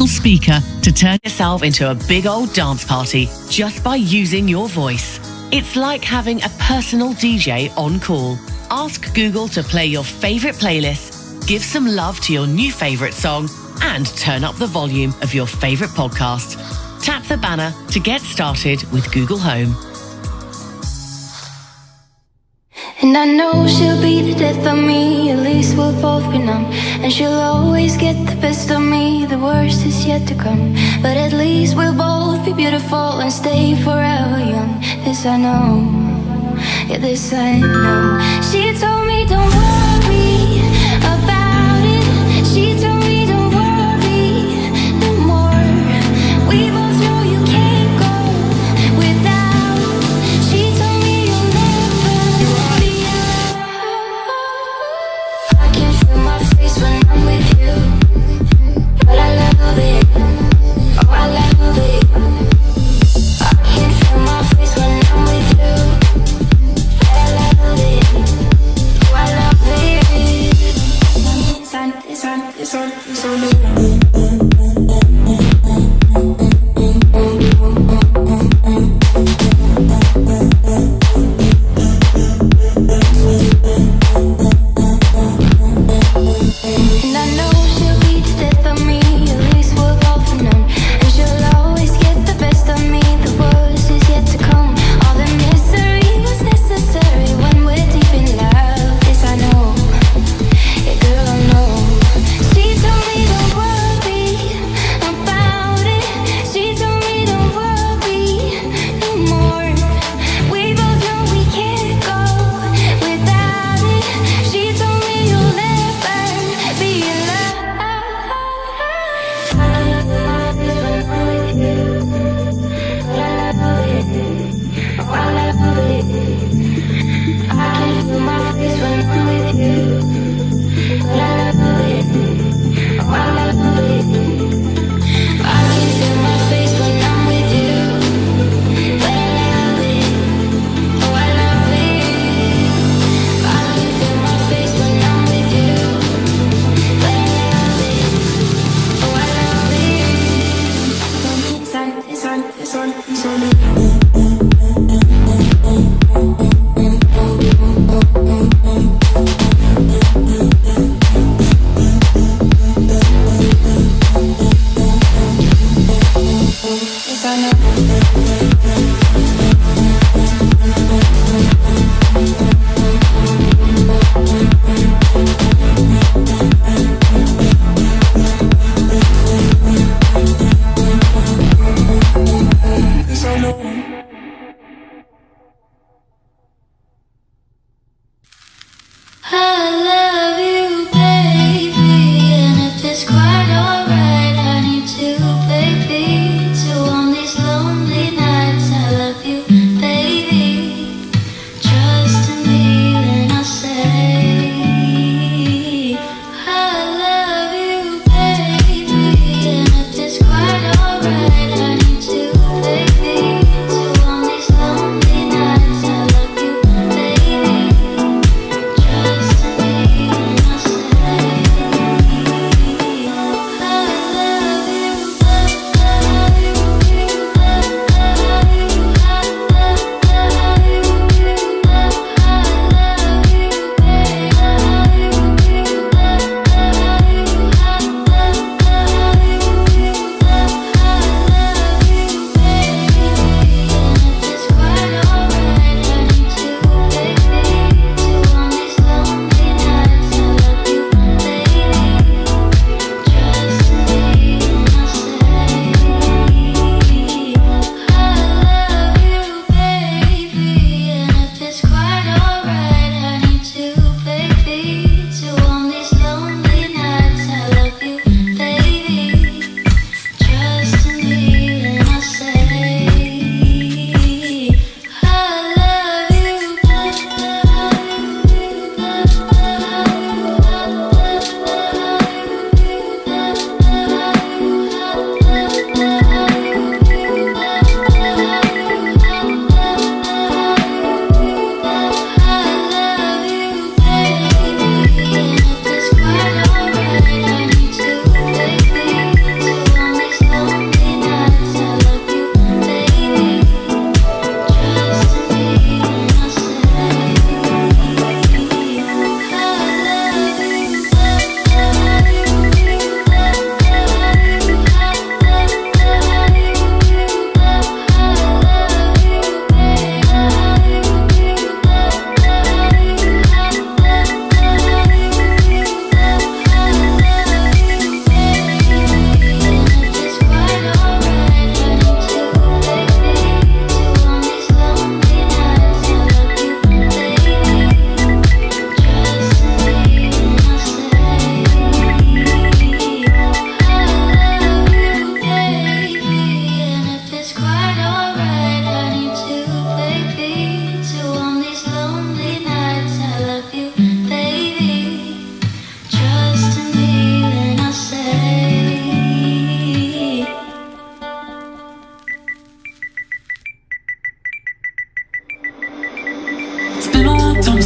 powerful speaker to turn yourself into a big old dance party just by using your voice. It's like having a personal DJ on call. Ask Google to play your favorite playlist, give some love to your new favorite song, and turn up the volume of your favorite podcast. Tap the banner to get started with Google Home. And I know she'll be the death of me, at least we'll both be numb. And she'll always get the best of me, the worst is yet to come. But at least we'll both be beautiful and stay forever young. This I know, yeah, this I know. She told me don't worry about it. She told me don't worry no more. We both know you can't go without. She told me you'll never be alone. I can feel my face when I'm with you, but I love it, oh I love it. I can feel my face when I'm with you, but I love it, oh I love it.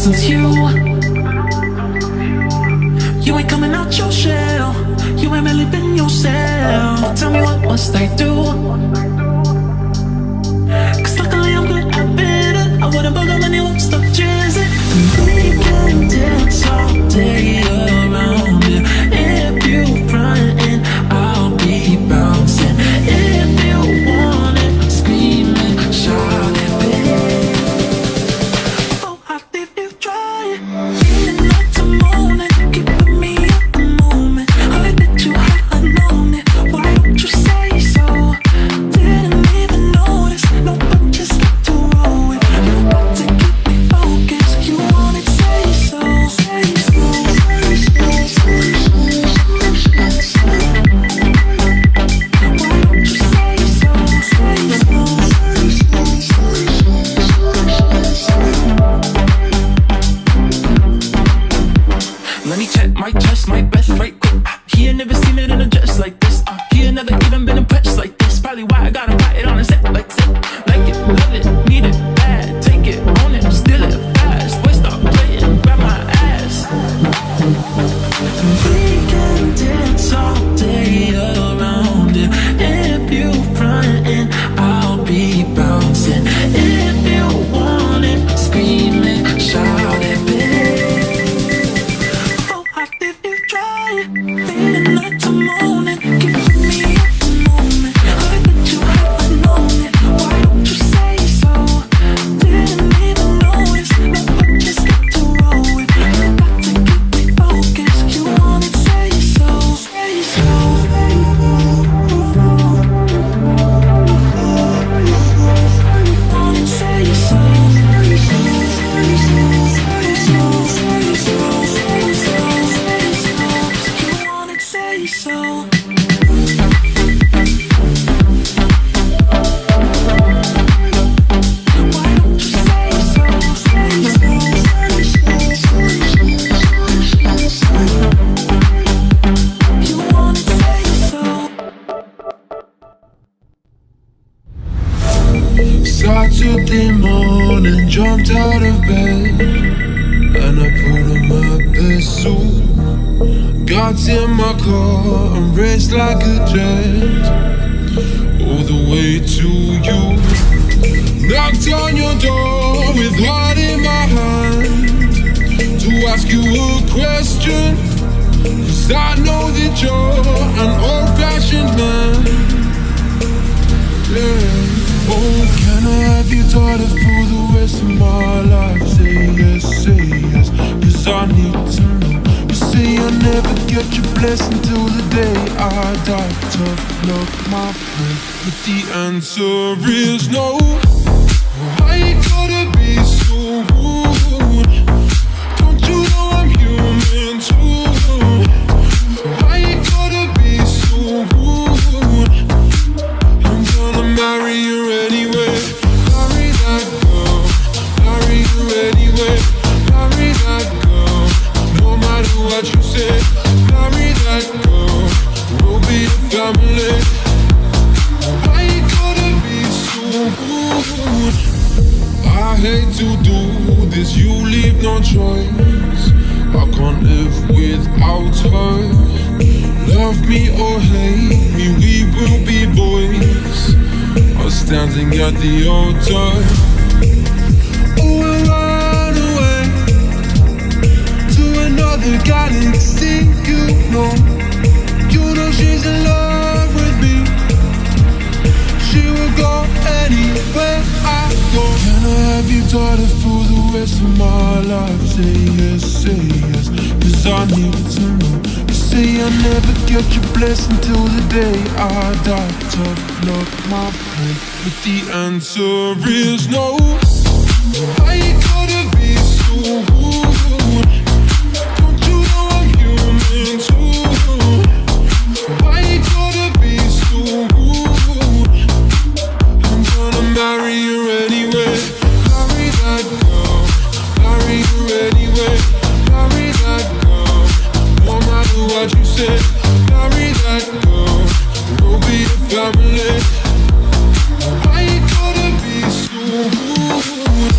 since you ain't coming out your shell. You ain't really been yourself. Tell me what must I do? Cause luckily I'm good at better. I wouldn't bug them when they won't stop jazzing. We can dance all day around it. If you frontin', I'll be bouncing. If you want it, screaming, shout it, baby. Oh, hot if you try it. Night to morning, keeping me at the moment. I bet you had known it. Why don't you say so? Didn't even notice. No, but just like to roll with. You got to keep me focused. You want it, say so. Say so. Why don't you say so? Say so. Let me check my chest, my best right quick. He ain't never seen it in a dress like this. He ain't never even been impressed like this. Probably why I gotta write it on a set like this. Like it, love it, need it, bad. Take it, own it, steal it, fast. Boy, stop playing, grab my ass. We can dance all day around it. If you frontin', I'll be bouncing. If you want it, screaming, shout it, baby. Oh, hot if you try it. Night to morning, keeping me at the moment. I bet you haven't known it. Why don't you say so? Didn't even notice. No, but just like to roll with. You got to keep me focused. You want it, say so. Say so. Want it, say so. You want it, say so. Why don't you say so? Say so. You want it, say so. Saturday morning, jumped out of bed and I put on my best suit. Got in my car and raced like a jet all the way to you. Knocked on your door with heart in my hand to ask you a question, 'cause I know that you're an old-fashioned man. Yeah. Oh, can I have your daughter for the rest of my life? Say yes, 'cause I need to know. You say I'll never get your blessing till the day I die. Tough luck, my friend, but the answer is no. Why you gotta be so rude? Don't you know I'm human too? Why you gotta be so rude? I'm gonna marry you anyway. Marry that girl, marry you anyway. Marry that girl, no matter what you say. Marry that girl, we'll be a family. Why you gotta be so rude? I hate to do this, you leave no choice. I can't live without her. Love me or hate me, we will be boys. I'm standing at the altar. Oh, I run away to another galaxy, you know. You know she's in love with me. She will go anywhere I go. Can I have your daughter for the rest of my life? Say yes, 'cause I need to know. You say I'll never get your blessing till the day I die. Tough luck, my friend, but the answer is no. Why you gotta be so rude? Don't you know I'm human too? Why you gotta be so rude? I'm gonna marry you anyway. Marry that girl, marry you anyway. Marry that girl, no matter what you say. Marry that girl, we'll be a family. Why you gotta be so rude?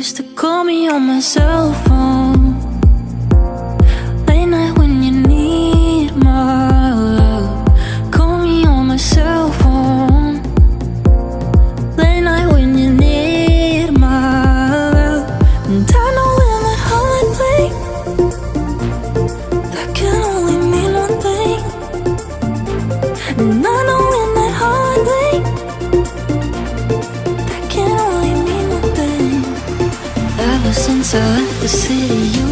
used to call me on my cell phone. Late night when you need my love. Call me on my cell phone. Late night when you need my love. And I know in that holiday, that can only mean one thing. And I know in that holiday, that can only mean one thing. Ever since I left the city, you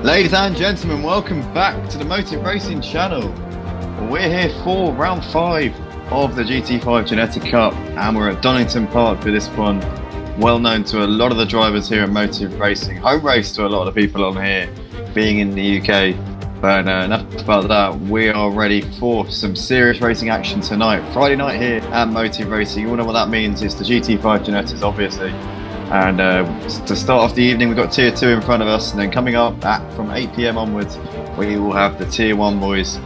Ladies and gentlemen, welcome back to the Motive Racing channel. We're here for round 5 of the GT5 Ginetta Cup, and we're at Donnington Park for this one. Well known to a lot of the drivers here at Motive Racing. Home race to a lot of the people on here, being in the UK. But enough about that. We are ready for some serious racing action tonight. Friday night here at Motive Racing. You all know what that means. It's the GT5 Ginettas, obviously. And to start off the evening, we've got Tier 2 in front of us, and then coming up from 8 PM onwards, we will have the Tier 1 boys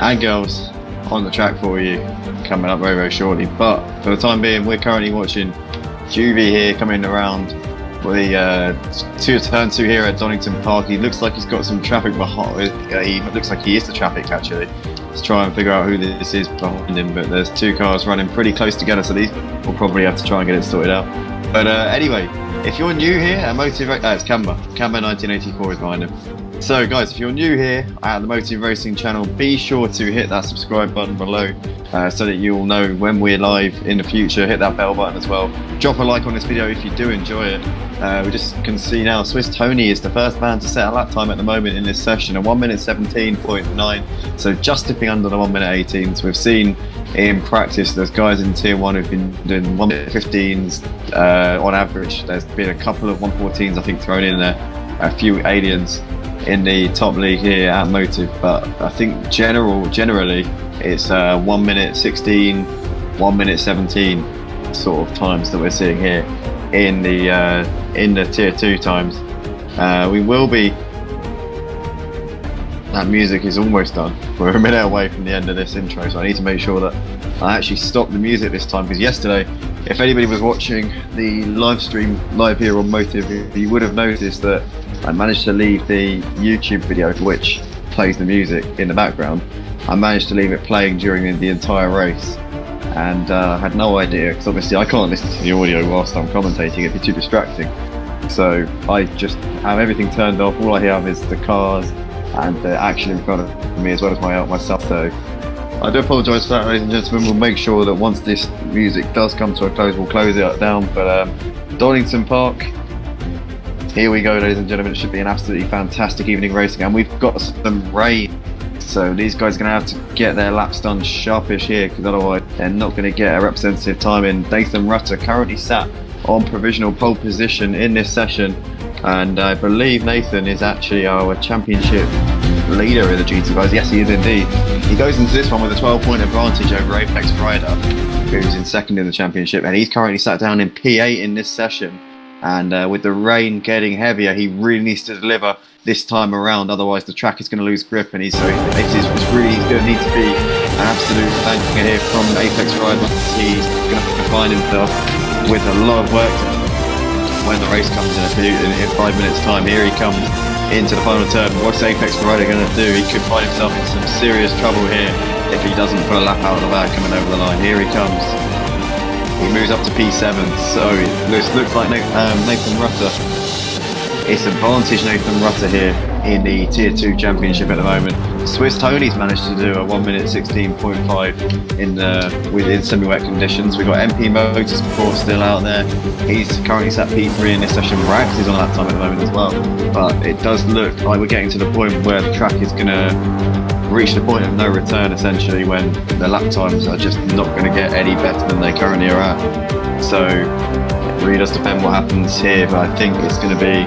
and girls on the track for you, coming up very, very shortly. But for the time being, we're currently watching Juvie here coming around for the turn 2 here at Donnington Park. He looks like he's got some traffic behind. He looks like he is the traffic, actually. Let's try and figure out who this is behind him, but there's 2 cars running pretty close together, so these will probably have to try and get it sorted out. But anyway, if you're new here at Motive Racing, it's Camber 1984 is behind him. So guys, if you're new here at the Motive Racing channel, be sure to hit that subscribe button below so that you'll know when we're live in the future. Hit that bell button as well. Drop a like on this video if you do enjoy it. We just can see now Swiss Tony is the first man to set a lap time at the moment in this session, a 1 minute 17.9, so just dipping under the 1 minute 18. So we've seen in practice there's guys in Tier 1 who've been doing 1 minute 15s on average. There's been a couple of 114s I think thrown in there, a few aliens in the top league here at Motive, but I think generally it's 1 minute 16, 1 minute 17 sort of times that we're seeing here in the Tier 2 times. We will be. That music is almost done. We're a minute away from the end of this intro, so I need to make sure that I actually stop the music this time, because yesterday, if anybody was watching the live stream live here on Motive, you would have noticed that I managed to leave the YouTube video, which plays the music in the background. I managed to leave it playing during the entire race, and I had no idea, because obviously I can't listen to the audio whilst I'm commentating, it'd be too distracting. So I just have everything turned off. All I have is the cars and the action in front of me, as well as myself. So I do apologise for that, ladies and gentlemen. We'll make sure that once this music does come to a close, we'll close it down. But Donnington Park, here we go, ladies and gentlemen. It should be an absolutely fantastic evening racing, and we've got some rain, so these guys are going to have to get their laps done sharpish here, because otherwise they're not going to get a representative time in. Nathan Rutter currently sat on provisional pole position in this session, and I believe Nathan is actually our championship leader in the GT5. Yes, he is indeed. He goes into this one with a 12-point advantage over Apex Rider, who's in second in the championship, and he's currently sat down in P8 in this session. And with the rain getting heavier, he really needs to deliver this time around, otherwise the track is going to lose grip, and he's going to need to be an absolute banker here from Apex Rider. He's going to have to find himself with a lot of work when the race comes in 5 minutes time. Here he comes into the final turn. What's Apex Rider going to do? He could find himself in some serious trouble here if he doesn't put a lap out of the back coming over the line. Here he comes. He moves up to P7, so this looks like Nathan Rutter. It's advantage Nathan Rutter here in the Tier 2 Championship at the moment. Swiss Tony's managed to do a 1 minute 16.5 within semi-wet conditions. We've got MP Motorsport still out there. He's currently sat P3 in this session. Rags is on lap time at the moment as well. But it does look like we're getting to the point where the track is going to reach the point of no return, essentially, when the lap times are just not going to get any better than they currently are at. So it really does depend what happens here, but I think it's going to be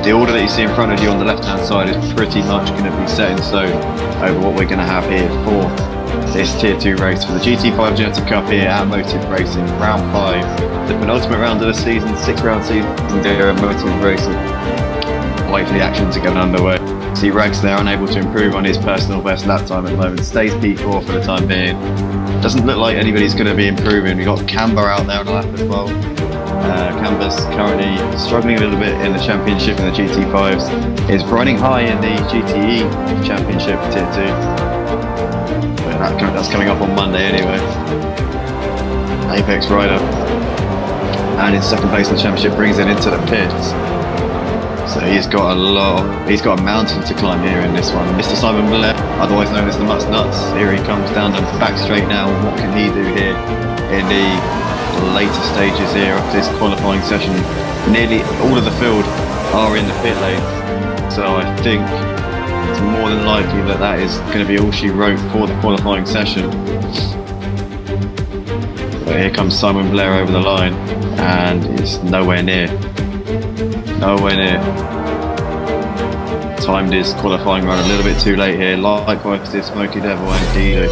the order that you see in front of you on the left-hand side is pretty much going to be set in stone over what we're going to have here for this Tier 2 race for the GT5 Ginetta Cup here at Motive Racing, round 5, the penultimate round of the season, 6-round season here at Motive Racing. Wait for the action to get underway. See Rags there, unable to improve on his personal best lap time at the moment, stays P4 for the time being. Doesn't look like anybody's going to be improving. We've got Camber out there on the lap as well. Camber's currently struggling a little bit in the championship in the GT5s. Is riding high in the GTE championship Tier 2. But that's coming up on Monday anyway. Apex rider. And in second place in the championship brings it into the pits. So he's got a mountain to climb here in this one. Mr. Simon Blair, otherwise known as the Mutts Nuts, here he comes down the back straight now. What can he do here in the later stages here of this qualifying session? Nearly all of the field are in the pit lane, so I think it's more than likely that that is going to be all she wrote for the qualifying session. But here comes Simon Blair over the line, and it's nowhere near. Timed his qualifying run a little bit too late here, likewise did Smoky Devil and Dido.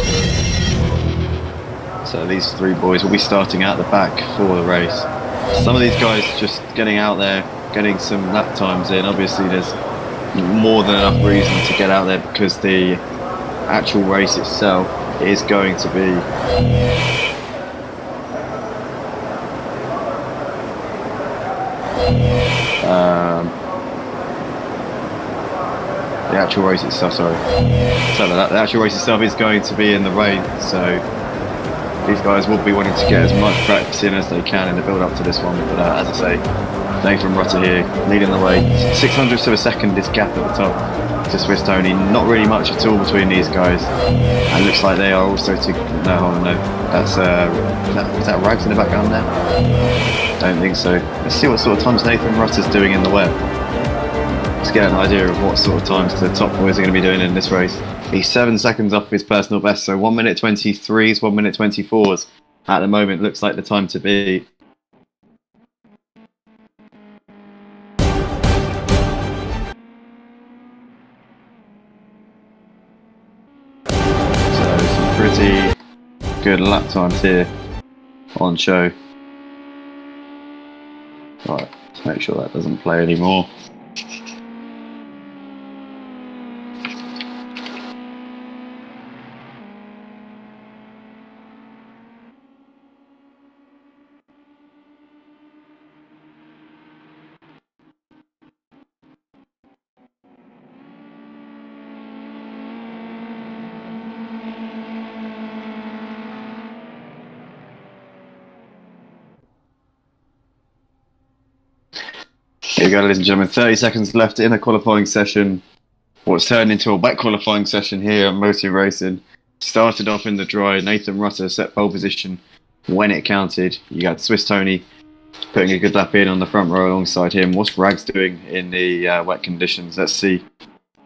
So these three boys will be starting at the back for the race. Some of these guys just getting out there, getting some lap times in. Obviously there's more than enough reason to get out there because the actual race itself is going to be the actual race itself, the actual race itself is going to be in the rain, so these guys will be wanting to get as much practice in as they can in the build up to this one. But as I say, Nathan Rutter here leading the way, 600ths of a second this gap at the top to Swiss Tony. Not really much at all between these guys, and looks like they are also to that's is that Rags in the background there? Don't think so. Let's see what sort of times Nathan Rutter's doing in the wet. Let's get an idea of what sort of times the top boys are going to be doing in this race. He's 7 seconds off his personal best, so 1 minute 23s, 1 minute 24s at the moment looks like the time to be. So some pretty good lap times here on show. Right, let's make sure that doesn't play anymore. Here we go, ladies and gentlemen, 30 seconds left in the qualifying session. What's turned into a wet qualifying session here at Motive Racing. Started off in the dry. Nathan Rutter set pole position when it counted. You got Swiss Tony putting a good lap in on the front row alongside him. What's Rags doing in the wet conditions? Let's see.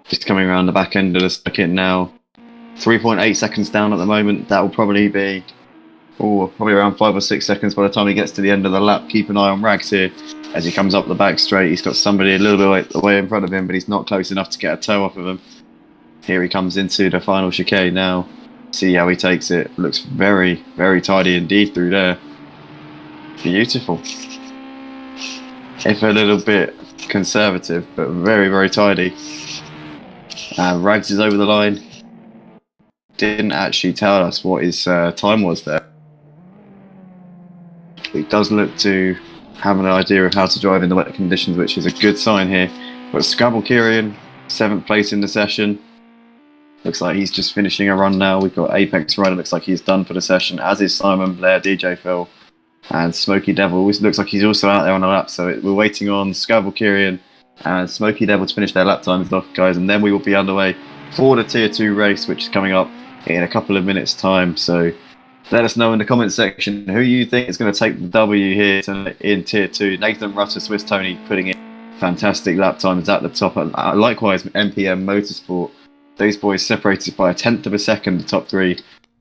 Just coming around the back end of the circuit now. 3.8 seconds down at the moment. That will probably be probably around 5 or 6 seconds by the time he gets to the end of the lap. Keep an eye on Rags here as he comes up the back straight. He's got somebody a little bit away in front of him, but he's not close enough to get a toe off of him. Here he comes into the final chicane now. See how he takes it. Looks very, very tidy indeed through there. Beautiful. If a little bit conservative, but very, very tidy. Rags is over the line. Didn't actually tell us what his time was there. He does look to have an idea of how to drive in the wet conditions, which is a good sign here. But Scrabble Kyrian, 7th place in the session. Looks like he's just finishing a run now. We've got Apex Rider, looks like he's done for the session, as is Simon Blair, DJ Phil, and Smoky Devil. Looks like he's also out there on the lap, so we're waiting on Scrabble Kyrian and Smoky Devil to finish their lap times off, guys, and then we will be underway for the Tier 2 race, which is coming up in a couple of minutes' time. So let us know in the comment section who you think is going to take the W here in Tier 2. Nathan Rutter, Swiss Tony putting in fantastic lap times at the top. Likewise, MPM Motorsport. These boys separated by 1/10 of a second, the top three.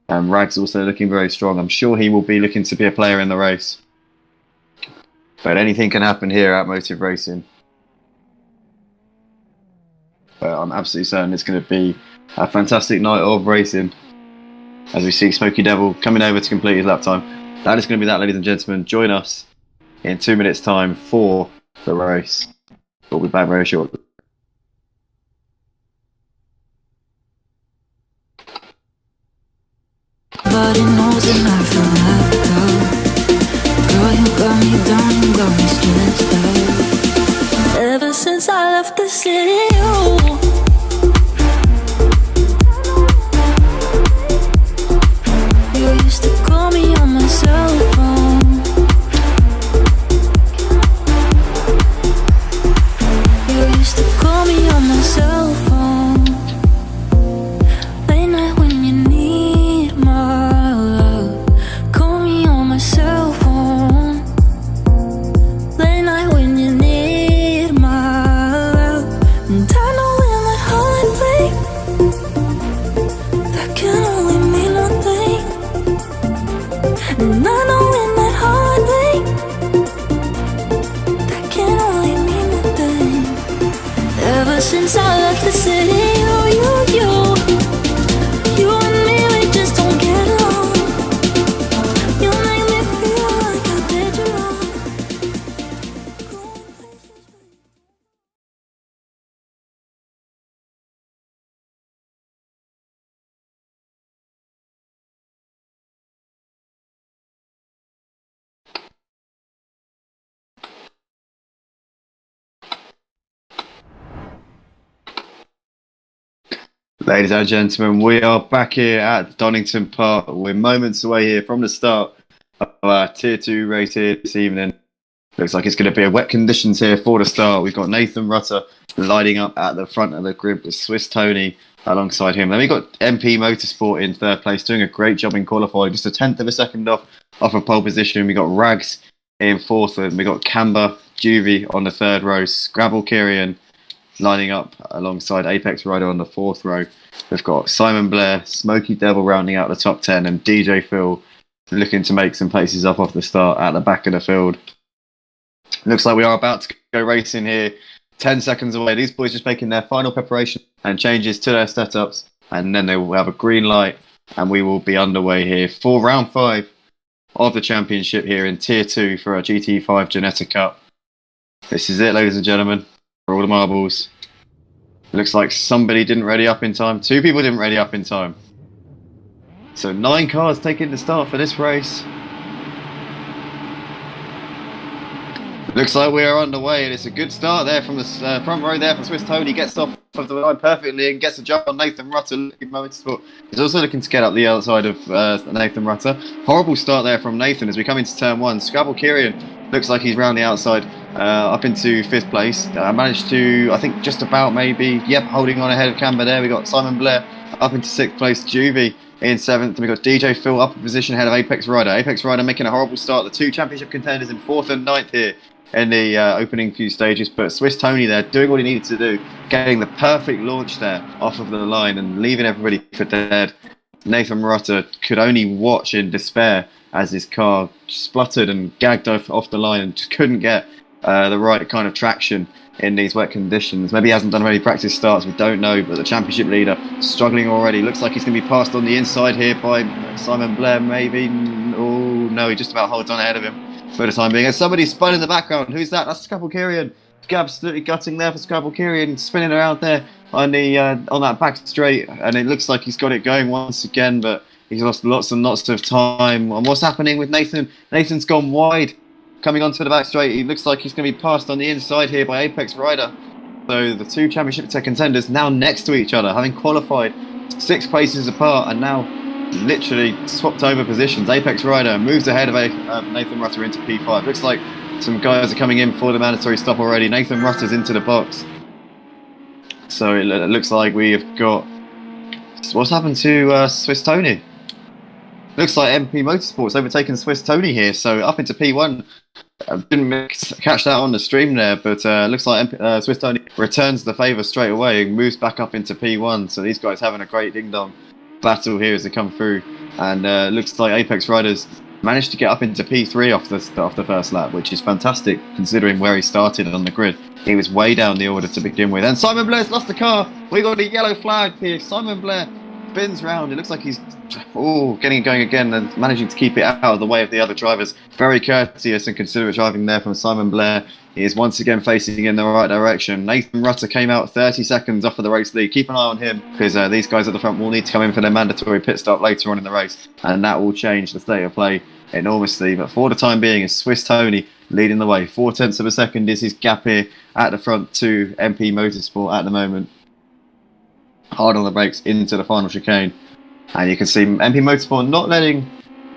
Rags also looking very strong. I'm sure he will be looking to be a player in the race. But anything can happen here at Motive Racing. But I'm absolutely certain it's going to be a fantastic night of racing as we see Smoky Devil coming over to complete his lap time. That is going to be that, ladies and gentlemen. Join us in 2 minutes' time for the race. We'll be back very shortly. Nobody knows and I feel left out. Girl, you got me down, you got me stressed out. Ever since I left the city, you used to call me on my cell phone. You used to call me on my cell phone. Late night when you need my love, call me on my cell phone. Late night when you need my love, and I know in that holiday that can only mean one thing. And I know in that holiday that can only mean one thing. Ever since I left the city, you and me, we just don't get along. You make me feel like I did you wrong. Ladies and gentlemen, we are back here at Donnington Park. We're moments away here from the start of our Tier 2 race here this evening. Looks like it's going to be a wet conditions here for the start. We've got Nathan Rutter lining up at the front of the grid with Swiss Tony alongside him. Then we've got MP Motorsport in third place, doing a great job in qualifying, just 1/10 of a second off of pole position. We've got Rags in fourth, and we've got Camber, Juvie on the third row, Scrabble Kirian lining up alongside Apex Rider on the fourth row. We've got Simon Blair, Smoky Devil rounding out the top 10, and DJ Phil looking to make some places up off the start at the back of the field. Looks like we are about to go racing here, 10 seconds away. These boys just making their final preparation and changes to their setups, and then they will have a green light, and we will be underway here for round 5 of the championship here in Tier 2 for our GT5 Ginetta Cup. This is it, ladies and gentlemen. For all the marbles. Looks like somebody didn't ready up in time. 2 people didn't ready up in time. So 9 cars taking the start for this race. Looks like we are underway, and it's a good start there from the front row there from Swiss Tony. Gets off of the line perfectly and gets a jump on Nathan Rutter. Motorsport. He's also looking to get up the outside of Nathan Rutter. Horrible start there from Nathan as we come into turn 1. Scrabble Kirian looks like he's round the outside up into 5th place. Managed to, I think, just about maybe, holding on ahead of Camber there. We got Simon Blair up into 6th place. Juvie in 7th. And we got DJ Phil up in position ahead of Apex Rider. Apex Rider making a horrible start. The 2 championship contenders in 4th and 9th here in the opening few stages, but Swiss Tony there doing what he needed to do, getting the perfect launch there off of the line and leaving everybody for dead. Nathan Rutter could only watch in despair as his car spluttered and gagged off the line and just couldn't get the right kind of traction in these wet conditions. Maybe he hasn't done many practice starts, we don't know, but the championship leader struggling already. Looks like he's going to be passed on the inside here by Simon Blair, maybe. Oh no, he just about holds on ahead of him for the time being. And somebody spun in the background. Who's that? That's Scrabble Kirian. Absolutely gutting there for Scrabble Kirian, spinning around there on the on that back straight, and it looks like he's got it going once again, but he's lost lots and lots of time. And what's happening with Nathan? Nathan's gone wide, coming onto the back straight. He looks like he's going to be passed on the inside here by Apex Rider. So the 2 championship contenders now next to each other, having qualified 6 places apart, and now literally swapped over positions. Apex Rider moves ahead of Nathan Rutter into P5. Looks like some guys are coming in for the mandatory stop already. Nathan Rutter's into the box. So it looks like we have got... What's happened to Swiss Tony? Looks like MP Motorsport's overtaken Swiss Tony here. So up into P1. I didn't catch that on the stream there, but looks like Swiss Tony returns the favour straight away and moves back up into P1. So these guys having a great ding-dong battle here as they come through. And looks like Apex Riders managed to get up into P3 off the first lap, which is fantastic considering where he started on the grid. He was way down the order to begin with. And Simon Blair's lost the car. We got a yellow flag here. Simon Blair spins round. It looks like he's getting it going again and managing to keep it out of the way of the other drivers. Very courteous and considerate driving there from Simon Blair. He is once again facing in the right direction. Nathan Rutter came out 30 seconds off of the race lead. Keep an eye on him because these guys at the front will need to come in for their mandatory pit stop later on in the race, and that will change the state of play enormously. But for the time being, it's Swiss Tony leading the way. 0.4 of a second is his gap here at the front to MP Motorsport at the moment. Hard on the brakes into the final chicane. And you can see MP Motorsport not letting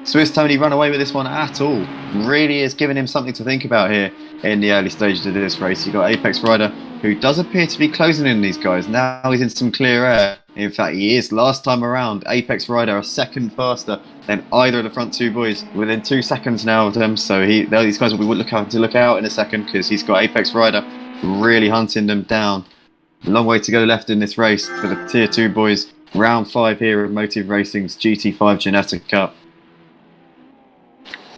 Swiss Tony run away with this one at all. Really is giving him something to think about here in the early stages of this race. You've got Apex Rider, who does appear to be closing in these guys. Now he's in some clear air. In fact, he is. Last time around, Apex Rider a second faster than either of the front two boys. Within 2 seconds now of them. So these guys will be looking to look out in a second because he's got Apex Rider really hunting them down. A long way to go left in this race for the Tier 2 boys. Round 5 here of Motive Racing's GT5 Ginetta Cup.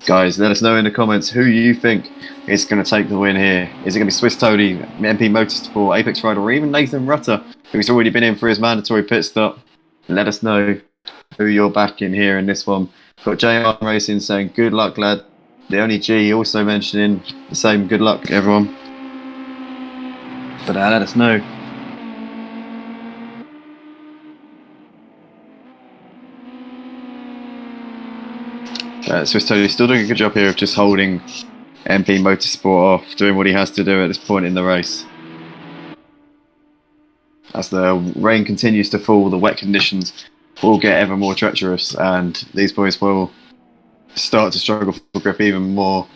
Guys, let us know in the comments who you think is going to take the win here. Is it going to be Swiss Tony, MP Motorsport, Apex Rider, or even Nathan Rutter, who's already been in for his mandatory pit stop? Let us know who you're backing here in this one. Got JR Racing saying, good luck, lad. The only G also mentioning the same good luck, everyone. But let us know. Swiss Tony still doing a good job here of just holding MP Motorsport off, doing what he has to do at this point in the race. As the rain continues to fall, the wet conditions will get ever more treacherous, and these boys will start to struggle for grip even more.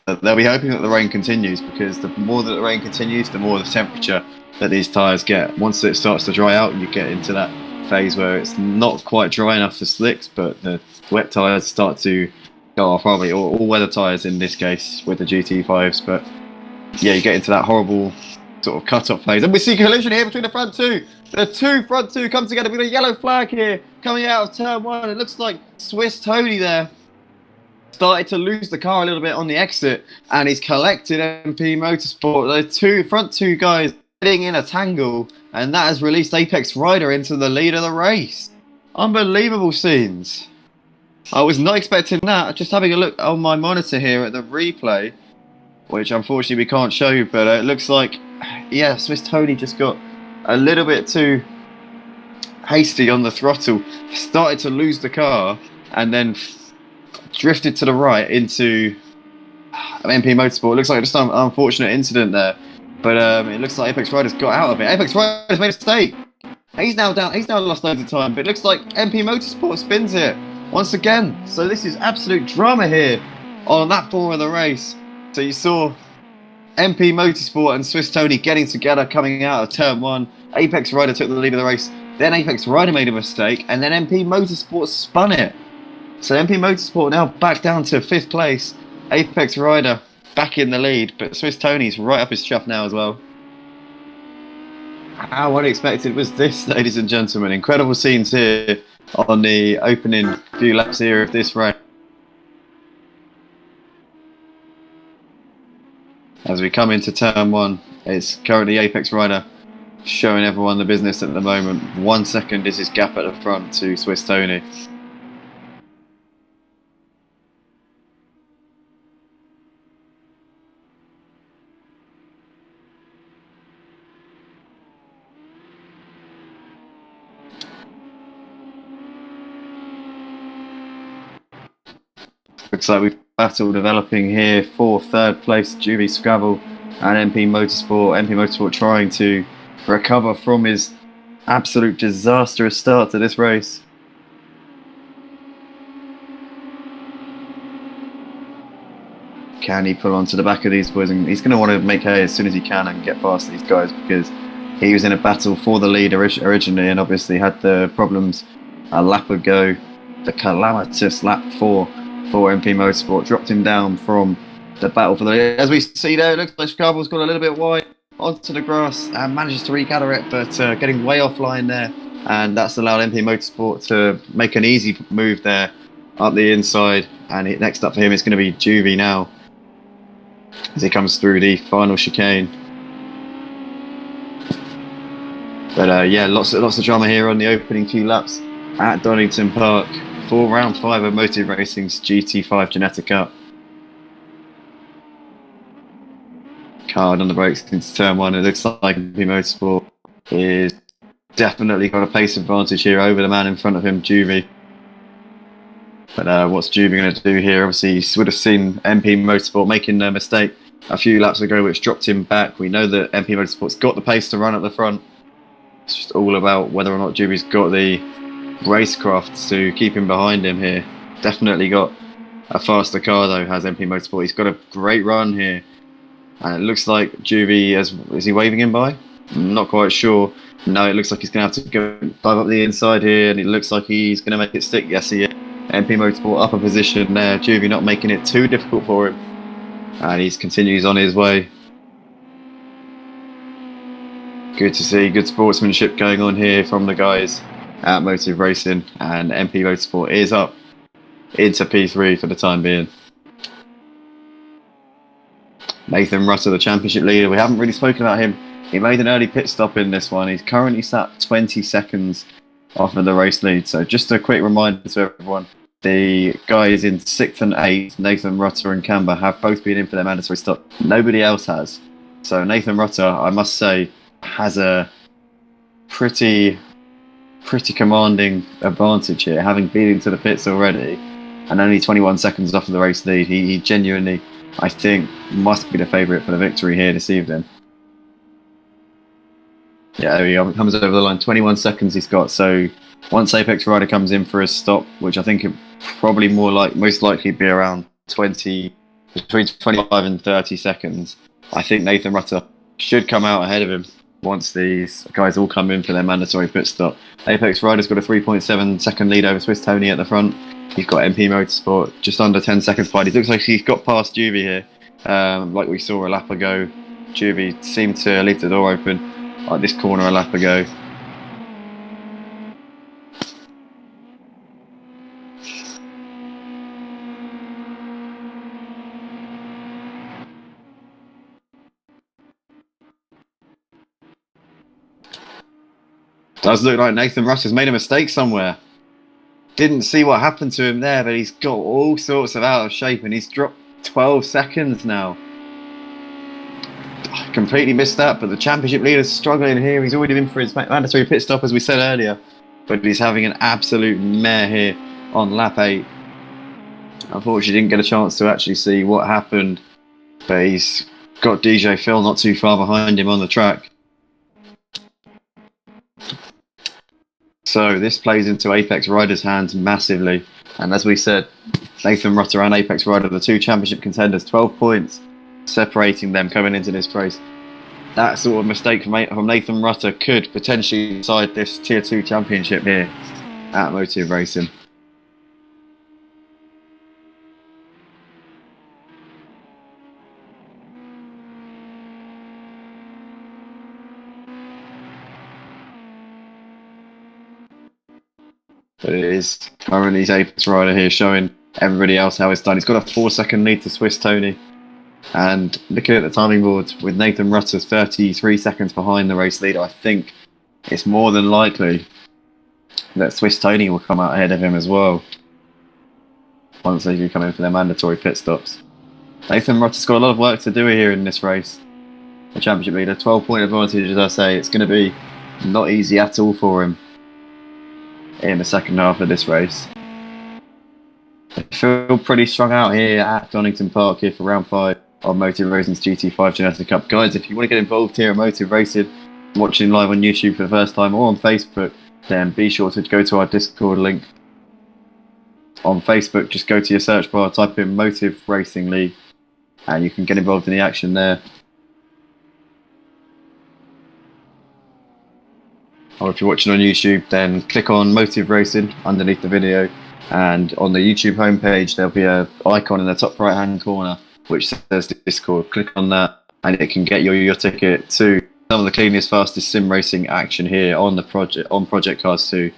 They'll be hoping that the rain continues, because the more that the rain continues, the more the temperature that these tyres get. Once it starts to dry out, you get into that phase where it's not quite dry enough for slicks, but the wet tyres start to go off, probably all weather tyres in this case with the GT5s. But yeah, you get into that horrible sort of cut-off phase, and we see collision here between the front two. The front two come together with a yellow flag here coming out of turn 1. It looks like Swiss Tony there started to lose the car a little bit on the exit, and he's collected MP Motorsport. The front two guys getting in a tangle, and that has released Apex Rider into the lead of the race. Unbelievable scenes. I was not expecting that. Just having a look on my monitor here at the replay, which unfortunately we can't show you, but it looks like, yeah, Swiss Tony just got a little bit too hasty on the throttle, started to lose the car, and then drifted to the right into MP Motorsport. It looks like just an unfortunate incident there. But it looks like Apex Rider's got out of it. Apex Rider's made a mistake. He's now down. He's now lost loads of time. But it looks like MP Motorsport spins it once again. So this is absolute drama here on that part of the race. So you saw MP Motorsport and Swiss Tony getting together coming out of turn 1. Apex Rider took the lead of the race. Then Apex Rider made a mistake. And then MP Motorsport spun it. So MP Motorsport now back down to 5th place. Apex Rider back in the lead, but Swiss Tony's right up his chuff now as well. How unexpected was this, ladies and gentlemen? Incredible scenes here on the opening few laps here of this race. As we come into turn 1, it's currently Apex Rider showing everyone the business at the moment. 1 second is his gap at the front to Swiss Tony. Looks like we've battle developing here for 3rd place, Juvie Scrabble and MP Motorsport. MP Motorsport trying to recover from his absolute disastrous start to this race. can he pull onto the back of these boys? And he's going to want to make hay as soon as he can and get past these guys, because he was in a battle for the lead originally, and obviously had the problems a lap ago. The calamitous lap 4 for MP Motorsport dropped him down from the battle for the lead. As we see there, it looks like Chicago's gone a little bit wide onto the grass and manages to regather it, but getting way offline there, and that's allowed MP Motorsport to make an easy move there up the inside. And next up for him is going to be Juvie now, as he comes through the final chicane. But yeah, lots of drama here on the opening few laps at Donnington Park for round 5 of Motive Racing's GT5 Ginetta Cup. Hard on the brakes into turn 1. It looks like MP Motorsport is definitely got a pace advantage here over the man in front of him, Juvie. But what's Juvie going to do here? Obviously, you would have seen MP Motorsport making a mistake a few laps ago, which dropped him back. We know that MP Motorsport's got the pace to run at the front. It's just all about whether or not Juvie's got the racecraft to keep him behind him here. Definitely got a faster car though, has MP Motorsport. He's got a great run here. And it looks like Juvie, is he waving him by? I'm not quite sure. No, it looks like he's going to have to go dive up the inside here, and it looks like he's going to make it stick. Yes, he is. MP Motorsport up a position there. Juvie not making it too difficult for him. And he continues on his way. Good to see, good sportsmanship going on here from the guys at Motive Racing. And MP Motorsport is up into P3 for the time being. Nathan Rutter, the championship leader. We haven't really spoken about him. He made an early pit stop in this one. He's currently sat 20 seconds off of the race lead. So just a quick reminder to everyone, the guys in 6th and 8th, Nathan Rutter and Camber, have both been in for their mandatory stop. Nobody else has. So Nathan Rutter, I must say, has a pretty commanding advantage here, having been into the pits already and only 21 seconds off of the race lead. He genuinely, I think, must be the favourite for the victory here this evening. Yeah, there he comes over the line. 21 seconds he's got. So once Apex Rider comes in for a stop, which I think it probably most likely be around between 25 and 30 seconds, I think Nathan Rutter should come out ahead of him once these guys all come in for their mandatory pit stop. Apex Rider's got a 3.7 second lead over Swiss Tony at the front. He's got MP Motorsport just under 10 seconds behind. It looks like he's got past Juvie here. Like we saw a lap ago, Juvie seemed to leave the door open at this corner a lap ago. Does look like Nathan Russ made a mistake somewhere. Didn't see what happened to him there, but he's got all sorts of out of shape and he's dropped 12 seconds now. Completely missed that, but the championship leader's struggling here. He's already been for his mandatory pit stop, as we said earlier, but he's having an absolute mare here on lap 8. Unfortunately, didn't get a chance to actually see what happened, but he's got DJ Phil not too far behind him on the track. So this plays into Apex Rider's hands massively. And as we said, Nathan Rutter and Apex Rider, the two championship contenders, 12 points separating them coming into this race. That sort of mistake from Nathan Rutter could potentially decide this Tier 2 championship here at Motive Racing. But it is currently Apex Rider here showing everybody else how it's done. He's got a 4-second lead to Swiss Tony. And looking at the timing board, with Nathan Rutter 33 seconds behind the race leader, I think it's more than likely that Swiss Tony will come out ahead of him as well once they do come in for their mandatory pit stops. Nathan Rutter's got a lot of work to do here in this race. The championship leader, 12-point advantage, as I say. It's going to be not easy at all for him in the second half of this race. I feel pretty strong out here at Donnington Park here for round 5 of Motive Racing's GT5 Ginetta Cup. Guys, if you want to get involved here at Motive Racing, watching live on YouTube for the first time or on Facebook, then be sure to go to our Discord link. On Facebook, just go to your search bar, type in Motive Racing League, and you can get involved in the action there. Or if you're watching on YouTube, then click on Motive Racing underneath the video, and on the YouTube homepage there'll be an icon in the top right hand corner which says Discord. Click on that and it can get your ticket to some of the cleanest, fastest sim racing action here on the Project Cars 2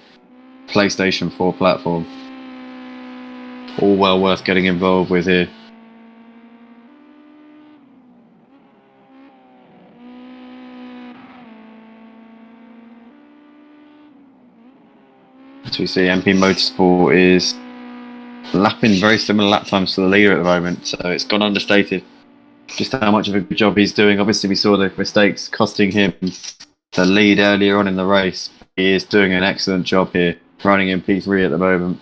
PlayStation 4 platform. All well worth getting involved with here. As we see, MP Motorsport is lapping very similar lap times to the leader at the moment, so it's gone understated just how much of a good job he's doing. Obviously we saw the mistakes costing him the lead earlier on in the race. He is doing an excellent job here, running in P3 at the moment.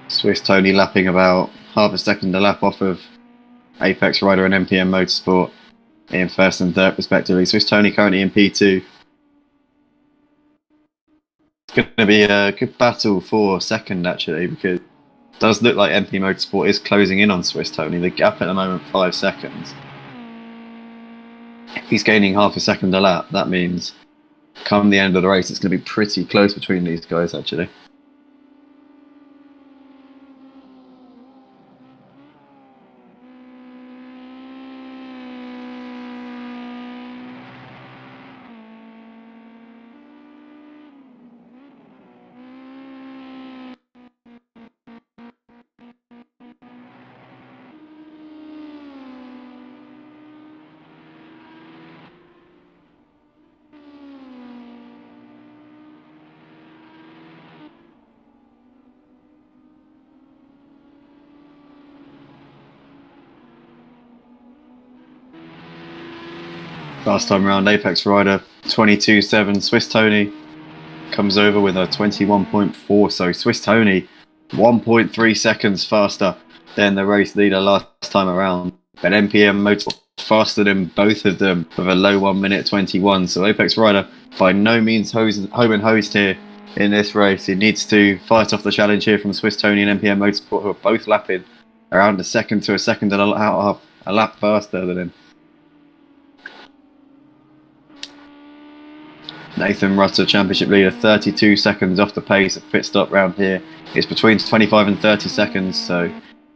Swiss Tony lapping about half a second a lap off of Apex Rider and MPM Motorsport in first and third respectively. Swiss Tony currently in P2. It's going to be a good battle for second actually, because it does look like MP Motorsport is closing in on Swiss Tony. The gap at the moment 5 seconds. If he's gaining half a second a lap, that means come the end of the race it's going to be pretty close between these guys actually. Last time around, Apex Rider 22.7. Swiss Tony comes over with a 21.4. So Swiss Tony 1.3 seconds faster than the race leader last time around. But MPM Motorsport faster than both of them with a low 1 minute 21. So Apex Rider by no means home and hosed here in this race. He needs to fight off the challenge here from Swiss Tony and MPM Motorsport, who are both lapping around a second to a second and a lap faster than him. Nathan Rutter, championship leader, 32 seconds off the pace at pit stop round here. It's between 25 and 30 seconds, so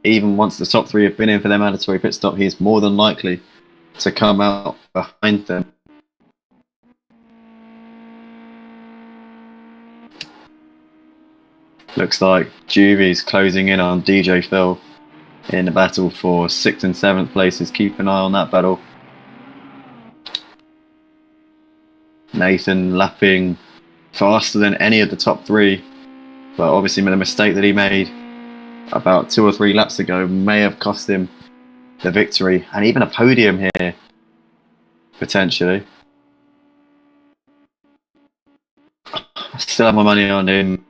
even once the top three have been in for their mandatory pit stop, he's more than likely to come out behind them. Looks like Juvie's closing in on DJ Phil in the battle for 6th and 7th places. Keep an eye on that battle. Nathan lapping faster than any of the top three, but obviously the mistake that he made about 2 or 3 laps ago may have cost him the victory and even a podium here, potentially. I still have my money on him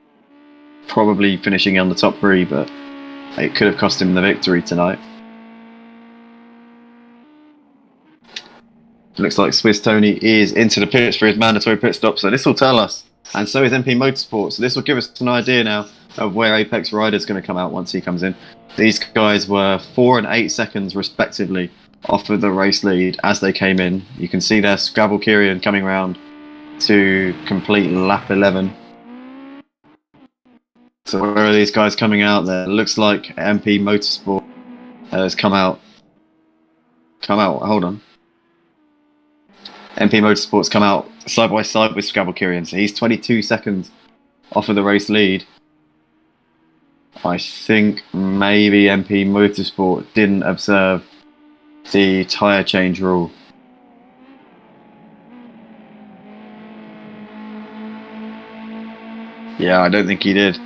probably finishing on the top 3, but it could have cost him the victory tonight. Looks like Swiss Tony is into the pits for his mandatory pit stop, so this will tell us. And so is MP Motorsport, so this will give us an idea now of where Apex Rider is going to come out once he comes in. These guys were 4 and 8 seconds respectively off of the race lead as they came in. You can see there Scrabble Kyrian coming round to complete lap 11. So where are these guys coming out there? Looks like MP Motorsport has come out, hold on. MP Motorsport's come out side by side with Scrabble Kyrian, so he's 22 seconds off of the race lead. I think maybe MP Motorsport didn't observe the tyre change rule. Yeah, I don't think he did.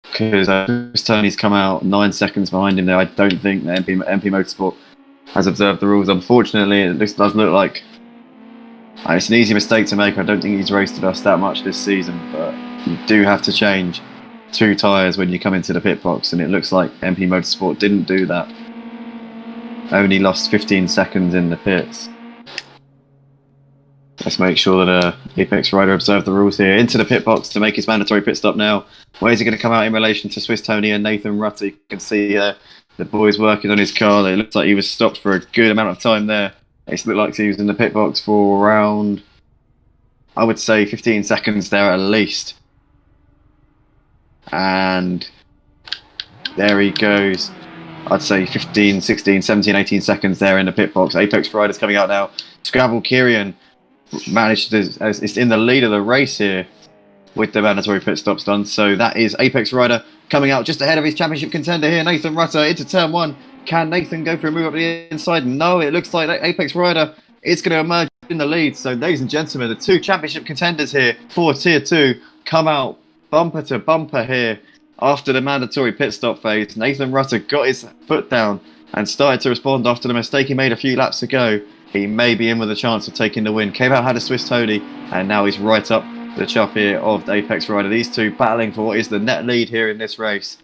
Because Tony's come out 9 seconds behind him there. I don't think that MP Motorsport has observed the rules. Unfortunately, it does look like it's an easy mistake to make. I don't think he's raced us that much this season, but you do have to change 2 tyres when you come into the pit box, and it looks like MP Motorsport didn't do that. Only lost 15 seconds in the pits. Let's make sure that Apex Rider observed the rules here. Into the pit box to make his mandatory pit stop now. Where is he going to come out in relation to Swiss Tony and Nathan Rutter? You can see the boys working on his car. It looks like he was stopped for a good amount of time there. It looked like he was in the pit box for around, I would say, 15 seconds there at least. And there he goes. I'd say 15, 16, 17, 18 seconds there in the pit box. Apex Rider's coming out now. Scrabble Kirian managed to, is in the lead of the race here with the mandatory pit stops done. So that is Apex Rider coming out just ahead of his championship contender here, Nathan Rutter, into turn 1. Can Nathan go for a move up the inside? No, it looks like Apex Rider is going to emerge in the lead. So ladies and gentlemen, the 2 championship contenders here for Tier 2 come out bumper to bumper here after the mandatory pit stop phase. Nathan Rutter got his foot down and started to respond after the mistake he made a few laps ago. He may be in with a chance of taking the win. Came out, had a Swiss Tony, and now he's right up the chop here of the Apex Rider. These 2 battling for what is the net lead here in this race.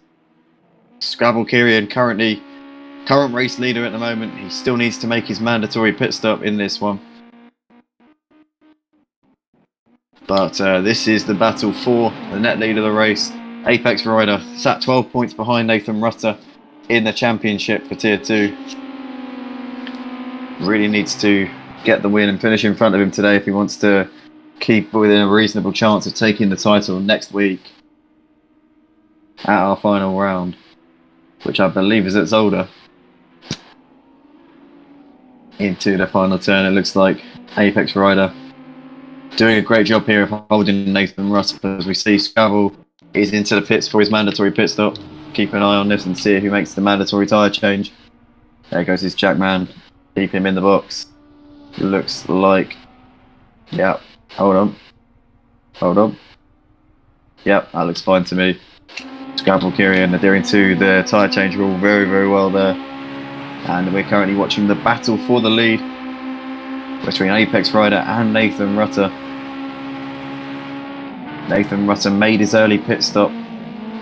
Scrabble Kirian, current race leader at the moment. He still needs to make his mandatory pit stop in this one. But this is the battle for the net lead of the race. Apex Rider sat 12 points behind Nathan Rutter in the championship for Tier 2. Really needs to get the win and finish in front of him today if he wants to keep within a reasonable chance of taking the title next week at our final round, which I believe is at Zolder. Into the final turn, it looks like Apex Rider doing a great job here of holding Nathan Rutter, as we see Scrabble is into the pits for his mandatory pit stop. Keep an eye on this and see who makes the mandatory tyre change. There goes his Jackman. Keep him in the box. It looks like... Yeah, hold on. Yep, that looks fine to me. Scrabble Kirian adhering to the tyre change rule very, very well there. And we're currently watching the battle for the lead between Apex Rider and Nathan Rutter. Nathan Rutter made his early pit stop,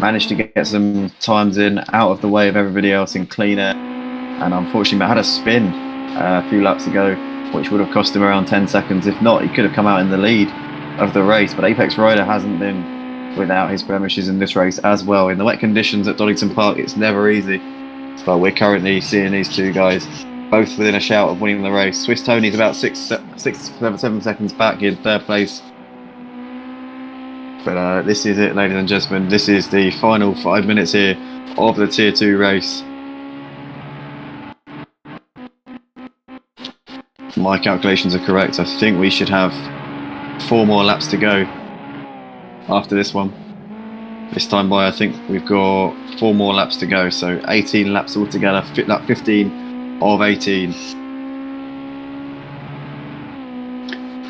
managed to get some times in out of the way of everybody else in clean air, and unfortunately had a spin a few laps ago, which would have cost him around 10 seconds. If not, he could have come out in the lead of the race. But Apex Rider hasn't been without his blemishes in this race as well. In the wet conditions at Donnington Park, it's never easy. But we're currently seeing these 2 guys both within a shout of winning the race. Swiss Tony's about 7 seconds back in 3rd place. But this is it, ladies and gentlemen. This is the final 5 minutes here of the Tier 2 race. My calculations are correct. I think we should have 4 more laps to go after this one. This time by, I think we've got 4 more laps to go, so 18 laps altogether, lap 15 of 18.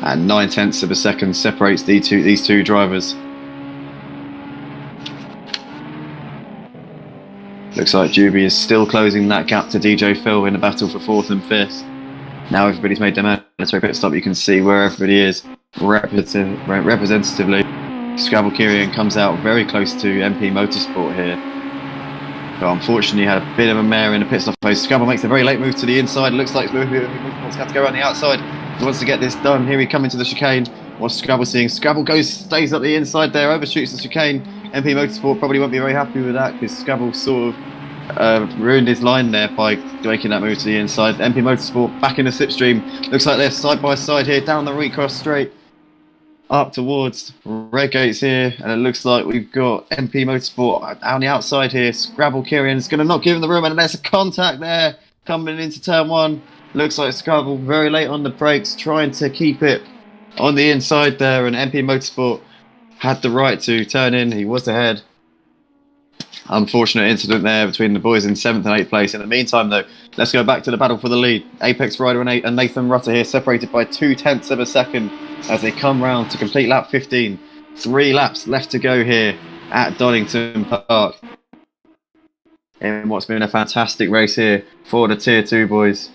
And 9/10 of a second separates these two drivers. Looks like Juby is still closing that gap to DJ Phil in the battle for 4th and 5th. Now everybody's made their mandatory pit stop. You can see where everybody is representatively. Scrabble Kirian comes out very close to MP Motorsport here. But unfortunately had a bit of a mare in the pit stop phase. Scrabble makes a very late move to the inside. Looks like Motorsport's got to go around the outside. He wants to get this done. Here we come into the chicane. What's Scrabble seeing? Scrabble stays up the inside there, overshoots the chicane. MP Motorsport probably won't be very happy with that because Scrabble sort of ruined his line there by making that move to the inside. MP Motorsport back in the slipstream. Looks like they're side by side here down the recross straight up towards Red Gates here, and it looks like we've got MP Motorsport on the outside here. Scrabble Kirian is going to not give him the room, and there's a contact there coming into turn 1. Looks like Scrabble very late on the brakes, trying to keep it on the inside there, and MP Motorsport had the right to turn in. He was ahead. Unfortunate incident there between the boys in 7th and 8th place. In the meantime, though, let's go back to the battle for the lead. Apex Rider and Nathan Rutter here, separated by 0.2 of a second as they come round to complete lap 15. 3 laps left to go here at Donnington Park. In what's been a fantastic race here for the Tier 2 boys.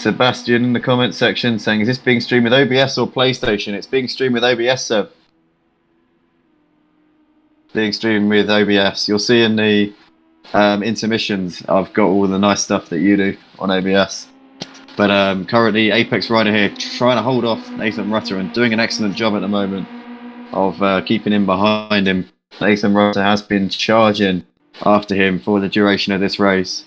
Sebastian in the comment section saying, is this being streamed with OBS or PlayStation? It's being streamed with OBS, Seb. Being streamed with OBS. You'll see in the intermissions, I've got all the nice stuff that you do on OBS. But currently, Apex Rider here trying to hold off Nathan Rutter and doing an excellent job at the moment of keeping him behind him. Nathan Rutter has been charging after him for the duration of this race.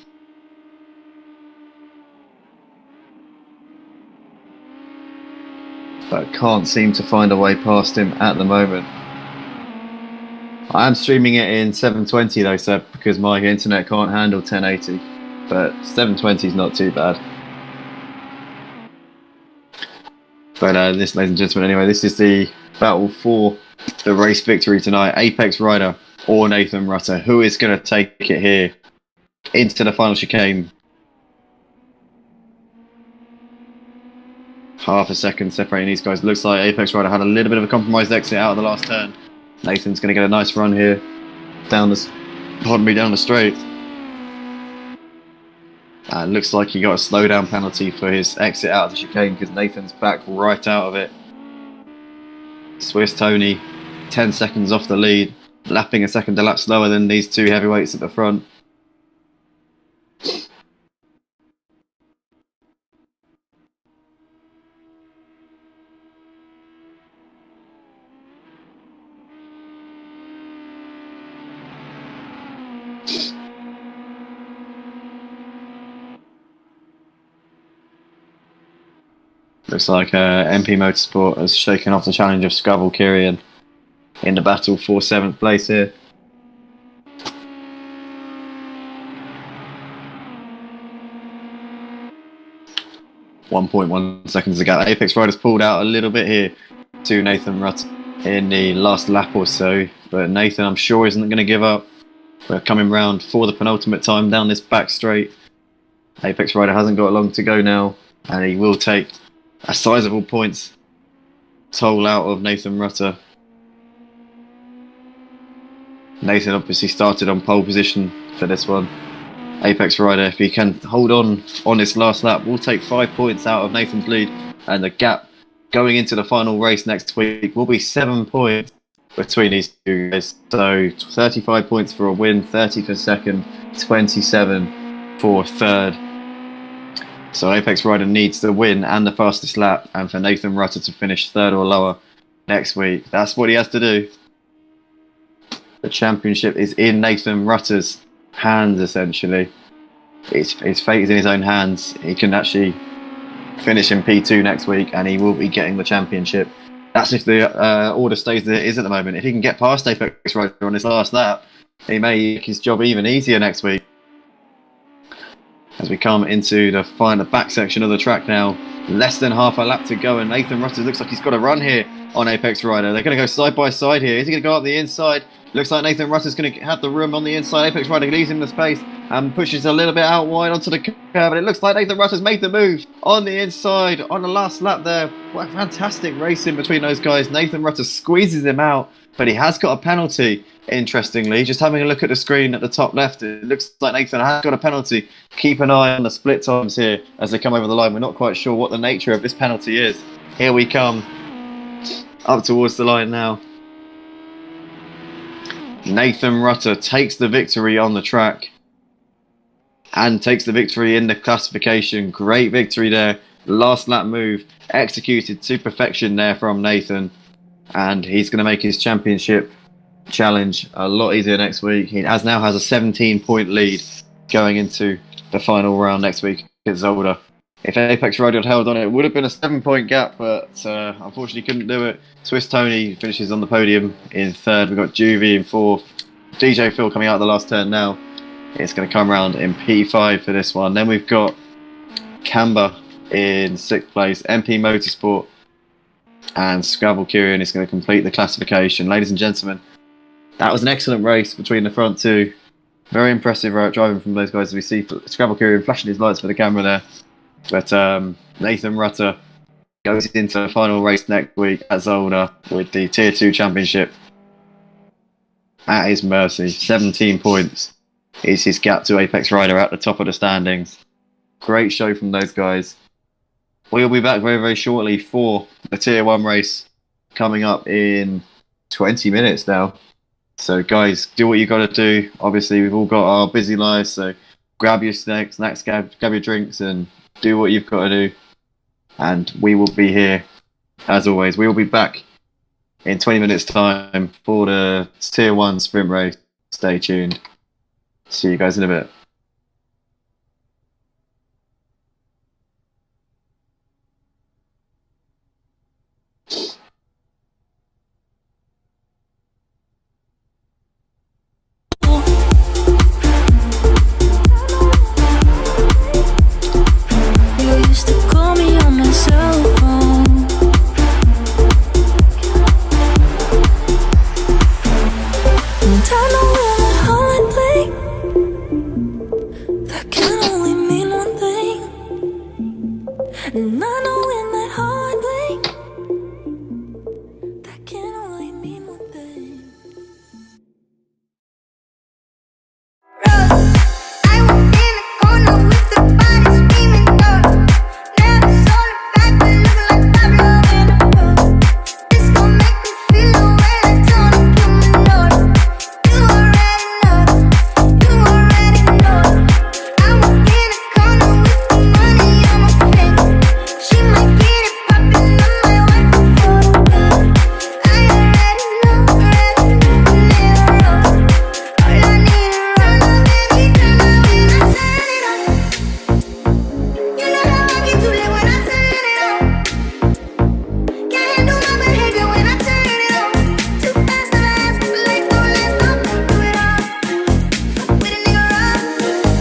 But can't seem to find a way past him at the moment. I am streaming it in 720 though, Seb, because my internet can't handle 1080. But 720 is not too bad. But this, ladies and gentlemen, anyway, this is the battle for the race victory tonight. Apex Rider or Nathan Rutter. Who is going to take it here into the final chicane? Half a second separating these guys. Looks like Apex Rider had a little bit of a compromised exit out of the last turn. Nathan's going to get a nice run here down the straight. And looks like he got a slowdown penalty for his exit out of the chicane because Nathan's back right out of it. Swiss Tony, 10 seconds off the lead, lapping a second a lap slower than these two heavyweights at the front. Looks like MP Motorsport has shaken off the challenge of Scrabble Kyrian in the battle for 7th place here. .1 seconds ago. Apex Rider's pulled out a little bit here to Nathan Rutter in the last lap or so. But Nathan, I'm sure, isn't going to give up. We're coming round for the penultimate time down this back straight. Apex Rider hasn't got long to go now, and he will take a sizable points toll out of Nathan Rutter. Nathan obviously started on pole position for this one. Apex Rider, if he can hold on this last lap, will take 5 points out of Nathan's lead, and the gap going into the final race next week will be 7 points between these two guys. So 35 points for a win, 30 for second, 27 for third. So Apex Rider needs the win and the fastest lap, and for Nathan Rutter to finish third or lower next week. That's what he has to do. The championship is in Nathan Rutter's hands, essentially. His fate is in his own hands. He can actually finish in P2 next week, and he will be getting the championship. That's if the order stays as it is at the moment. If he can get past Apex Rider on his last lap, he may make his job even easier next week. As we come into the final back section of the track now, less than half a lap to go, and Nathan Rutter looks like he's got a run here on Apex Rider. They're going to go side by side here. Is he going to go up the inside? Looks like Nathan Rutter's going to have the room on the inside. Apex Rider leaves him the space and pushes a little bit out wide onto the curve, and it looks like Nathan Rutter's made the move on the inside on the last lap there. What a fantastic racing between those guys. Nathan Rutter squeezes him out, but he has got a penalty. Interestingly, just having a look at the screen at the top left, it looks like Nathan has got a penalty. Keep an eye on the split times here as they come over the line. We're not quite sure what the nature of this penalty is. Here we come up towards the line now. Nathan Rutter takes the victory on the track and takes the victory in the classification. Great victory there. Last lap move executed to perfection there from Nathan, and he's going to make his championship challenge a lot easier next week. He now has a 17-point lead going into the final round next week against Zolder. If Apex Rider had held on, it would have been a 7-point gap, but unfortunately couldn't do it. Swiss Tony finishes on the podium in third. We've got Juvie in fourth. DJ Phil coming out of the last turn now. It's going to come around in P5 for this one. Then we've got Camber in sixth place. MP Motorsport and Scrabble Kyrian is going to complete the classification. Ladies and gentlemen, that was an excellent race between the front two. Very impressive driving from those guys, as we see Scrabble Kyrian flashing his lights for the camera there. But Nathan Rutter goes into the final race next week at Zolder with the Tier 2 Championship at his mercy. 17 points is his gap to Apex Rider at the top of the standings. Great show from those guys. we'll be back very, very shortly for the Tier 1 race coming up in 20 minutes now. So, guys, do what you got to do. Obviously, we've all got our busy lives, so grab your snacks, grab your drinks, and do what you've got to do. And we will be here, as always. We will be back in 20 minutes' time for the Tier 1 sprint race. Stay tuned. See you guys in a bit. You used to call me on my cell phone. And I know when that hotline bling, that can only mean one thing. And I know when that hotline bling, that can only mean one thing. I walk in the corner with the body screaming out. Never saw the back, but looking like Pablo in a photo. This gon' make me feel the way I told him to my note. You already know. I walk in the corner with the money on my finger. She might get it poppin', I might wipe the photo. I already know, all I need is run up, baby, turn up when I turn it on. You know how I get too lit when I turn it on. Can't handle my behavior when I turn it on. Too fast to last, like no last, don't do it all. Fuck with a nigga raw,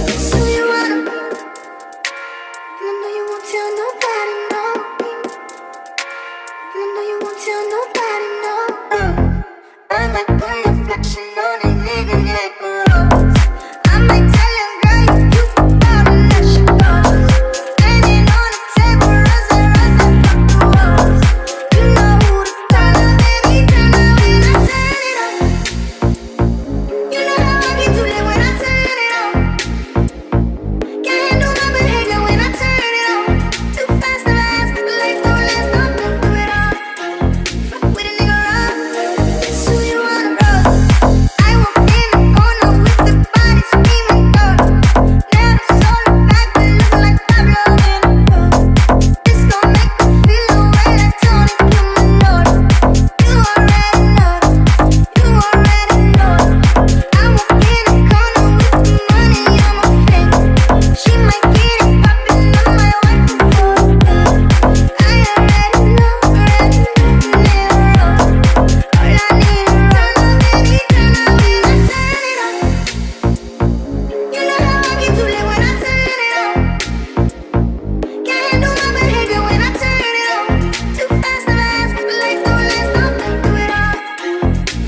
it's who you wanna be. And I know you won't tell nobody, no. And I know you won't tell nobody, no. I might pull your flexin' on a nigga like a rose. I might tell your girl you about it, let she goes. Standing on the table, rose, fuck the walls. You know who to call up, baby, turn up when I turn it on. You know how I get too lit when I turn it on. Can't handle my behavior when I turn it on. Too fast to last, like no last, don't do it all. Fuck with a nigga raw, it's who you wanna roll. I walk in the corner with the body screaming out. Never saw the back, but looking like Pablo in a photo. This gon' make me feel the way I told him to my note. You already know. I walk in the corner with the money on my finger. She might get it poppin', I might wipe the photo. I already know, all I need is run up, baby, turn up when I turn it on. You know how I get too lit when I turn it on. Can't handle my behavior when I turn it on. Too fast to last, like no last, don't do it all.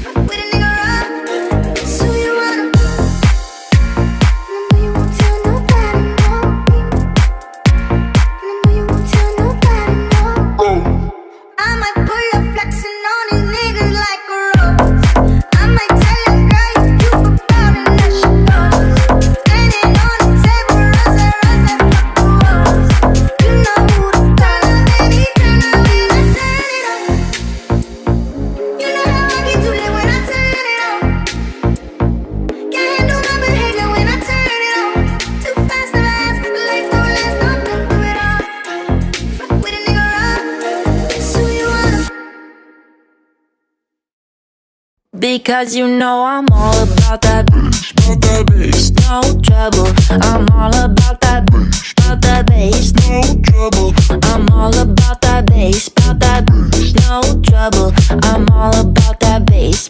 Fuck with a nigga raw, it's who you wanna be. And I know you won't tell nobody, no. And I know you won't tell nobody, no. I might pull up flexin' on these niggas like a rose. I might tell your girl you about it, let she goes. Standing on the table, rose, fuck the walls. You know who to call up, baby, turn up when I turn it on. You know how I get too lit when I turn it on. Can't handle my behavior when I turn it on. Too fast to last, like no last, don't do it all. Fuck with a nigga raw, it's who you wanna be. Because you know I'm all about that bass, no trouble. I'm all about that bass, no trouble. I'm all about that bass, no trouble. I'm all about that bass,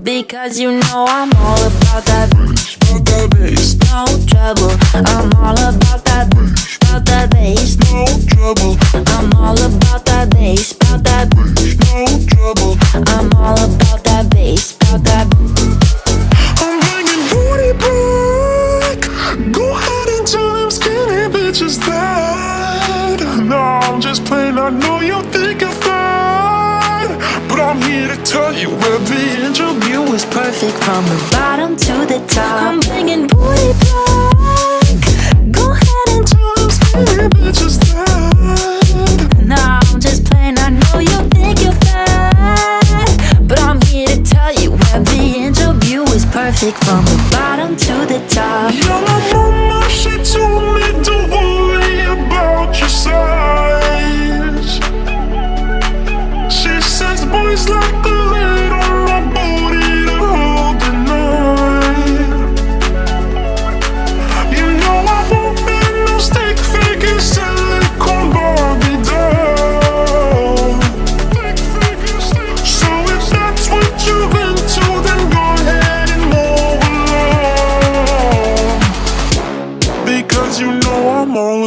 because you know I'm all about that bass, no trouble. I'm all about that bass, no trouble. I'm all about that bass, No trouble. I'm all about that bass, I'm bringing booty back. Go ahead and tell them skinny bitches that. No, I'm just playing. I know you think I'm fine, but I'm here to tell you every inch of you is perfect from the bottom to the top. I'm bringing booty back. Go ahead and tell them skinny bitches that.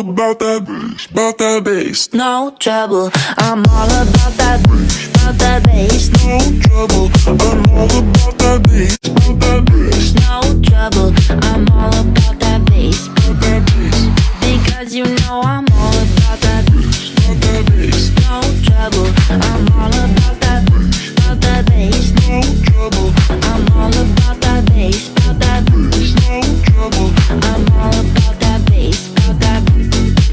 about that bass, about that bass. No trouble, I'm all about that bass. No trouble, I'm all about that bass, about that bass. No trouble, I'm all about that bass. About that bass, Because you know I'm all about that bass. about that bass. No trouble, I'm all about that bass. No trouble, I'm all about that bass. no trouble. I'm all about that bass.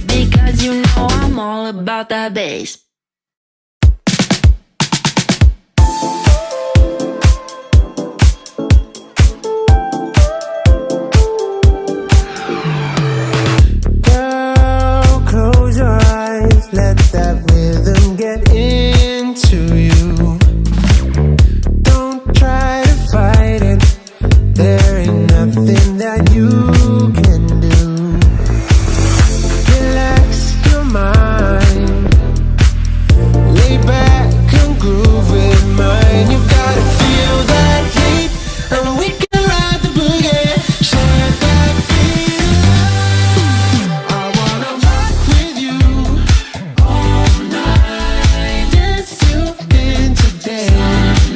Because you know I'm all about that bass. Girl, close your eyes, let that rhythm get into you. Don't try to fight it, there ain't nothing that you can do. Relax your mind, lay back and groove with mine. You gotta feel that heat, and we can ride the boogie. Share that beat. I wanna rock with you all night, dance till into day.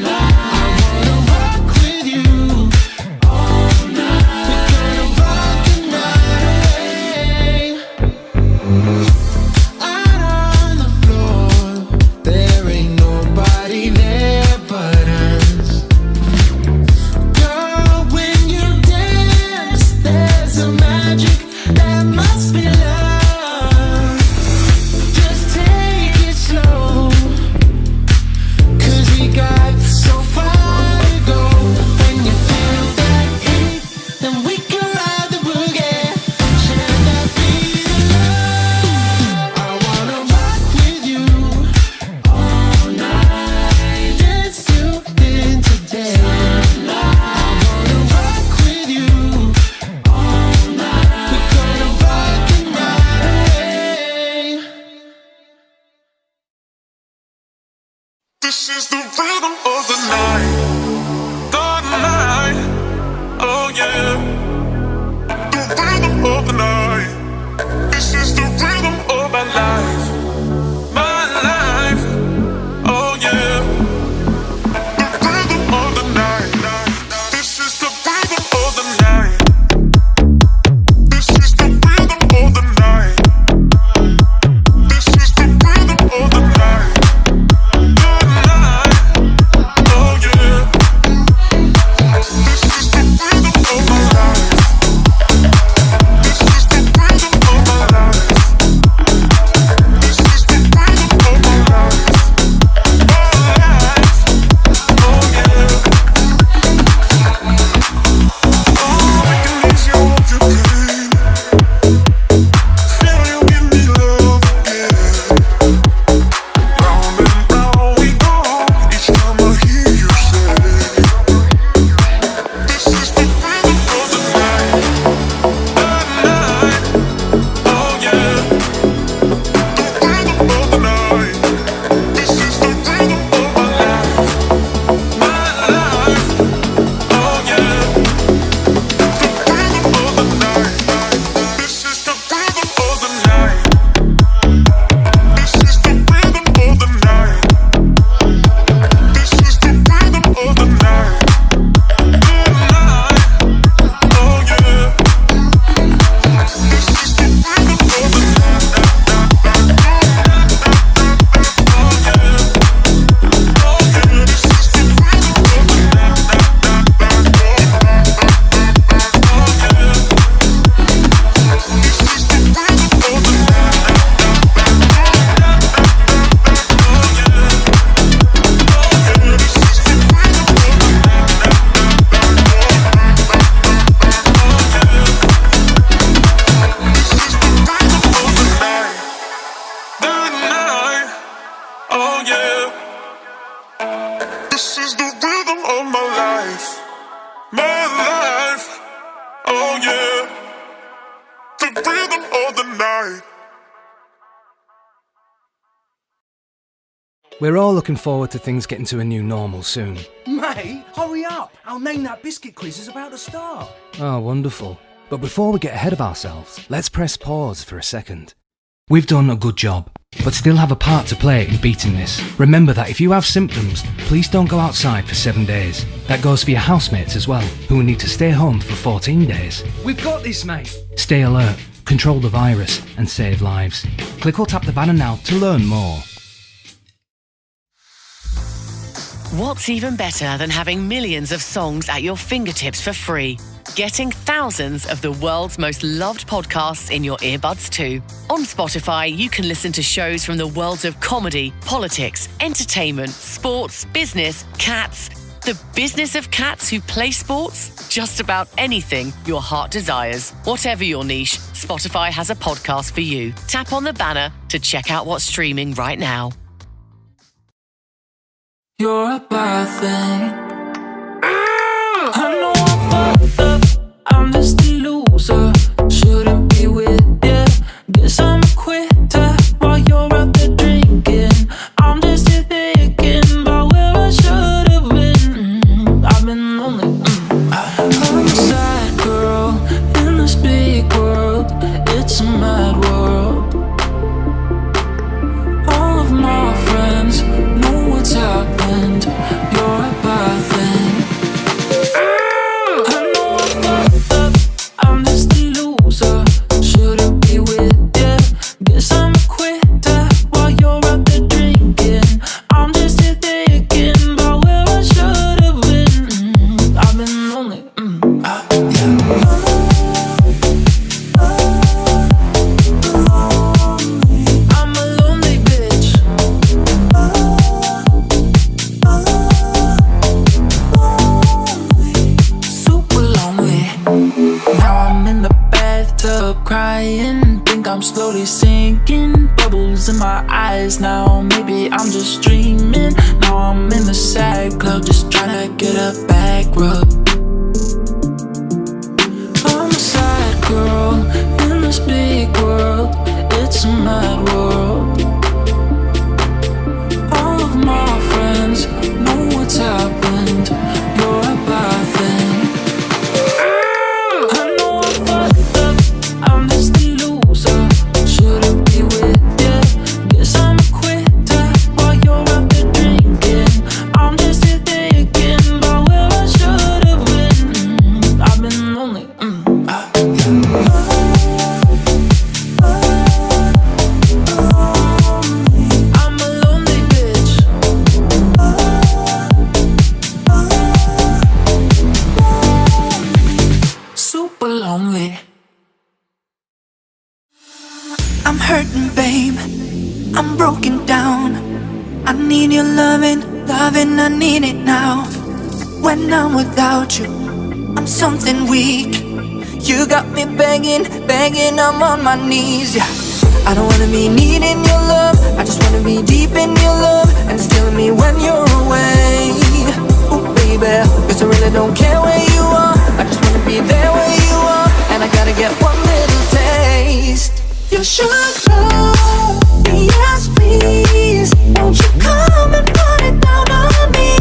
I wanna rock with you all night. We're gonna rock the night away. Out on the floor, there ain't nobody there but us. Girl, when you dance, there's a magic that must be love. Just take it slow, 'cause we got so far to go. When you feel that heat, then we can ride the boogie. Share that beat of love. I wanna rock with you all night, dance till into day. I wanna rock with you all night. We're gonna rock the night away. This is the rhythm of the night, oh yeah. The rhythm of the night. This is the rhythm of my life, oh yeah. The rhythm of the night. This is the rhythm of the night. This is the rhythm of the night. This is the rhythm of the night. Oh yeah. This is the rhythm of my life. This is the rhythm of my life. This is the rhythm of my life. Oh yeah. Oh, I can ease you of your pain. Feel you give me love again. Round and round we go. Each time I hear you say, this is the rhythm of the night, oh yeah. The rhythm of the night. This is the rhythm of my life, oh yeah. The rhythm of the night. This is the rhythm of the night. This is the rhythm of the night. This is the rhythm of the night. Oh yeah. This is the rhythm of the night. Oh yeah. Oh yeah. This is the rhythm of the night. Oh yeah. This is the rhythm of the night. Oh yeah. This is the rhythm of my life, oh yeah. The rhythm of the night. We're all looking forward to things getting to a new normal soon. Mate, hurry up! Our Name That Biscuit quiz is about to start. Oh, wonderful. But before we get ahead of ourselves, let's press pause for a second. We've done a good job, but still have a part to play in beating this. Remember that if you have symptoms, please don't go outside for 7 days. That goes for your housemates as well, who will need to stay home for 14 days. We've got this, mate! Stay alert, control the virus, and save lives. Click or tap the banner now to learn more. What's even better than having millions of songs at your fingertips for free? Getting thousands of the world's most loved podcasts in your earbuds too. On Spotify, you can listen to shows from the worlds of comedy, politics, entertainment, sports, business, cats, the business of cats who play sports, just about anything your heart desires. Whatever your niche, Spotify has a podcast for you. Tap on the banner to check out what's streaming right now. You're a bad thing. I know I fucked up. I'm just a loser. Shouldn't be with you. Guess I'm a quitter while you're out there drinking. I'm just here thinking about where I should have been. I've been lonely. I'm a sad girl in this big world. It's a mad world. All of my friends know what's happened. You're a bad thing. I know I fucked up. I'm just a loser. Shouldn't be with you. Guess I'm a quitter while you're out there drinking. I'm just here thinking about where I should have been. I've been lonely. I'm a lonely bitch. Super lonely. Now I'm in the bathtub crying. Think I'm slowly sinking. Bubbles in my eyes now. Maybe I'm just dreaming. Now I'm in the sad club, just trying to get a back rub. I'm a sad girl in this big world. It's a mad world. All of my friends know what's happened. You're a bad thing. I know I fucked up. I'm just a loser. Shouldn't be with you. Guess I'm a quitter while you're out there drinking. I'm just here thinking about where I should have been. I've been lonely. I'm a lonely bitch. Super lonely. I'm hurting, babe. I'm broken down. I need your loving, I need it now. When I'm without you, I'm something weak. You got me begging, I'm on my knees, yeah. I don't wanna be needing your love. I just wanna be deep in your love and still me when you're away. Ooh, baby, cause I really don't care where you are. I just wanna be there where you are. And I gotta get one little taste. You should know, yes please. Won't you come and put it down on me?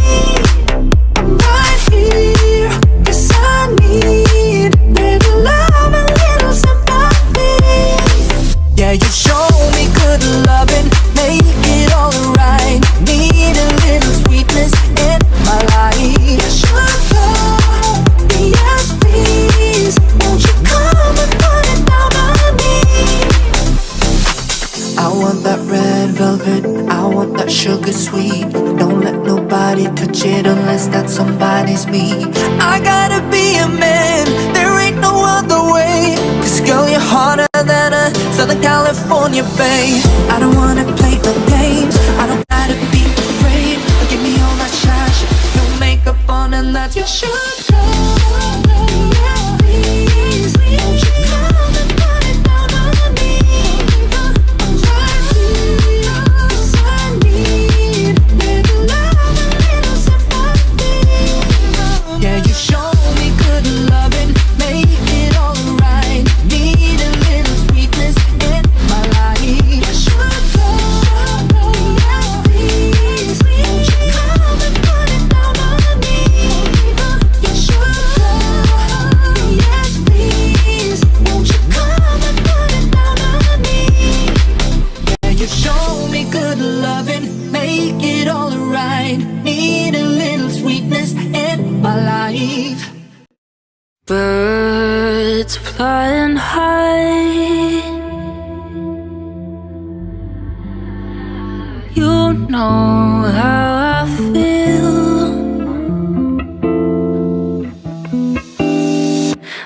I'm right here, cause I need little love and little sympathy. Yeah, you show me good loving, make it all right. Need a little sweetness in my life. You should know, yes please. Won't you come and put it down on me? I want that red velvet, I want that sugar sweet. Don't let nobody touch it unless that somebody's me. I gotta be a man, there ain't no other way. Cause girl, you're harder than a Southern California bay. I don't wanna play no games, I don't gotta be afraid. Give me all that shine, no makeup on and that's your should go. Yeah, please, won't you come and put it down on me? I'm right here, 'cause I need little love and little sympathy. Yeah, you show me good loving, make it all right. Need a little sweetness in my life. You should go, yes please. Won't you come and put it down on me? You should it all right. Need a little sweetness in my life. Birds flying high, you know how I feel.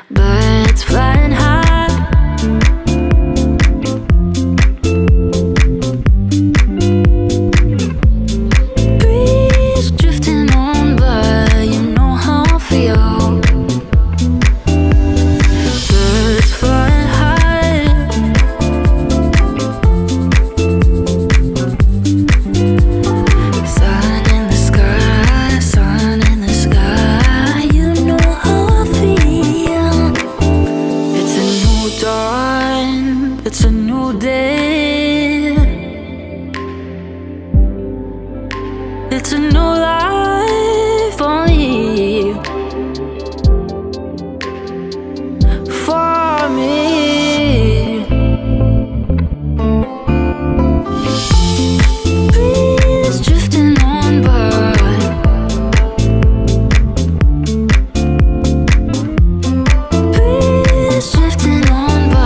Birds flying high, breeze drifting on by, you know how I feel. Birds flying high, sun in the sky, sun in the sky, you know how I feel. It's a new dawn, it's a new day, it's a new life for me, for me. Breeze drifting on by, breeze drifting on by,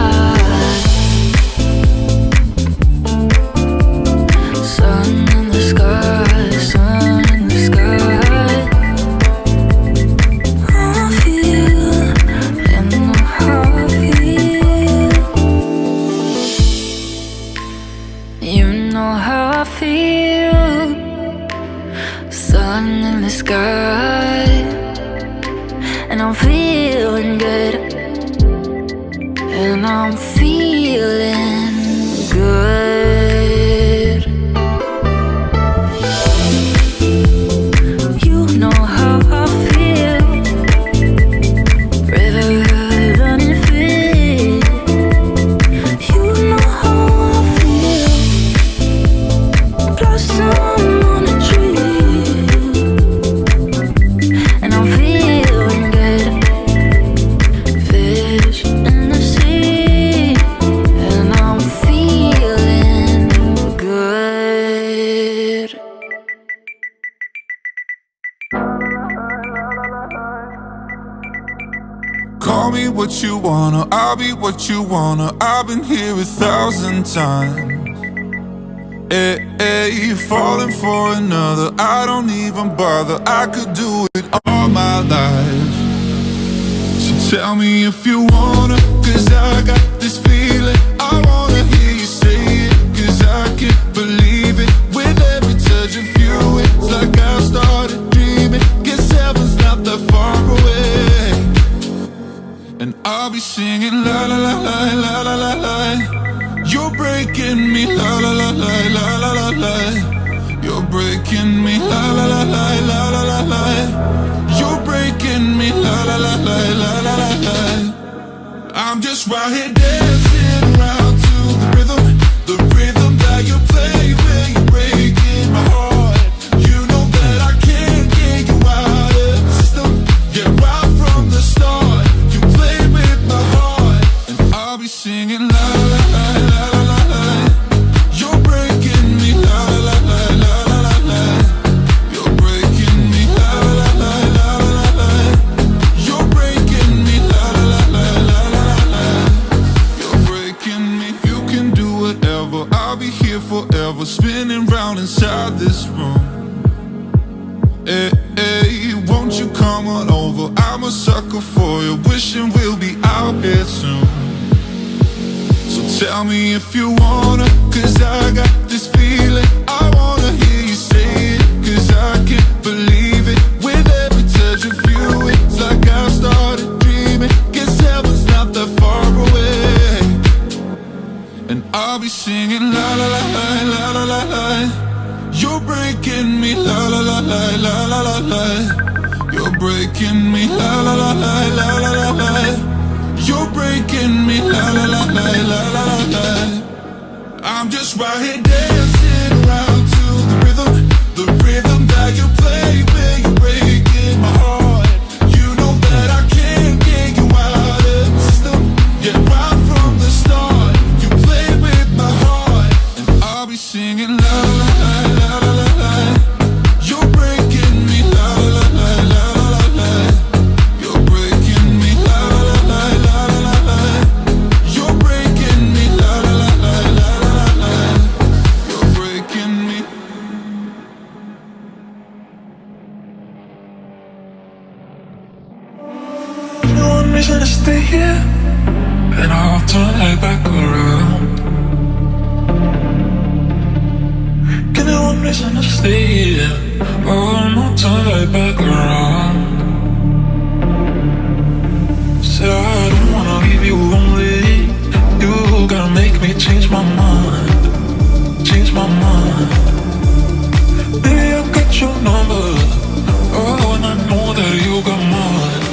sun in the sky, sun in the sky. I feel, and know how I feel. You know how I feel. Sun in the sky, and I'm feeling good, and I'm feeling good. You know how I feel. River running free. You know how I feel. Blossom on a tree, and I'm feeling good. Fish in the sea, and I'm feeling good. Call me what you wanna, I'll be what you wanna. I've been here 1,000 times. Hey, falling for another, I don't even bother. I could do it all my life. So tell me if you wanna, cause I got this feeling. I wanna hear you say it, cause I can't believe it. With every touch of you, it's like I started dreaming. Guess heaven's not that far away. And I'll be singing la la la la la la la la. You're breaking me la la la la la la la la. You're breaking me la la la la la la la la. You're breaking me la la la la la la la la. I'm just right here dancing around to the rhythm that you play when you're breaking my heart. You know that I can't get you out of the system. Yeah, right from the start, you played with my heart, and I'll be singing la la la la la la. You're breaking me la la la la la la la. You're breaking me la la la la la la. You're breaking me la la la la la la la. You're breaking me. You can do whatever, I'll be here forever, spinning round inside this room. Hey, won't you come on over? I'm a sucker for you, wishing we'll be out here soon. So tell me if you wanna, cause I got this feeling. I wanna hear you say it, cause I can't believe it. With every touch of you, it's like I started dreaming. Guess heaven's not that far away. And I'll be singing la la la la la la la la. You're breaking me la la la la la la la la. You're breaking me la la la la la la la la. You're breaking me la la la la la la la la. I'm just right here dancing around to the rhythm that you play when you're breaking my heart. You know that I can't get you out of the system. Yeah, right from the start, you played with my heart, and I'll be singing la la la la la la la. Oh, no, turn right back around. Said I don't wanna leave you lonely. You gotta make me change my mind. Change my mind. Baby, I got your number. Oh, and I know that you got mine.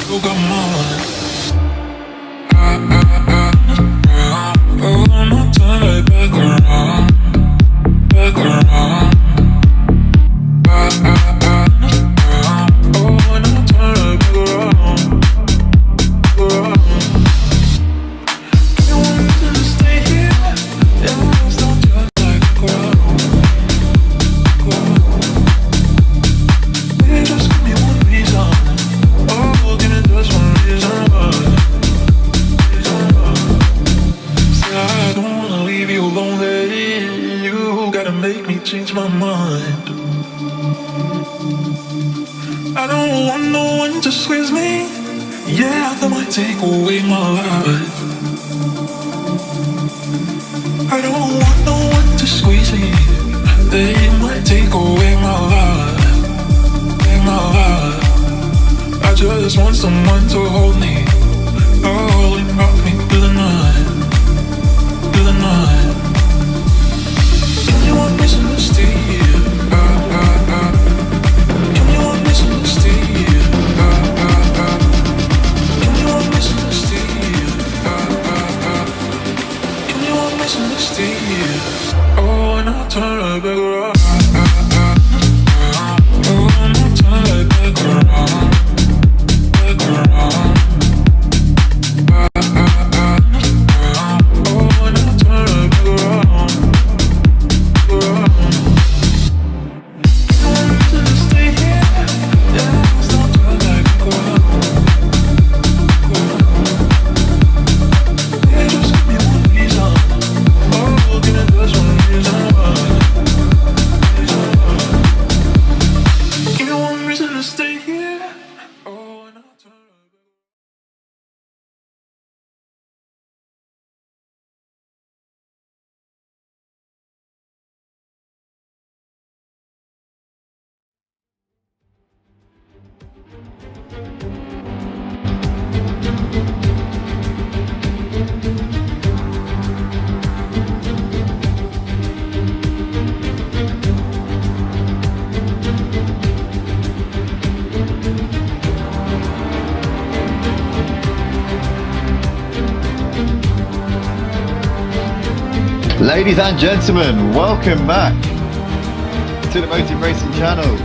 You got mine. Oh, no, turn right back around. Back around. Oh, no, turn right back around. You want me to stay here? Yeah, don't turn right back around. Baby, just give me one reason. Oh, give me just one reason why. Say I don't wanna leave you lonely. You gotta make me change my mind. I don't want no one to squeeze me. Yeah, that might take away my life. I don't want no one to squeeze me. They might take away my life. My life. I just want someone to hold me. Oh, and rock me through the night. Through the night. Give me one reason to stay here. Give me one reason to stay here. Give me one reason to stay here. Give me one reason to stay here. Oh, and I'll turn right back around. Oh, and I'll turn right back around. Back around. Oh, and I'll turn right back around. You want me to stay here? Yeah, I'll turn right back around. Yeah, just give me one reason. Oh, give me just one reason why. Give me one reason to stay here. Oh, and I'll turn right back. Ladies and gentlemen, welcome back to the Motive Racing channel.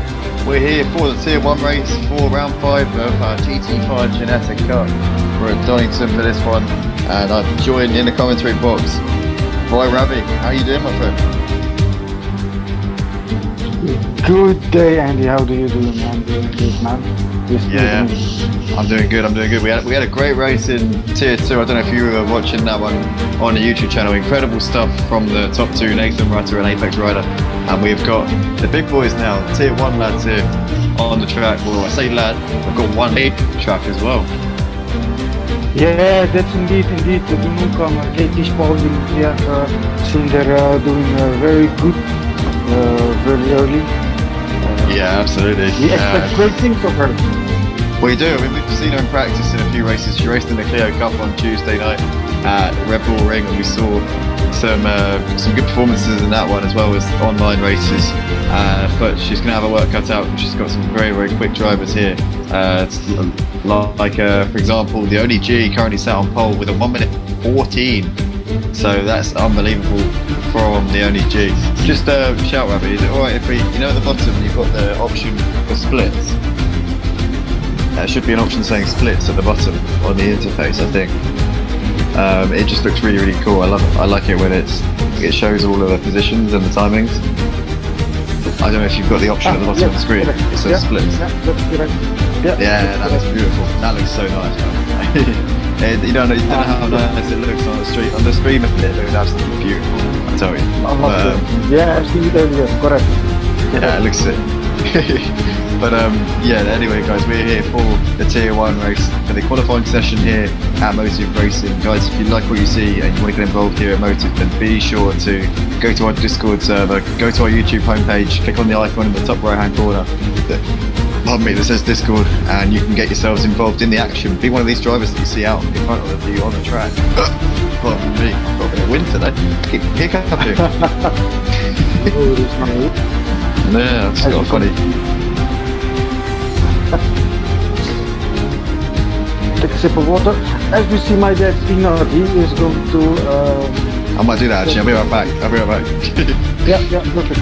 We're here for the Tier 1 race for round 5 of our GT5 Ginetta Cup. We're at Donnington for this one, and I'm joined in the commentary box by Ravi. How you doing, my friend? Good day, Andy. How do you do, man? Doing good, man. Yeah, I'm doing good. We had a great race in Tier 2. I don't know if you were watching that one on the YouTube channel. Incredible stuff from the top two, Nathan Rutter and Apex Rider. And we've got the big boys now, Tier 1 lads here on the track. Well, I say lad, we've got one lead track as well. Yeah, that's indeed the newcomer, GT5 Ginetta. Seen they're doing very good, very early. Yeah, absolutely. We expect great things of her. We do. I mean, we've seen her in practice in a few races. She raced in the Clio Cup on Tuesday night at Red Bull Ring, and we saw some good performances in that one as well as online races. But she's going to have her work cut out. She's got some very, very quick drivers here. For example, the only G currently sat on pole with a 1:14. So that's unbelievable from the only G. Just shout, Ravi, is it alright if we, at the bottom you've got the option for splits? There should be an option saying splits at the bottom on the interface, I think. It just looks really, really cool. I love it. I like it when it shows all of the positions and the timings. I don't know if you've got the option at the bottom of the screen. It says splits. Yeah, that's correct. Yeah, that looks beautiful. That looks so nice, man. You don't know how nice it looks on the street. On the screen, it looks absolutely beautiful, I tell you. Yeah, I've seen it earlier, correct. Yeah, it looks sick. But yeah, anyway guys, we're here for the Tier 1 race, for the qualifying session here at Motive Racing. Guys, if you like what you see and you want to get involved here at Motive, then be sure to go to our Discord server, go to our YouTube homepage, click on the icon in the top right hand corner that says Discord, and you can get yourselves involved in the action. Be one of these drivers that you see out in front of you on the track. Pardon me, I've got a bit of wind today. Keep hiccuping. Oh, there's no. Yeah, that's got funny. Take a sip of water. As we see my dad Tina, he is going to I might do that actually, I'll be right back. yeah, perfect.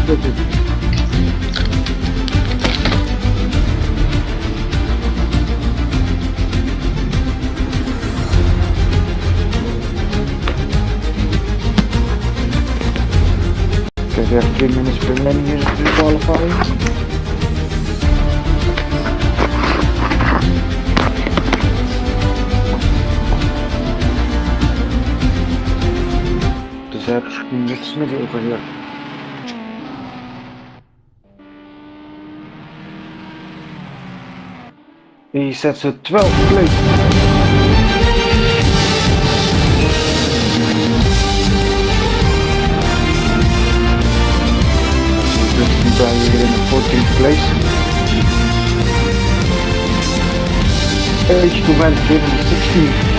Okay, we have 3 minutes remaining here to qualify. Dus hij heeft niks midden over hier. He sets a 12th place. Brian hier in de 14th place. H2 man here in the 16th.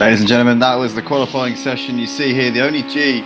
Ladies and gentlemen, that was the qualifying session. You see here the only G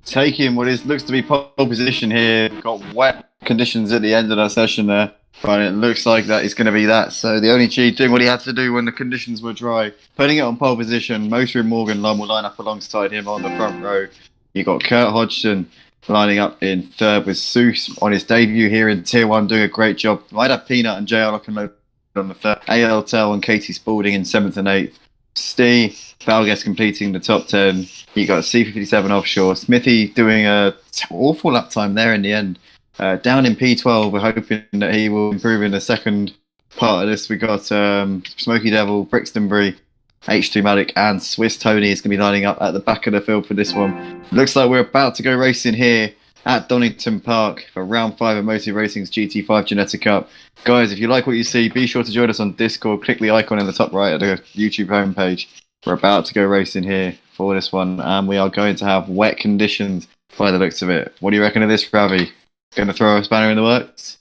taking what looks to be pole position here. Got wet conditions at the end of that session there. Right, it looks like that is going to be that. So the only G doing what he had to do when the conditions were dry, putting it on pole position. Motor and Morgan Lund will line up alongside him on the front row. You got Kurt Hodgson lining up in third with Seuss on his debut here in Tier 1, doing a great job. Might have Peanut and JR looking low on the third. AL Tell and Katie Spalding in 7th and 8th. Steve Valgues completing the top 10. You got C57 offshore. Smithy doing a awful lap time there in the end. Down in P12, we're hoping that he will improve in the second part of this. We got Smoky Devil, Brixtonbury, H2 Malik, and Swiss Tony is going to be lining up at the back of the field for this one. Looks like we're about to go racing here at Donnington Park for round 5 of Motive Racing's GT5 Ginetta Cup. Guys, if you like what you see, be sure to join us on Discord. Click the icon in the top right of the YouTube homepage. We're about to go racing here for this one, and we are going to have wet conditions by the looks of it. What do you reckon of this, Ravi? Going to throw a spanner in the works?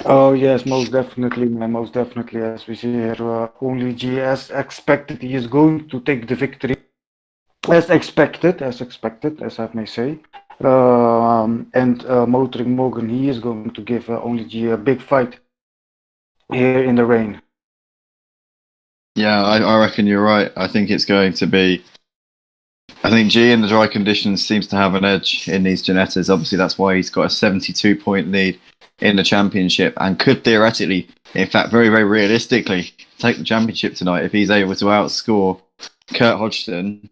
Oh yes, most definitely, man, most definitely. As we see here, only G as expected, he is going to take the victory. As expected, as I may say. And Motoring Morgan, he is going to give only G a big fight here in the rain. Yeah, I reckon you're right. I think it's going to be... I think G in the dry conditions seems to have an edge in these Ginettas. Obviously, that's why he's got a 72-point lead in the championship and could theoretically, in fact, very, very realistically, take the championship tonight if he's able to outscore Kurt Hodgson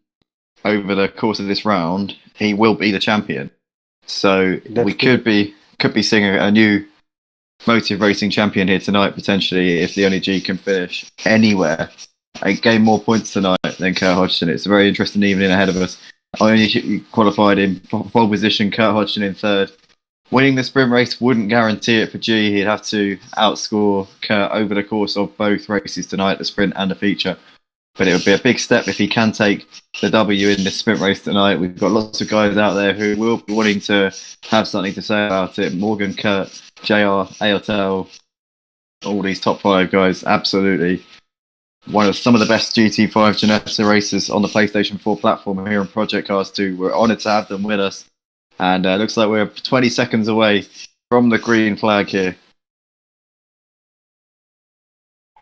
over the course of this round. He will be the champion. So we could be seeing a new Motive Racing champion here tonight, potentially, if the only G can finish anywhere and gain more points tonight than Kurt Hodgson. It's a very interesting evening ahead of us. Only qualified in pole position, Kurt Hodgson in third. Winning the sprint race wouldn't guarantee it for G. He'd have to outscore Kurt over the course of both races tonight, the sprint and the feature. But it would be a big step if he can take the W in this sprint race tonight. We've got lots of guys out there who will be wanting to have something to say about it. Morgan, Kurt, JR, AOTL, all these top 5 guys, absolutely. Some of the best GT5 Ginetta racers on the PlayStation 4 platform here in Project Cars 2. We're honoured to have them with us. And it looks like we're 20 seconds away from the green flag here.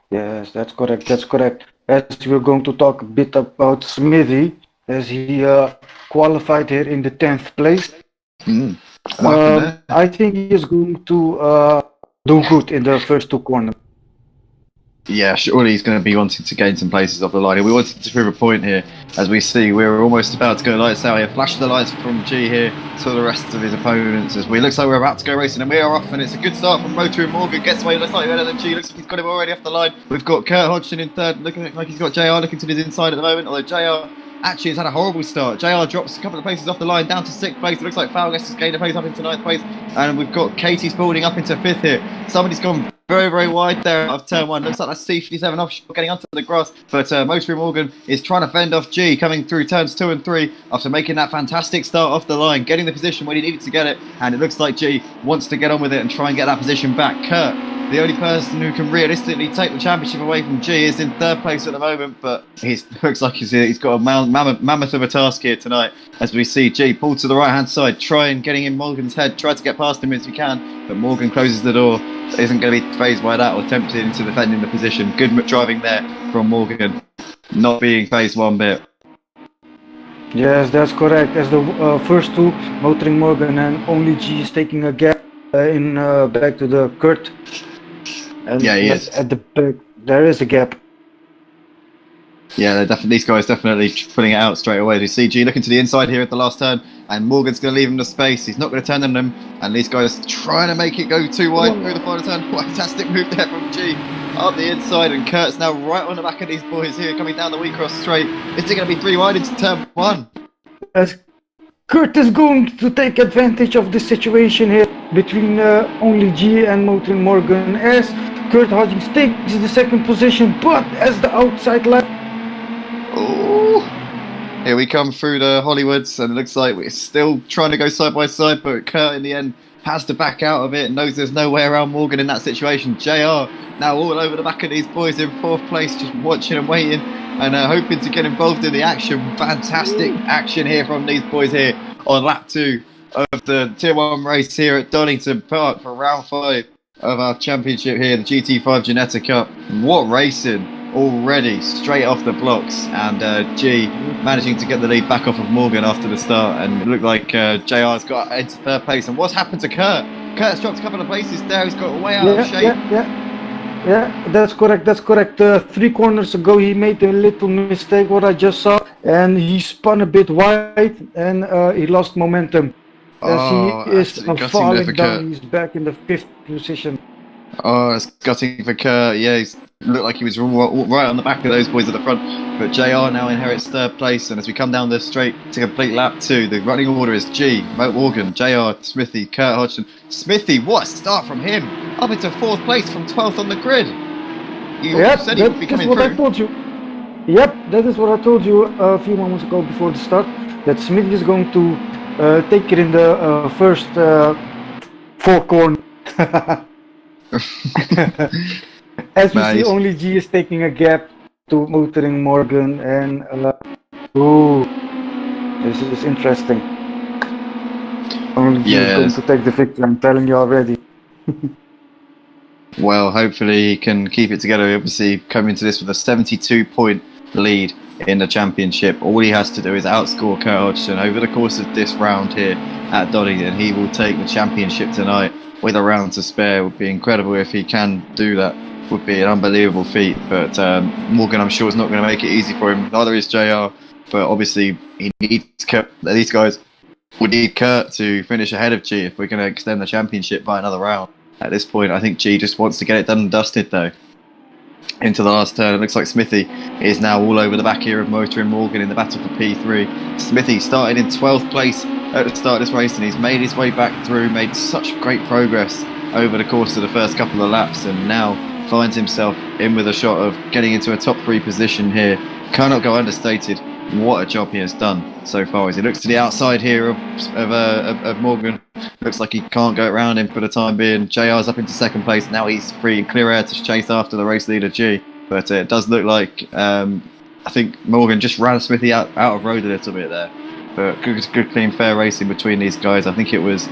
Yes, that's correct. That's correct. As we're going to talk a bit about Smithy, as he qualified here in the 10th place. I think he is going to do good in the first 2 corners. Yeah, surely he's going to be wanting to gain some places off the line. We wanted to prove a point here. As we see, we're almost about to go lights out here. Flash the lights from G here to the rest of his opponents. As we looks like we're about to go racing, and we are off. And it's a good start from Motor and Morgan. Gets away, looks like better than G. Looks like he's got him already off the line. We've got Kurt Hodgson in third, looking like he's got JR looking to his inside at the moment. Although JR actually has had a horrible start. JR drops a couple of places off the line down to 6th place. It looks like Falgues has gained a place up into 9th place. And we've got Katie Spalding up into 5th here. Somebody's gone very, very wide there out of turn 1. Looks like that's C57 offshore getting onto the grass. But Motor Morgan is trying to fend off G coming through turns 2 and 3 after making that fantastic start off the line, getting the position where he needed to get it. And it looks like G wants to get on with it and try and get that position back. Kurt, the only person who can realistically take the championship away from G, is in 3rd place at the moment. But he looks like he's got a mammoth of a task here tonight. As we see G pull to the right-hand side, try and getting in Morgan's head, try to get past him as he can. But Morgan closes the door. Isn't going to be phased by that or tempted into defending the position. Good driving there from Morgan, not being phased one bit. Yes, that's correct. As the first 2, Motoring Morgan and only G is taking a gap in back to the Kurt. And yeah, he is. At the back, there is a gap. Yeah, these guys definitely putting it out straight away. We see G looking to the inside here at the last turn, and Morgan's going to leave him the space. He's not going to turn on them, and these guys trying to make it go too wide through the final turn. What a fantastic move there from G up the inside, and Kurt's now right on the back of these boys here, coming down the Wheatcross straight. Is it going to be 3 wide into turn 1? As Kurt is going to take advantage of the situation here between only G and Motoring Morgan, as Kurt Hodgins takes the 2nd position, but as the outside line. Oh, here we come through the Hollywoods, and it looks like we're still trying to go side by side, but Kurt in the end has to back out of it and knows there's no way around Morgan in that situation. JR now all over the back of these boys in 4th place, just watching and waiting and hoping to get involved in the action. Fantastic action here from these boys here on lap 2 of the Tier 1 race here at Donnington Park for round 5 of our championship here, the GT5 Ginetta Cup. What racing already, straight off the blocks, and G managing to get the lead back off of Morgan after the start, and it looked like JR's got into third place. And what's happened to Kurt? Kurt's dropped a couple of places there, he's got way out of shape. Yeah, that's correct, that's correct. 3 corners ago he made a little mistake, what I just saw, and he spun a bit wide, and he lost momentum. As he is falling down, he's back in the 5th position. Oh, it's gutting for Kurt. Yeah, he's looked like he was right on the back of those boys at the front. But JR now inherits third place, and as we come down the straight to complete lap 2, the running order is G, Morgan, JR, Smithy, Kurt Hodgson. Smithy, what a start from him! Up into 4th place from 12th on the grid. You said he would be coming through. I told you. Yep, that is what I told you a few moments ago before the start, that Smithy is going to take it in the first 4 corners. As we see, only G is taking a gap to Motoring Morgan, and this is interesting. Only G is going to take the victory, I'm telling you already. Well, hopefully he can keep it together. Obviously, coming into this with a 72-point lead in the championship. All he has to do is outscore Kurt Hodgson over the course of this round here at Donnington. He will take the championship tonight with a round to spare. It would be incredible if he can do that. It would be an unbelievable feat. But Morgan, I'm sure, is not going to make it easy for him. Neither is JR. But obviously, he needs Kurt. These guys would need Kurt to finish ahead of G if we're going to extend the championship by another round. At this point, I think G just wants to get it done and dusted, though. Into the last turn, it looks like Smithy is now all over the back here of Motor and Morgan in the battle for P3. Smithy started in 12th place at the start of this race, and he's made his way back through, made such great progress over the course of the first couple of laps, and now finds himself in with a shot of getting into a top 3 position here. Cannot go understated what a job he has done so far. As he looks to the outside here of Morgan, looks like he can't go around him for the time being. JR's up into 2nd place. Now he's free and clear air to chase after the race leader G. But it does look like I think Morgan just ran Smithy out of road a little bit there. But good, clean, fair racing between these guys. I think it was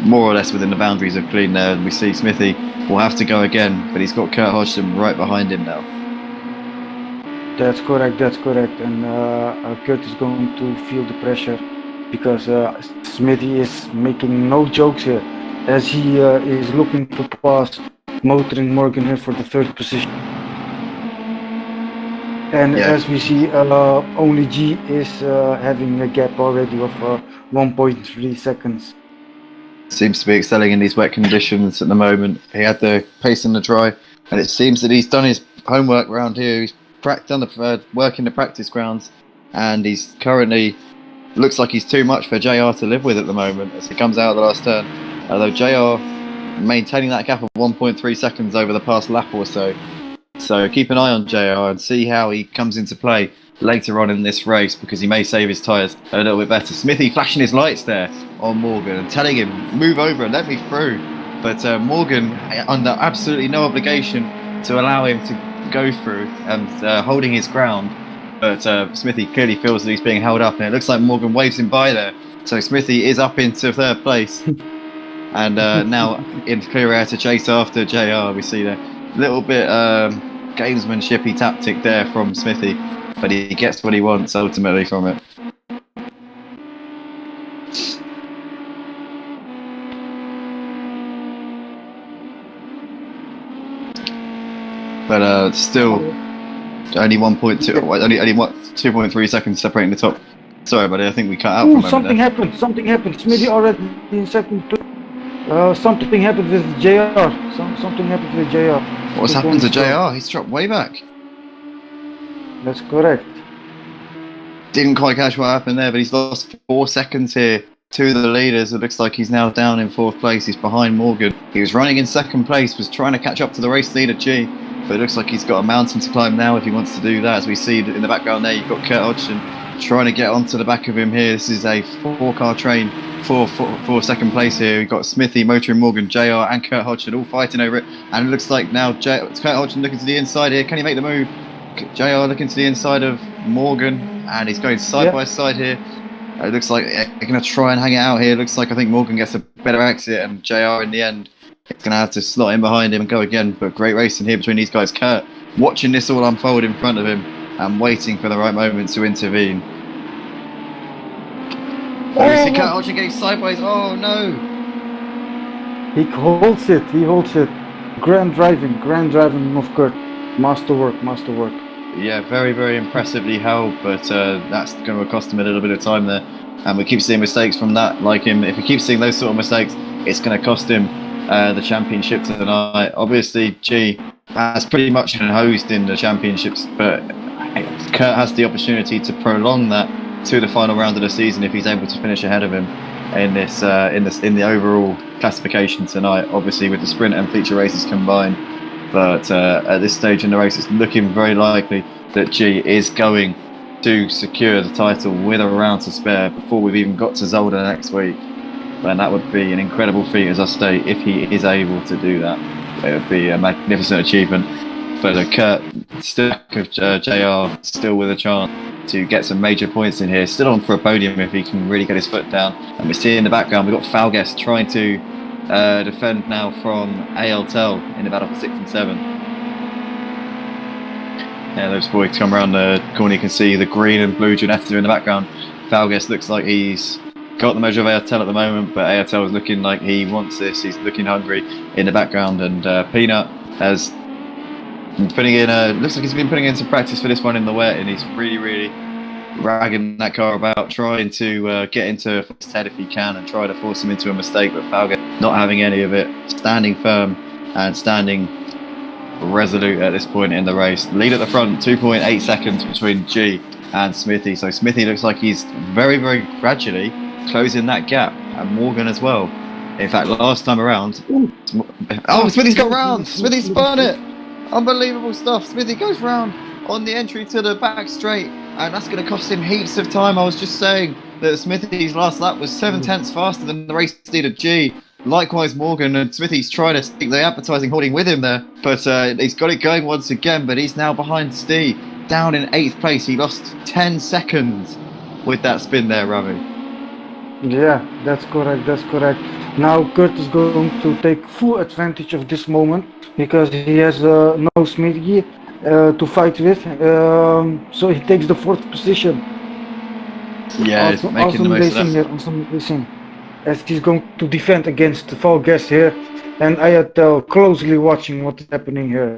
more or less within the boundaries of clean there. And we see Smithy will have to go again, but he's got Kurt Hodgson right behind him now. That's correct, and Kurt is going to feel the pressure, because Smithy is making no jokes here, as he is looking to pass Motoring Morgan here for the 3rd position. And as we see, only G is having a gap already of 1.3 seconds. Seems to be excelling in these wet conditions at the moment. He had the pace in the dry, and it seems that he's done his homework around here. He's done the work in the practice grounds, and he's currently looks like he's too much for JR to live with at the moment as he comes out of the last turn. Although JR maintaining that gap of 1.3 seconds over the past lap or so. So keep an eye on JR and see how he comes into play later on in this race, because he may save his tyres a little bit better. Smithy flashing his lights there on Morgan and telling him, move over and let me through. But Morgan, under absolutely no obligation to allow him to go through and holding his ground, but Smithy clearly feels that he's being held up, and it looks like Morgan waves him by there. So Smithy is up into 3rd place and now in clear air to chase after JR. We see the little bit gamesmanshipy tactic there from Smithy, but he gets what he wants ultimately from it. But still, only 1.2, only 2.3 seconds separating the top. Sorry, buddy, I think we cut out. Ooh, something happened. Smithy already in 2nd place. Something happened with JR. Something happened with JR. What's happened to JR? He's dropped way back. That's correct. Didn't quite catch what happened there, but he's lost 4 seconds here to the leaders. It looks like he's now down in 4th place. He's behind Morgan. He was running in 2nd place, was trying to catch up to the race leader G. But it looks like he's got a mountain to climb now if he wants to do that. As we see in the background there, you've got Kurt Hodgson trying to get onto the back of him here. This is a 4-car train for 2nd place here. We've got Smithy, Motor and Morgan, JR and Kurt Hodgson all fighting over it. And it looks like now Kurt Hodgson looking to the inside here. Can he make the move? JR looking to the inside of Morgan, and he's going side by side here. It looks like they're going to try and hang it out here. It looks like I think Morgan gets a better exit, and JR in the end is going to have to slot in behind him and go again. But great racing here between these guys. Kurt watching this all unfold in front of him and waiting for the right moment to intervene. Oh, you see Kurt Hodgson getting sideways. Oh no! He holds it. He holds it. Grand driving of Kurt. Masterwork. Yeah, very, very impressively held, but that's going to cost him a little bit of time there. And we keep seeing mistakes from that, like him. If he keeps seeing those sort of mistakes, it's going to cost him the championship tonight. Obviously, G has pretty much been hosed in the championships, but Kurt has the opportunity to prolong that to the final round of the season if he's able to finish ahead of him in this in the overall classification tonight. Obviously, with the sprint and feature races combined. But at this stage in the race, it's looking very likely that G is going to secure the title with a round to spare before we've even got to Zolder next week. And that would be an incredible feat, as I state, if he is able to do that. It would be a magnificent achievement. But Kurt, still of JR, still with a chance to get some major points in here. Still on for a podium if he can really get his foot down. And we see in the background, we've got Falguest trying to defend now from ALTEL in the battle for 6 and 7. Yeah, those boys come around the corner. You can see the green and blue Ginetta in the background. Falguest looks like he's got the measure of ALTEL at the moment, but ALTEL is looking like he wants this. He's looking hungry in the background, and Peanut has been putting in. Looks like he's been putting in some practice for this one in the wet, and he's really ragging that car about, trying to get into first head if he can and try to force him into a mistake, but Falguest not having any of it, standing firm and standing resolute at this point in the race. Lead at the front, 2.8 seconds between G and Smithy. So Smithy looks like he's very gradually closing that gap, and Morgan as well. In fact, last time around, Smithy's got round. Smithy spun it. Unbelievable stuff. Smithy goes round on the entry to the back straight, and that's going to cost him heaps of time. I was just saying that Smithy's last lap was 7/10 faster than the race leader G. Likewise, Morgan, and Smithy's trying to stick the advertising hoarding with him there, but he's got it going once again, but he's now behind Steve, down in 8th place. He lost 10 seconds with that spin there, Ravi. Yeah, that's correct. Now Kurt is going to take full advantage of this moment because he has no Smithy to fight with, so he takes the 4th position. Yeah, he's making the most of that. Awesome racing. As he's going to defend against Falguest here, and Ayatel closely watching what's happening here.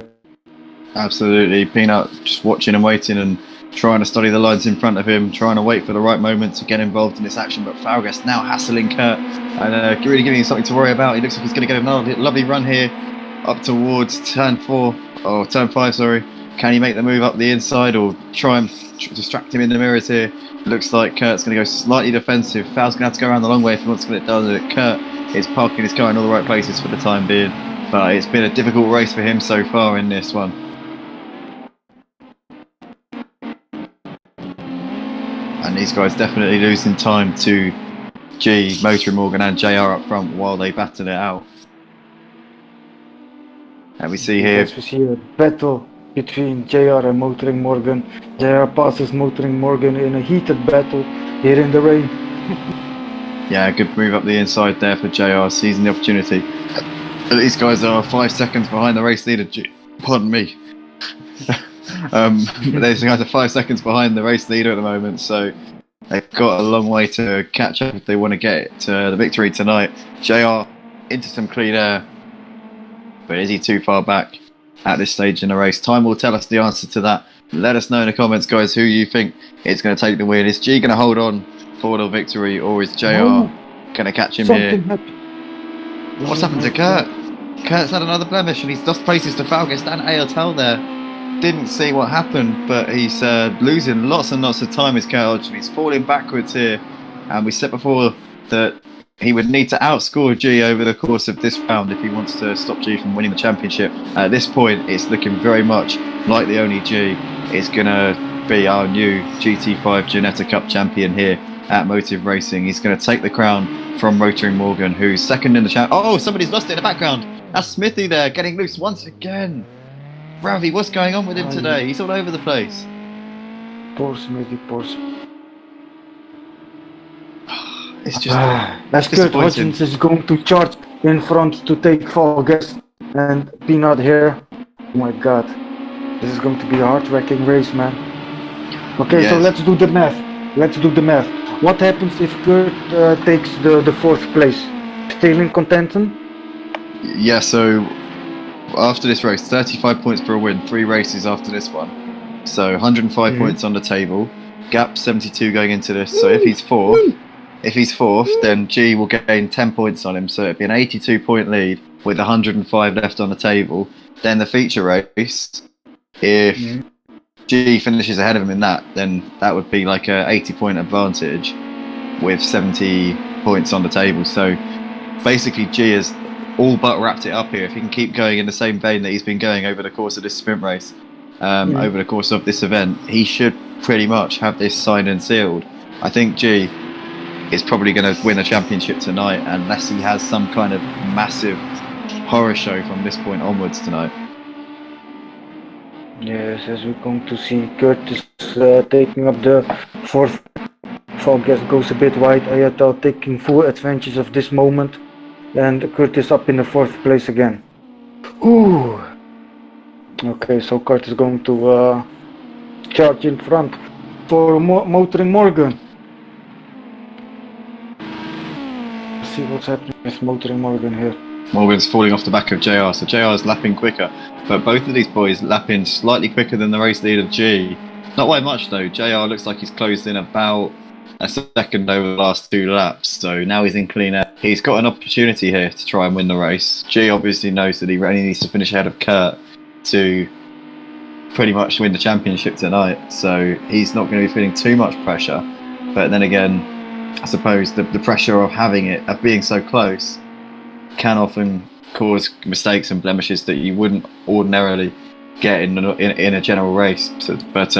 Absolutely, Peanut just watching and waiting and trying to study the lines in front of him, trying to wait for the right moment to get involved in this action, but Falguest now hassling Kurt and really giving him something to worry about. He looks like he's going to get another lovely run here up towards turn 5, sorry. Can he make the move up the inside or try and distract him in the mirrors here? Looks like Kurt's going to go slightly defensive. Fal's going to have to go around the long way if he wants to get it done. Kurt is parking his car in all the right places for the time being, but it's been a difficult race for him so far in this one. And these guys definitely losing time to G, Motoring Morgan and JR up front while they battle it out. And we see here... Yes, we see a battle between JR and Motoring Morgan. JR passes Motoring Morgan in a heated battle here in the rain. Yeah, good move up the inside there for JR, seizing the opportunity. These guys are 5 seconds behind the race leader. Pardon me. These guys are 5 seconds behind the race leader at the moment, so they've got a long way to catch up if they want to get the victory tonight. JR into some clean air, but is he too far back at this stage in the race? Time will tell us the answer to that. Let us know in the comments, guys, who you think is going to take the win. Is G going to hold on for the victory, or is JR going to catch him here? What's happened to Kurt? Kurt's had another blemish, and he's lost places to Falguest and ALTEL there. Didn't see what happened, but he's losing lots and lots of time as Kurt Hodgson. He's falling backwards here, and we said before that he would need to outscore G over the course of this round if he wants to stop G from winning the championship. At this point, it's looking very much like the only G is going to be our new GT5 Ginetta Cup champion here at Motive Racing. He's going to take the crown from Motoring Morgan, who's second in the champ. Oh, somebody's lost it in the background. That's Smithy there, getting loose once again. Ravi, what's going on with him today? He's all over the place. Poor Smithy, poor Smithy. It's just As Kurt disappointing. Hodgins is going to charge in front to take fall gas and Peanut here. Oh my god. This is going to be a heart-wrecking race, man. Okay, so Yes. let's do the math. Let's do the math. What happens if Kurt takes the fourth place? Still in contention? Yeah, so after this race, 35 points for a win, 3 races after this one. So 105 points on the table. Gap 72 going into this. So if he's fourth, then G will gain 10 points on him. So it'd be an 82 point lead with 105 left on the table. Then the feature race, if G finishes ahead of him in that, then that would be like a 80 point advantage with 70 points on the table. So basically G has all but wrapped it up here. If he can keep going in the same vein that he's been going over the course of this sprint race, over the course of this event, he should pretty much have this signed and sealed. I think G is probably going to win a championship tonight unless he has some kind of massive horror show from this point onwards tonight. Yes, as we're going to see, Curtis taking up the fourth. Fall gas goes a bit wide. Ayatel taking full advantage of this moment, and Curtis up in the fourth place again. Ooh. Okay, so Curtis is going to charge in front for Motoring Morgan. Let's see what's happening with Motoring Morgan here. Morgan's falling off the back of JR, so JR is lapping quicker. But both of these boys lapping slightly quicker than the race leader G. Not by much though. JR looks like he's closed in about a second over the last 2 laps. So now he's in clean air. He's got an opportunity here to try and win the race. G obviously knows that he only needs to finish ahead of Kurt to pretty much win the championship tonight. So he's not going to be feeling too much pressure. But then again, I suppose the pressure of having it, of being so close, can often cause mistakes and blemishes that you wouldn't ordinarily get in a general race. So, but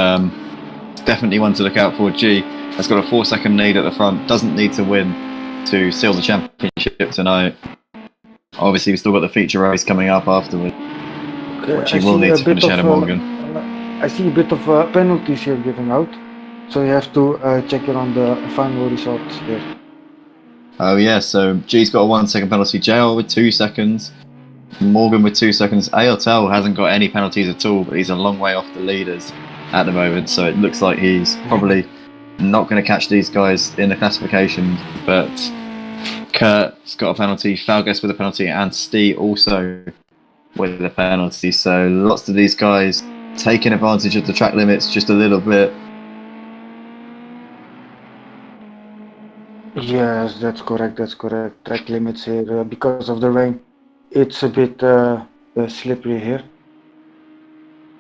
definitely one to look out for. G has got a 4-second lead at the front, doesn't need to win to seal the championship tonight. Obviously we've still got the feature race coming up afterwards, which he will need to finish ahead of Morgan. I see a bit of penalties here giving out, so you have to check it on the final results here. Oh yeah, so G's got a 1-second penalty, JR with 2 seconds, Morgan with 2 seconds. Ayatel hasn't got any penalties at all, but he's a long way off the leaders at the moment, so it looks like he's probably not going to catch these guys in the classification. But Kurt's got a penalty, Falgas with a penalty, and Stee also with a penalty, so lots of these guys taking advantage of the track limits just a little bit. Yes, that's correct. Track limits here because of the rain. It's a bit slippery here.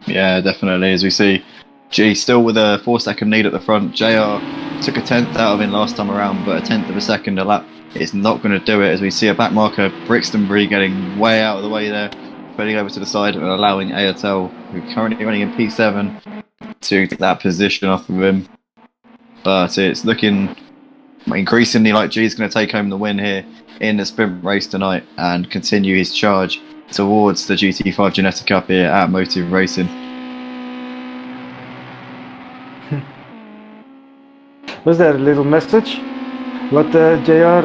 Yeah, definitely. As we see, G still with a 4-second lead at the front. JR took a 10th out of him last time around, but a 10th of a second a lap is not going to do it. As we see a back marker, Brixtonbury getting way out of the way there, putting over to the side and allowing Ayatel, who's currently running in P7, to take that position off of him. But it's looking increasingly like G's going to take home the win here in the sprint race tonight and continue his charge towards the GT5 Ginetta Cup here at Motive Racing. Was there a little message? What JR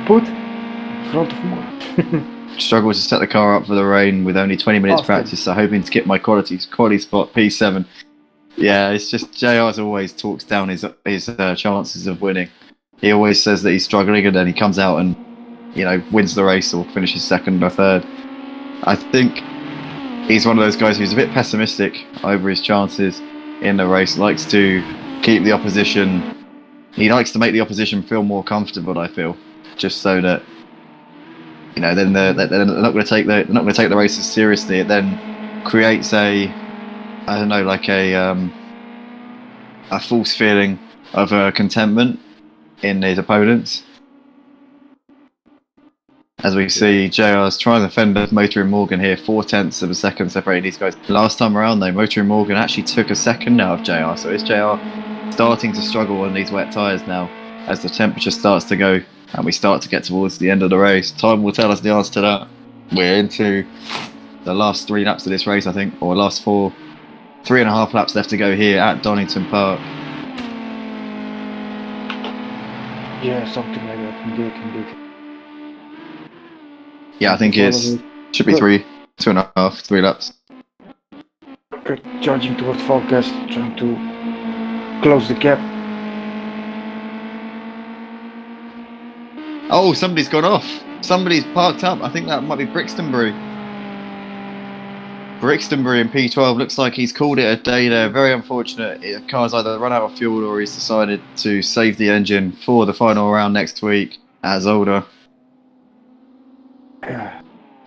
put in front of me? Struggled to set the car up for the rain with only 20 minutes practice, so hoping to get my quality spot P7. Yeah, it's just JR's always talks down his chances of winning. He always says that he's struggling, and then he comes out and, wins the race or finishes second or third. I think he's one of those guys who's a bit pessimistic over his chances in the race. Likes to keep the opposition. He likes to make the opposition feel more comfortable, I feel, just so that then they're not going to take the races seriously. It then creates a false feeling of contentment in his opponents. As we see, JR's trying to fend off Motoring Morgan here, 0.4 of a second separating these guys. Last time around though, Motoring Morgan actually took a second now of JR, so it's JR starting to struggle on these wet tyres now as the temperature starts to go and we start to get towards the end of the race. Time will tell us the answer to that. We're into the last 3 laps of this race, I think, or last 4. 3.5 laps left to go here at Donnington Park. Yeah, something like that. Indeed. Yeah, I think Following. should be Good. 2.5, 3 laps. Charging towards Falcast, trying to close the gap. Oh, somebody's gone off. Somebody's parked up. I think that might be Brixtonbury. Brixtonbury in P12 looks like he's called it a day there. Very unfortunate. The car's either run out of fuel or he's decided to save the engine for the final round next week as older. Yeah.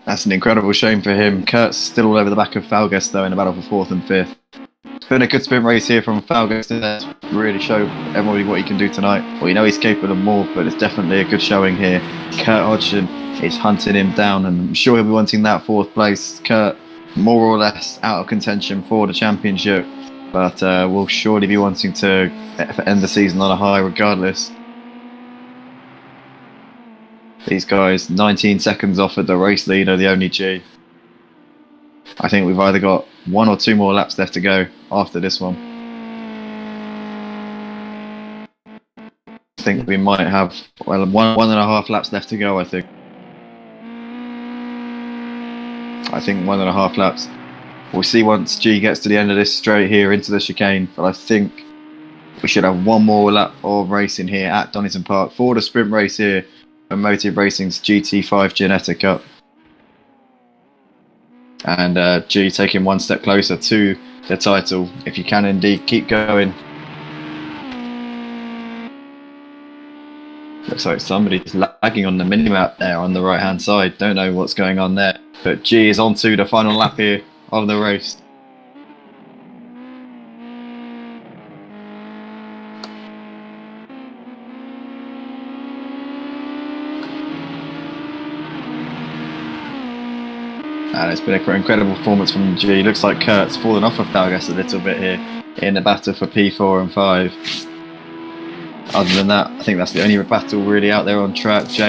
That's an incredible shame for him. Kurt's still all over the back of Falgas though in the battle for 4th and 5th. It's been a good sprint race here from Falgas to really show everybody what he can do tonight. Well, you know he's capable of more, but it's definitely a good showing here. Kurt Hodgson is hunting him down, and I'm sure he'll be wanting that 4th place. Kurt, more or less out of contention for the championship, but will surely be wanting to end the season on a high regardless. These guys, 19 seconds off at the race leader, the only G. I think we've either got 1 or 2 more laps left to go after this one. I think we might have 1.5 laps left to go, I think. 1.5 laps. We'll see once G gets to the end of this straight here into the chicane, but I think we should have 1 more lap of racing here at Donnington Park for the sprint race here for Motive Racing's GT5 Ginetta Cup. And G taking 1 step closer to the title, if you can indeed keep going. Looks like somebody's lagging on the minimap there on the right hand side. Don't know what's going on there. But G is on to the final lap here of the race. And it's been an incredible performance from G. Looks like Kurt's fallen off of Falgas a little bit here in the battle for P4 and 5. Other than that, I think that's the only battle really out there on track. JR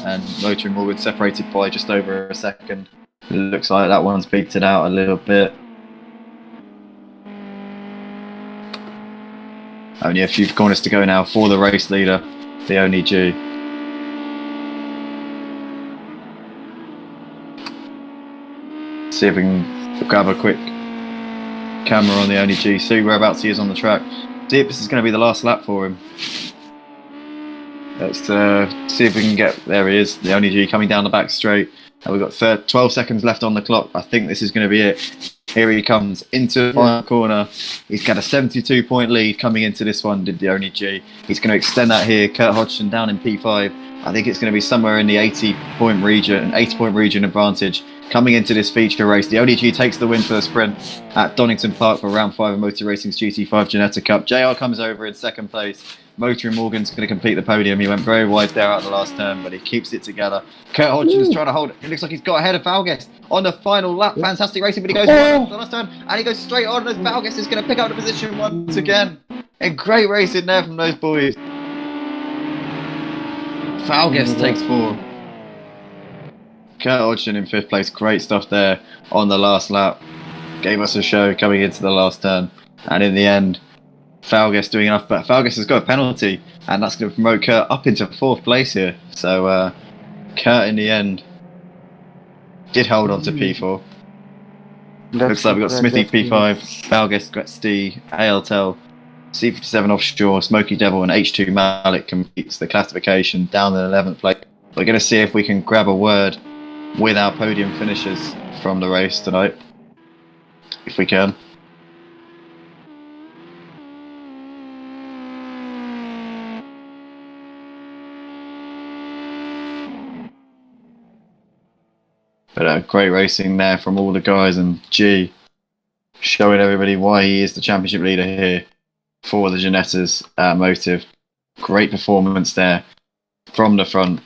and Motor and Morgan separated by just over a second. It looks like that one's beaten out a little bit. Only a few corners to go now for the race leader, the only G. See if we can grab a quick camera on the only G, see whereabouts he is on the track. See if this is going to be the last lap for him. Let's see if we can get, there he is, the only G coming down the back straight. And we've got 12 seconds left on the clock. I think this is going to be it. Here he comes into the final corner. He's got a 72-point lead coming into this one, did the only G. He's going to extend that here. Kurt Hodgson down in P5. I think it's going to be somewhere in the 80-point region advantage. Coming into this feature race, the only G takes the win for the sprint at Donnington Park for round 5 of Motor Racing's GT5 Ginetta Cup. JR comes over in 2nd place. Motor and Morgan's going to complete the podium. He went very wide there out the last turn, but he keeps it together. Kurt Hodgson is trying to hold it. It looks like he's got ahead of Falgas on the final lap. Fantastic racing, but he goes wide on the last turn, and he goes straight on as Falgas is going to pick up the position once again. And great racing there from those boys. Falgas takes 4. Kurt Hodgson in 5th place. Great stuff there on the last lap. Gave us a show coming into the last turn. And in the end, Falgas doing enough. But Falgas has got a penalty. And that's going to promote Kurt up into 4th place here. So Kurt in the end did hold on to P4. Looks like we've got Smithy P5, Falgas, Gretz ALTEL, C57 Offshore, Smoky Devil and H2 Malik completes the classification down in 11th place. We're going to see if we can grab a word with our podium finishers from the race tonight, if we can. But great racing there from all the guys, and G showing everybody why he is the championship leader here for the Ginettas Motive. Great performance there from the front.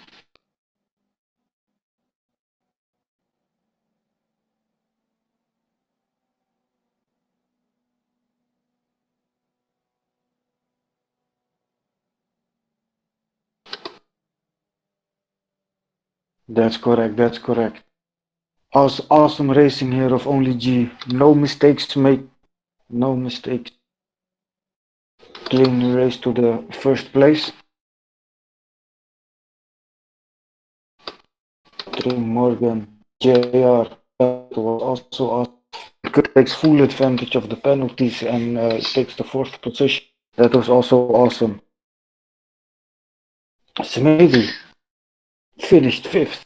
That's correct. Awesome racing here of only G. No mistakes to make. No mistakes. Clean race to the 1st place. featuring Morgan, JR. That was also awesome. It takes full advantage of the penalties and takes the fourth position. That was also awesome. Smithy finished fifth.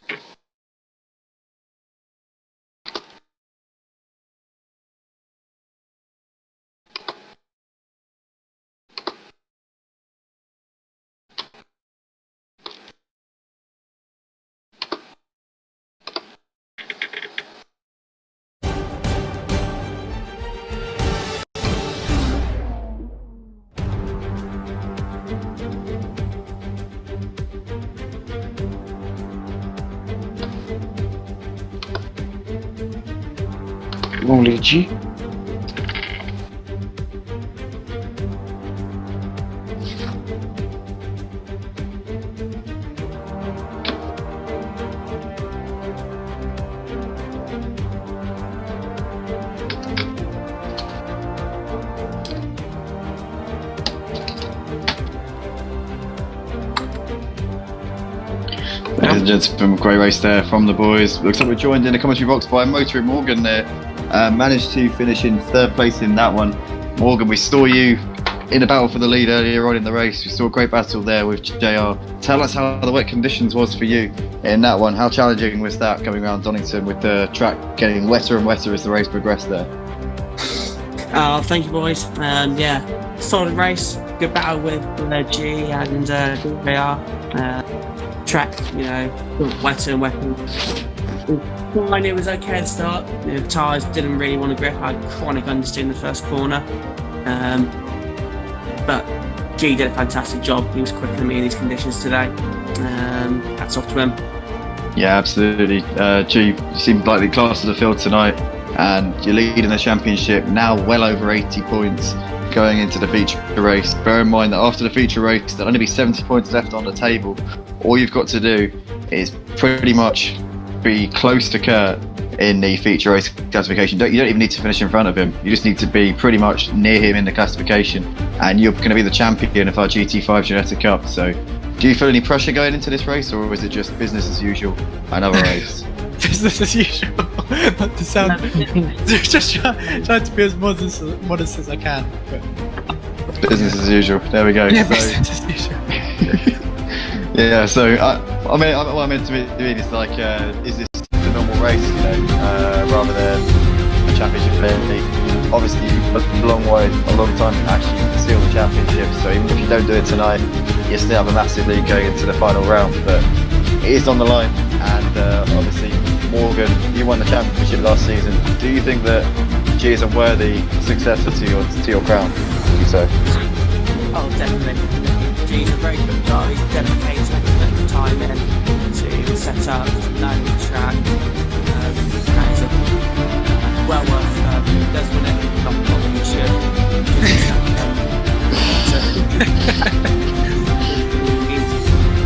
Only G. Ladies and gentlemen, great race there from the boys. Looks like we're joined in the commentary box by Motor and Morgan there. Managed to finish in third place in that one. Morgan, we saw you in a battle for the lead earlier on in the race. We saw a great battle there with JR. Tell us how the wet conditions was for you in that one. How challenging was that coming around Donington with the track getting wetter and wetter as the race progressed there? Thank you, boys. Yeah, solid race. Good battle with G and JR. Track, you know, wetter and wetter. Fine, it was okay to start. You know, the tyres didn't really want to grip. I had chronic understeer in the first corner. But G did a fantastic job. He was quicker than me in these conditions today. Hats off to him. Yeah, absolutely. G, you seemed like the class of the field tonight, and you're leading the championship now, well over 80 points going into the feature race. Bear in mind that after the feature race, there'll only be 70 points left on the table. All you've got to do is pretty much be close to Kurt in the feature race classification. You don't even need to finish in front of him. You just need to be pretty much near him in the classification, and you're going to be the champion of our GT5 Ginetta Cup. So, do you feel any pressure going into this race, or is it just business as usual? Another race. Business as usual. Not to sound. Just try to be as modest as I can. But... Business as usual. There we go. Yeah, so, business as usual. Yeah, so I mean, what I meant to mean is like, is this the normal race, you know, rather than a championship league? Obviously, you've a long time to actually seal the championship. So even if you don't do it tonight, you still have a massive lead going into the final round. But it is on the line, and obviously, Morgan, you won the championship last season. Do you think that G is a worthy successor to your crown? Would you say? Oh, definitely. G's a very good guy. He's dedicated, put the time in to set up, to know the track. That is well worth. He does win it, not what he should.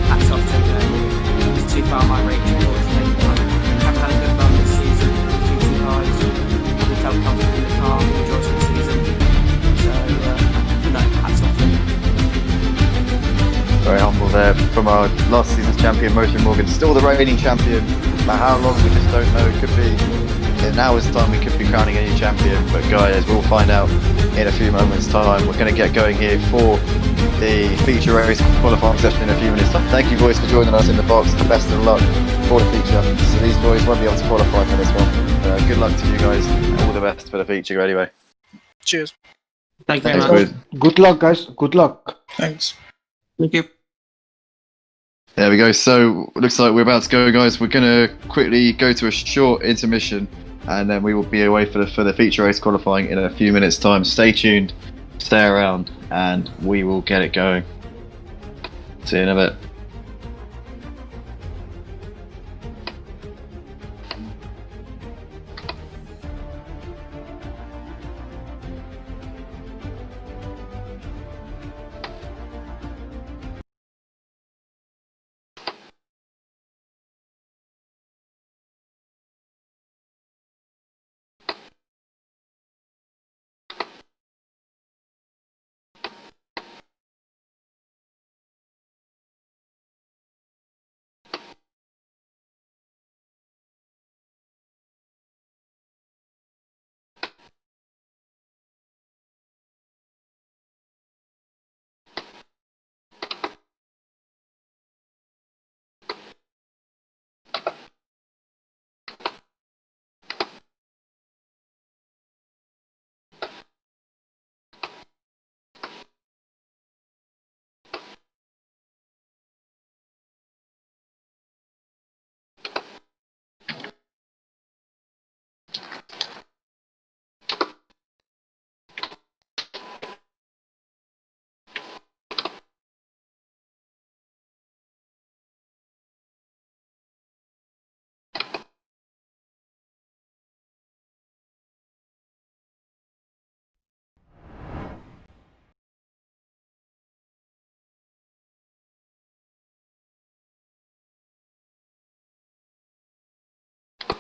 Hats off to him. He's too far my reach. Haven't had a good run this season. GT5s. He felt comfortable in the car. Enjoyed the season. So, no, hats off to him. Very humble there from our last season's champion, Motion Morgan. Still the reigning champion. For how long, we just don't know. It could be in an hour's time, we could be crowning a new champion. But guys, we'll find out in a few moments' time. We're going to get going here for the feature race qualifying session in a few minutes' time. Thank you, boys, for joining us in the box. The best of luck for the feature. So these boys won't be able to qualify for this one. Good luck to you guys, and all the best for the feature anyway. Cheers. Thank you very much. Good luck, guys. Good luck. Thanks. Thank you. There we go. So looks like we're about to go, guys. We're going to quickly go to a short intermission, and then we will be away for the feature race qualifying in a few minutes' time. Stay tuned, stay around, and we will get it going. See you in a bit.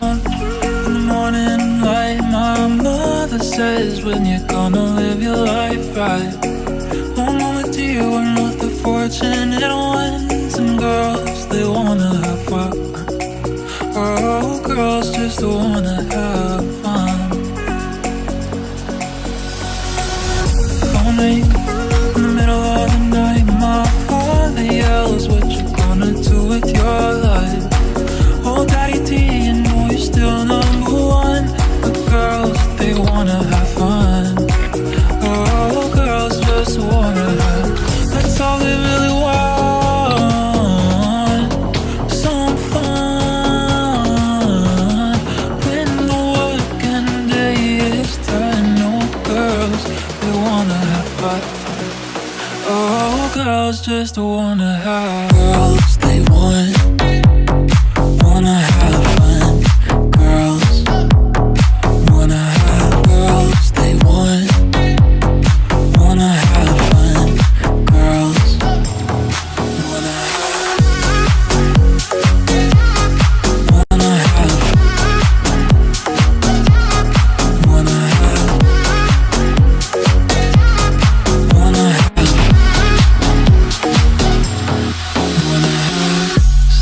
In the morning light, my mother says, when you're gonna live your life right. Oh mama dear, we're not the fortunate ones. And girls, they wanna have fun. Oh, girls just wanna have fun. Phone ring in the middle of the night. My father yells, what you gonna do with your life? Oh daddy D, you know you're still number one. But girls, they wanna have fun. Oh, girls just wanna have. That's all they really want. Some fun. When the working day is done. Oh, girls, they wanna have fun. Oh, girls just wanna have. Girls, they wanna have fun. Girls wanna have. Girls, they wanna have fun. Girls wanna have. Wanna have. Wanna have. Wanna have. Wanna have.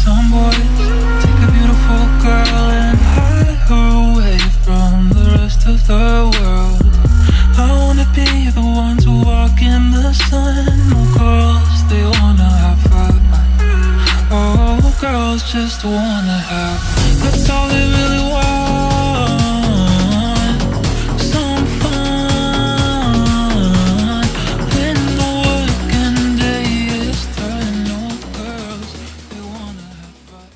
Some boys take a beautiful girl and hide her away from the rest of the world. I wanna be the one to walk in the sun. Oh, girls, they wanna have fun. Oh, girls just wanna have. That's all they really want. Some fun. When the working day is done. Oh, girls, they wanna have fun.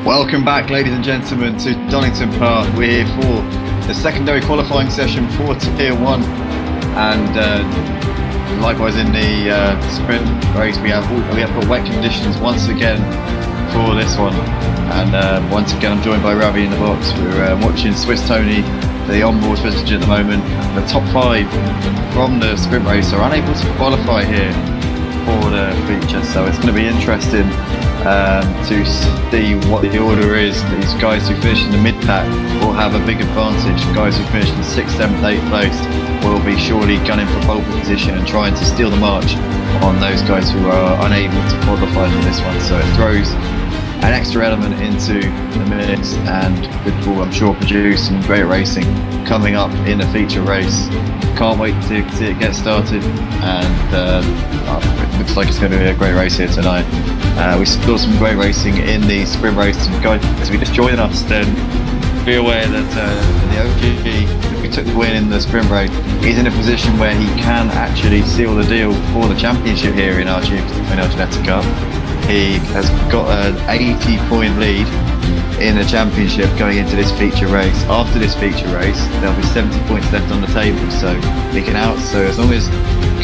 Welcome back, ladies and gentlemen, to Donnington Park. We're here for the secondary qualifying session for Tier 1, and likewise in the sprint race we have got wet conditions once again for this one, and once again I'm joined by Ravi in the box. We're watching Swiss Tony, the onboard footage at the moment. The top 5 from the sprint race are unable to qualify here for the feature, so it's going to be interesting to see what the order is. These guys who finish in the mid-pack will have a big advantage. Guys who finish in 6th, 7th, 8th place will be surely gunning for pole position and trying to steal the march on those guys who are unable to qualify for this one. So it throws an extra element into the mix, and it will, I'm sure, produce some great racing coming up in the feature race. Can't wait to see it get started, and it looks like it's going to be a great race here tonight. We saw some great racing in the sprint race. Guys, if you just join us, then be aware that the OG who took the win in the sprint race is in a position where he can actually seal the deal for the championship here in our Ginetta Cup. he has got an 80-point lead in the championship going into this feature race. After this feature race, there'll be 70 points left on the table, so he can so as long as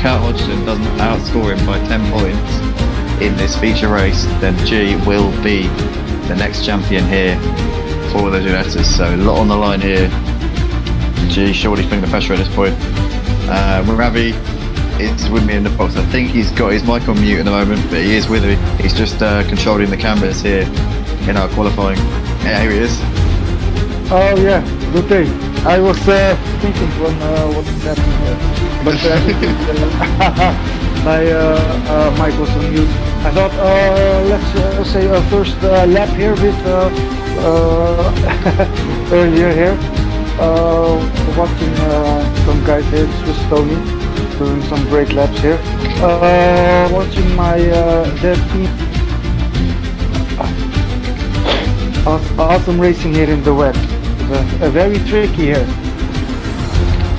Cat Hodgson doesn't outscore him by 10 points in this feature race, then G will be the next champion here for the Ginettas. So a lot on the line here. G surely feeling the pressure at this point. Ravi is with me in the box. I think he's got his mic on mute at the moment, but he is with me. He's just controlling the cameras here in our qualifying. Yeah, here he is. Oh yeah, good day. I was thinking what is happening here, but my mic was on mute. I thought let's say first lap here with earlier here. Watching some guys here, Swiss Tony, doing some great laps here. Watching my dead team. Awesome racing here in the wet. It's very tricky here.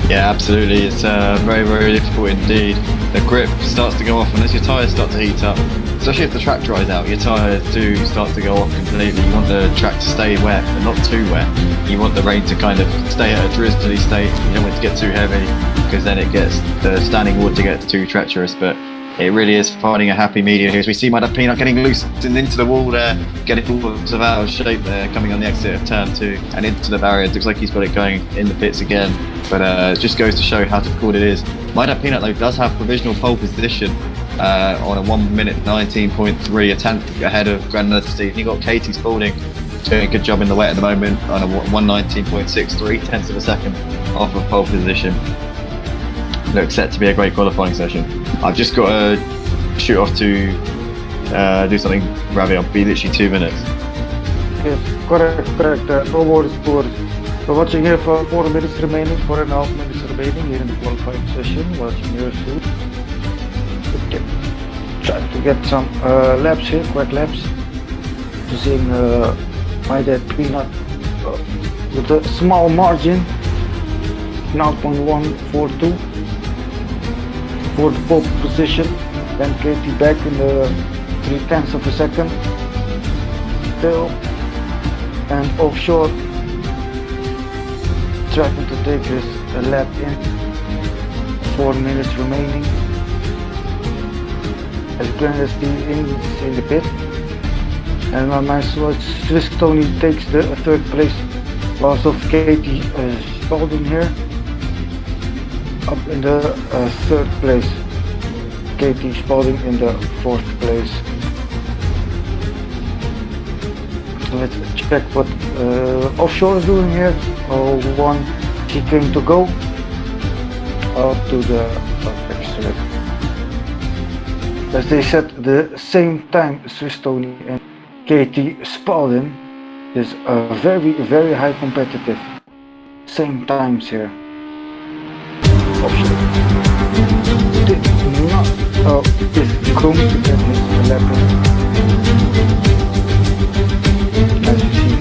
Yeah, absolutely. It's very, very difficult indeed. The grip starts to go off unless your tyres start to heat up. Especially if the track dries out, your tyres do start to go off completely. You want the track to stay wet, but not too wet. You want the rain to kind of stay at a drizzly state. You don't want it to get too heavy, because then the standing water gets too treacherous. But it really is finding a happy medium here. As we see Mad Peanut getting loose and into the wall there, getting all sort of out of shape there, coming on the exit of turn 2 and into the barriers. Looks like he's got it going in the pits again, but it just goes to show how difficult it is. Mad Peanut though does have provisional pole position on a 1 minute 19.3, a tenth ahead of Grandmaster Steve. You got Katie Spalding doing a good job in the wet at the moment on a 119.63, tenths of a second off of pole position. Looks set to be a great qualifying session. I've just got to shoot off to do something, Ravi. I'll be literally 2 minutes. Yes, correct. No worries. We're watching here for 4 minutes remaining, 4.5 minutes remaining here in the qualifying session. Watching here soon. Okay. Trying to get some laps here, quick laps. Using my dead Peanut with a small margin, 0.142 for the pole position. Then Katie back in the 0.3 of a second. Still and offshore, trying to take this a lap in. 4 minutes remaining. As Grandmaster in the pit. And my Swiss Tony takes the third place. Loss of Katie Spalding here. Up in the third place. Katie Spalding in the fourth place. Let's check what offshore is doing here. Oh, one chicane to go. Up to the extra. As they said, the same time Swiss Tony and Katie Spalding is very, very high competitive. Same times here. Offshore. Did not is going to get his 11. As you see,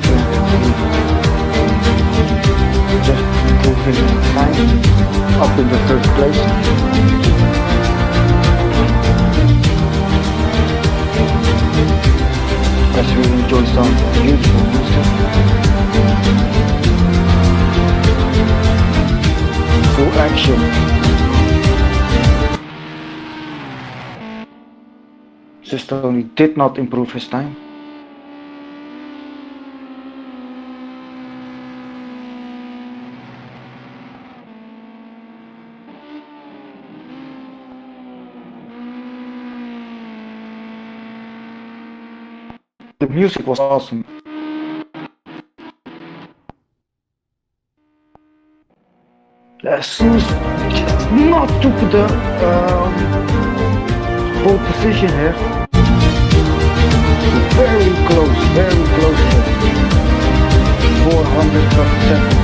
just improving time up in the third place. As we enjoy some beautiful music. Full action. Tony did not improve his time. The music was awesome. As soon as not took the pole position here. Very close, 400th of a second.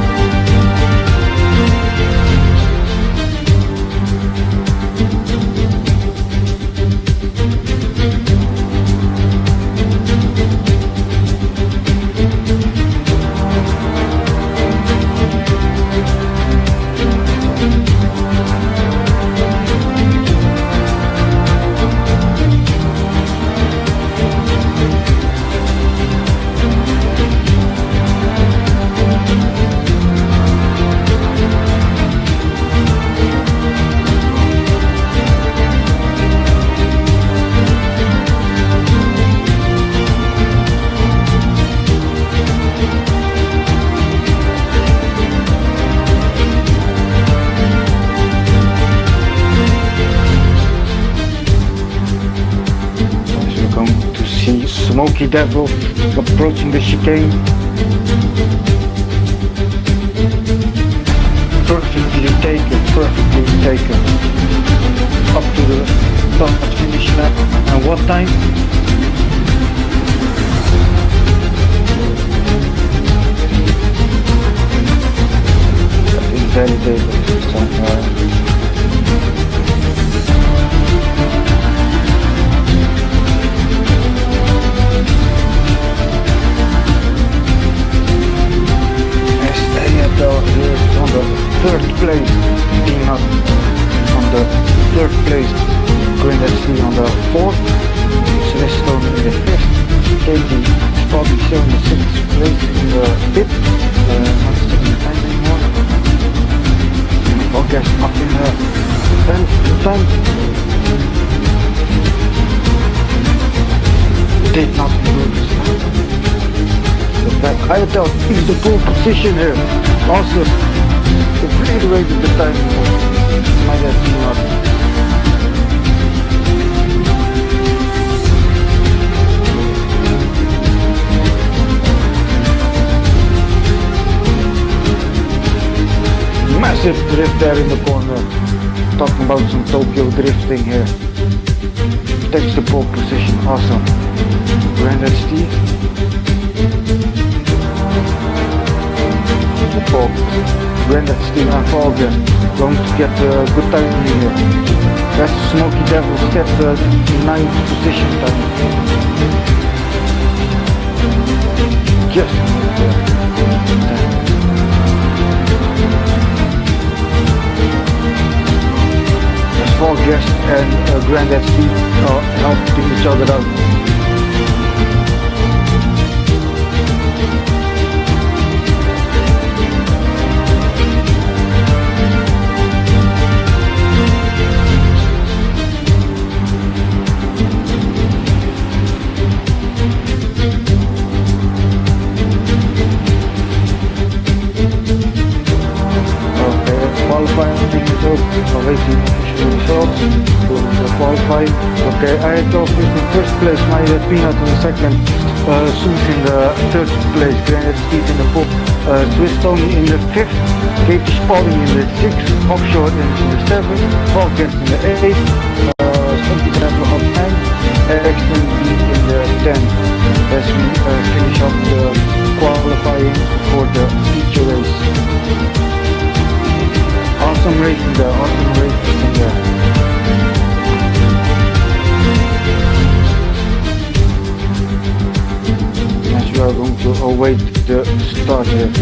Smoky Devil approaching the chicane. Perfectly taken. Up to the start finish line. And what time? Invalidated somewhere. On the third place, Peanut on the third place, Green FC on the fourth, Celestone in the fifth, Katie probably still in the sixth place in the fifth, not still in the time anymore. August up in the 10th. Did not improve. The back Ayatel is the pole position here. Also, obliterated the time. Might have been not. Massive drift there in the corner. Talking about some Tokyo drifting here. Takes the pole position. Awesome. Brandon Steve. Brenda, Steve and Falger going to get a good time in here. That's Smoky Devils get the 9th position time. Just as Falger and Granddad Steve are helping each other out. Awaiting official results. Qualifying. Okay, Ayatollah is in first place, my Peanut in the second, Seuss in the third place, Granite Speed in the fourth, Swiss Tony in the fifth, Katie Spalding in the sixth, Offshore in the seventh, Falkens in the eighth, Smoky Devil on 9th, Ericsson in the 10th, as we finish up the qualifying for the feature race. Awesome racing there, As we are going to await the start here.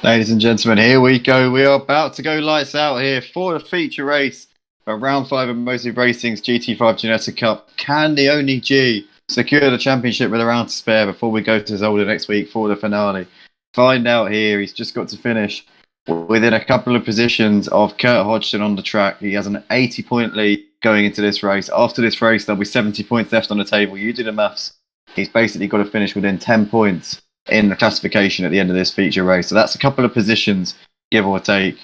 Ladies and gentlemen, here we go. We are about to go lights out here for the feature race for round 5 of Motive Racing's GT5 Ginetta Cup. Can the only G secure the championship with a round to spare before we go to Zolder next week for the finale? Find out here. He's just got to finish within a couple of positions of Kurt Hodgson on the track. He has an 80-point lead going into this race. After this race, there'll be 70 points left on the table. You do the maths. He's basically got to finish within 10 points in the classification at the end of this feature race. So that's a couple of positions, give or take,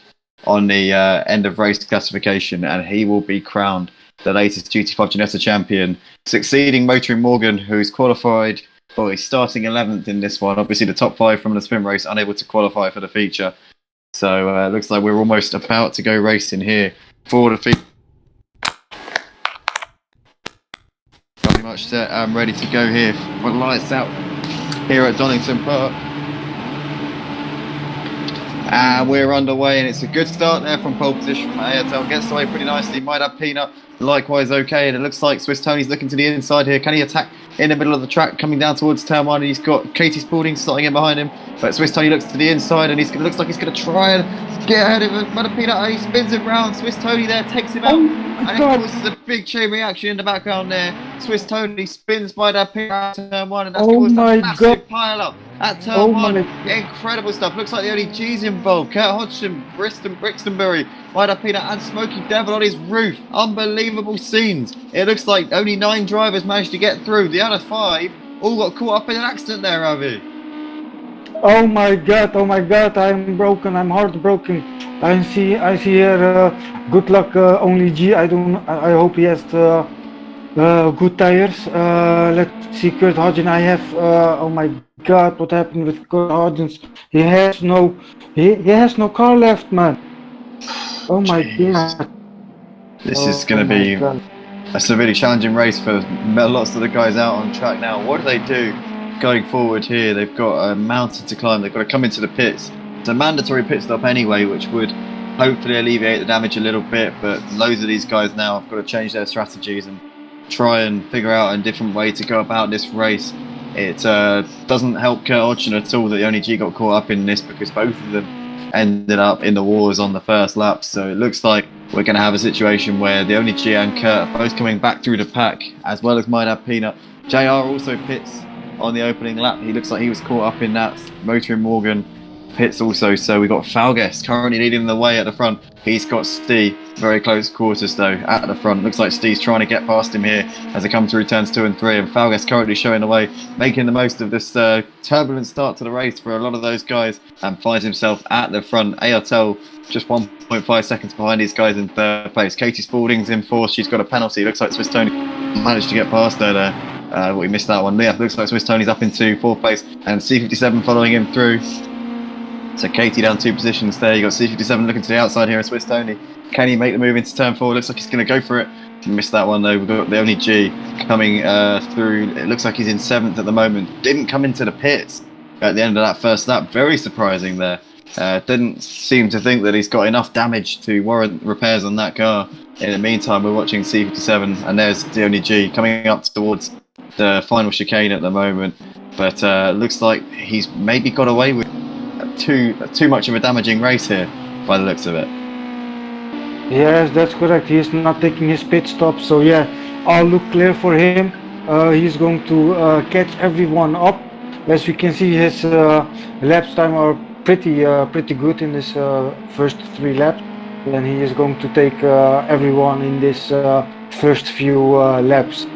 on the end of race classification, and he will be crowned the latest GT5 Ginetta champion, succeeding Motoring Morgan, who's qualified, well, he's starting 11th in this one. Obviously, the top 5 from the sprint race unable to qualify for the feature. So it looks like we're almost about to go racing here for the feature. Pretty much set and ready to go here for lights out here at Donnington Park. And we're underway, and it's a good start there from pole position from ARTL. Gets away pretty nicely. Might have Peanut likewise okay, and it looks like Swiss Tony's looking to the inside here. Can he attack in the middle of the track coming down towards turn 1? He's got Katie Spalding starting in behind him, but Swiss Tony looks to the inside, and he looks like he's going to try and get ahead of him. Might have Peanut, he spins it round. Swiss Tony there takes him out, and it causes a big chain reaction in the background there. Swiss Tony spins by that Peanut out to turn 1, and that's caused a massive pile up at turn 1. Incredible stuff. Looks like the only G's involved. Kurt Hodgson, Brixtonbury, Wide Up Peanut, and Smoky Devil on his roof. Unbelievable scenes. It looks like only 9 drivers managed to get through. The other 5 all got caught up in an accident there, Ravi. Oh my god, I'm broken, I'm heartbroken. I see here, good luck, only G. I hope he has good tires. Let's see Kurt Hodgson. I have, oh my god, what happened with Kurt Hodgson? He has no car left, man. Oh my god. This is going to be a really challenging race for lots of the guys out on track now. What do they do going forward here? They've got a mountain to climb. They've got to come into the pits. It's a mandatory pit stop anyway, which would hopefully alleviate the damage a little bit, but loads of these guys now have got to change their strategies and try and figure out a different way to go about this race. It doesn't help Kurt Hodgson at all that the only G got caught up in this, because both of them ended up in the wars on the first lap. So it looks like we're going to have a situation where the only G and Kurt are both coming back through the pack, as well as Minab Peanut. JR also pits on the opening lap. He looks like he was caught up in that. Motoring Morgan pits also. So we've got Falguest currently leading the way at the front. He's got Steve very close quarters though at the front. Looks like Steve's trying to get past him here as they come through turns 2 and 3, and Falguest currently showing the way, making the most of this turbulent start to the race for a lot of those guys, and finds himself at the front. ARTL just 1.5 seconds behind these guys in 3rd place. Katie Spalding's in 4th. She's got a penalty. Looks like Swiss Tony managed to get past her there. We missed that one. Yeah, looks like Swiss Tony's up into 4th place, and C57 following him through. So Katie down 2 positions there. You got C57 looking to the outside here, and Swiss Tony. Can he make the move into turn 4? Looks like he's going to go for it. Missed that one though. We've got the only G coming through. It looks like he's in 7th at the moment. Didn't come into the pits at the end of that first lap. Very surprising there. Didn't seem to think that he's got enough damage to warrant repairs on that car. In the meantime, we're watching C57, and there's the only G coming up towards the final chicane at the moment. But looks like he's maybe got away with too much of a damaging race here by the looks of it. Yes, that's correct. He's not taking his pit stop, so yeah, all look clear for him. He's going to catch everyone up. As you can see, his laps time are pretty good in this first 3 laps, and he is going to take everyone in this first few laps.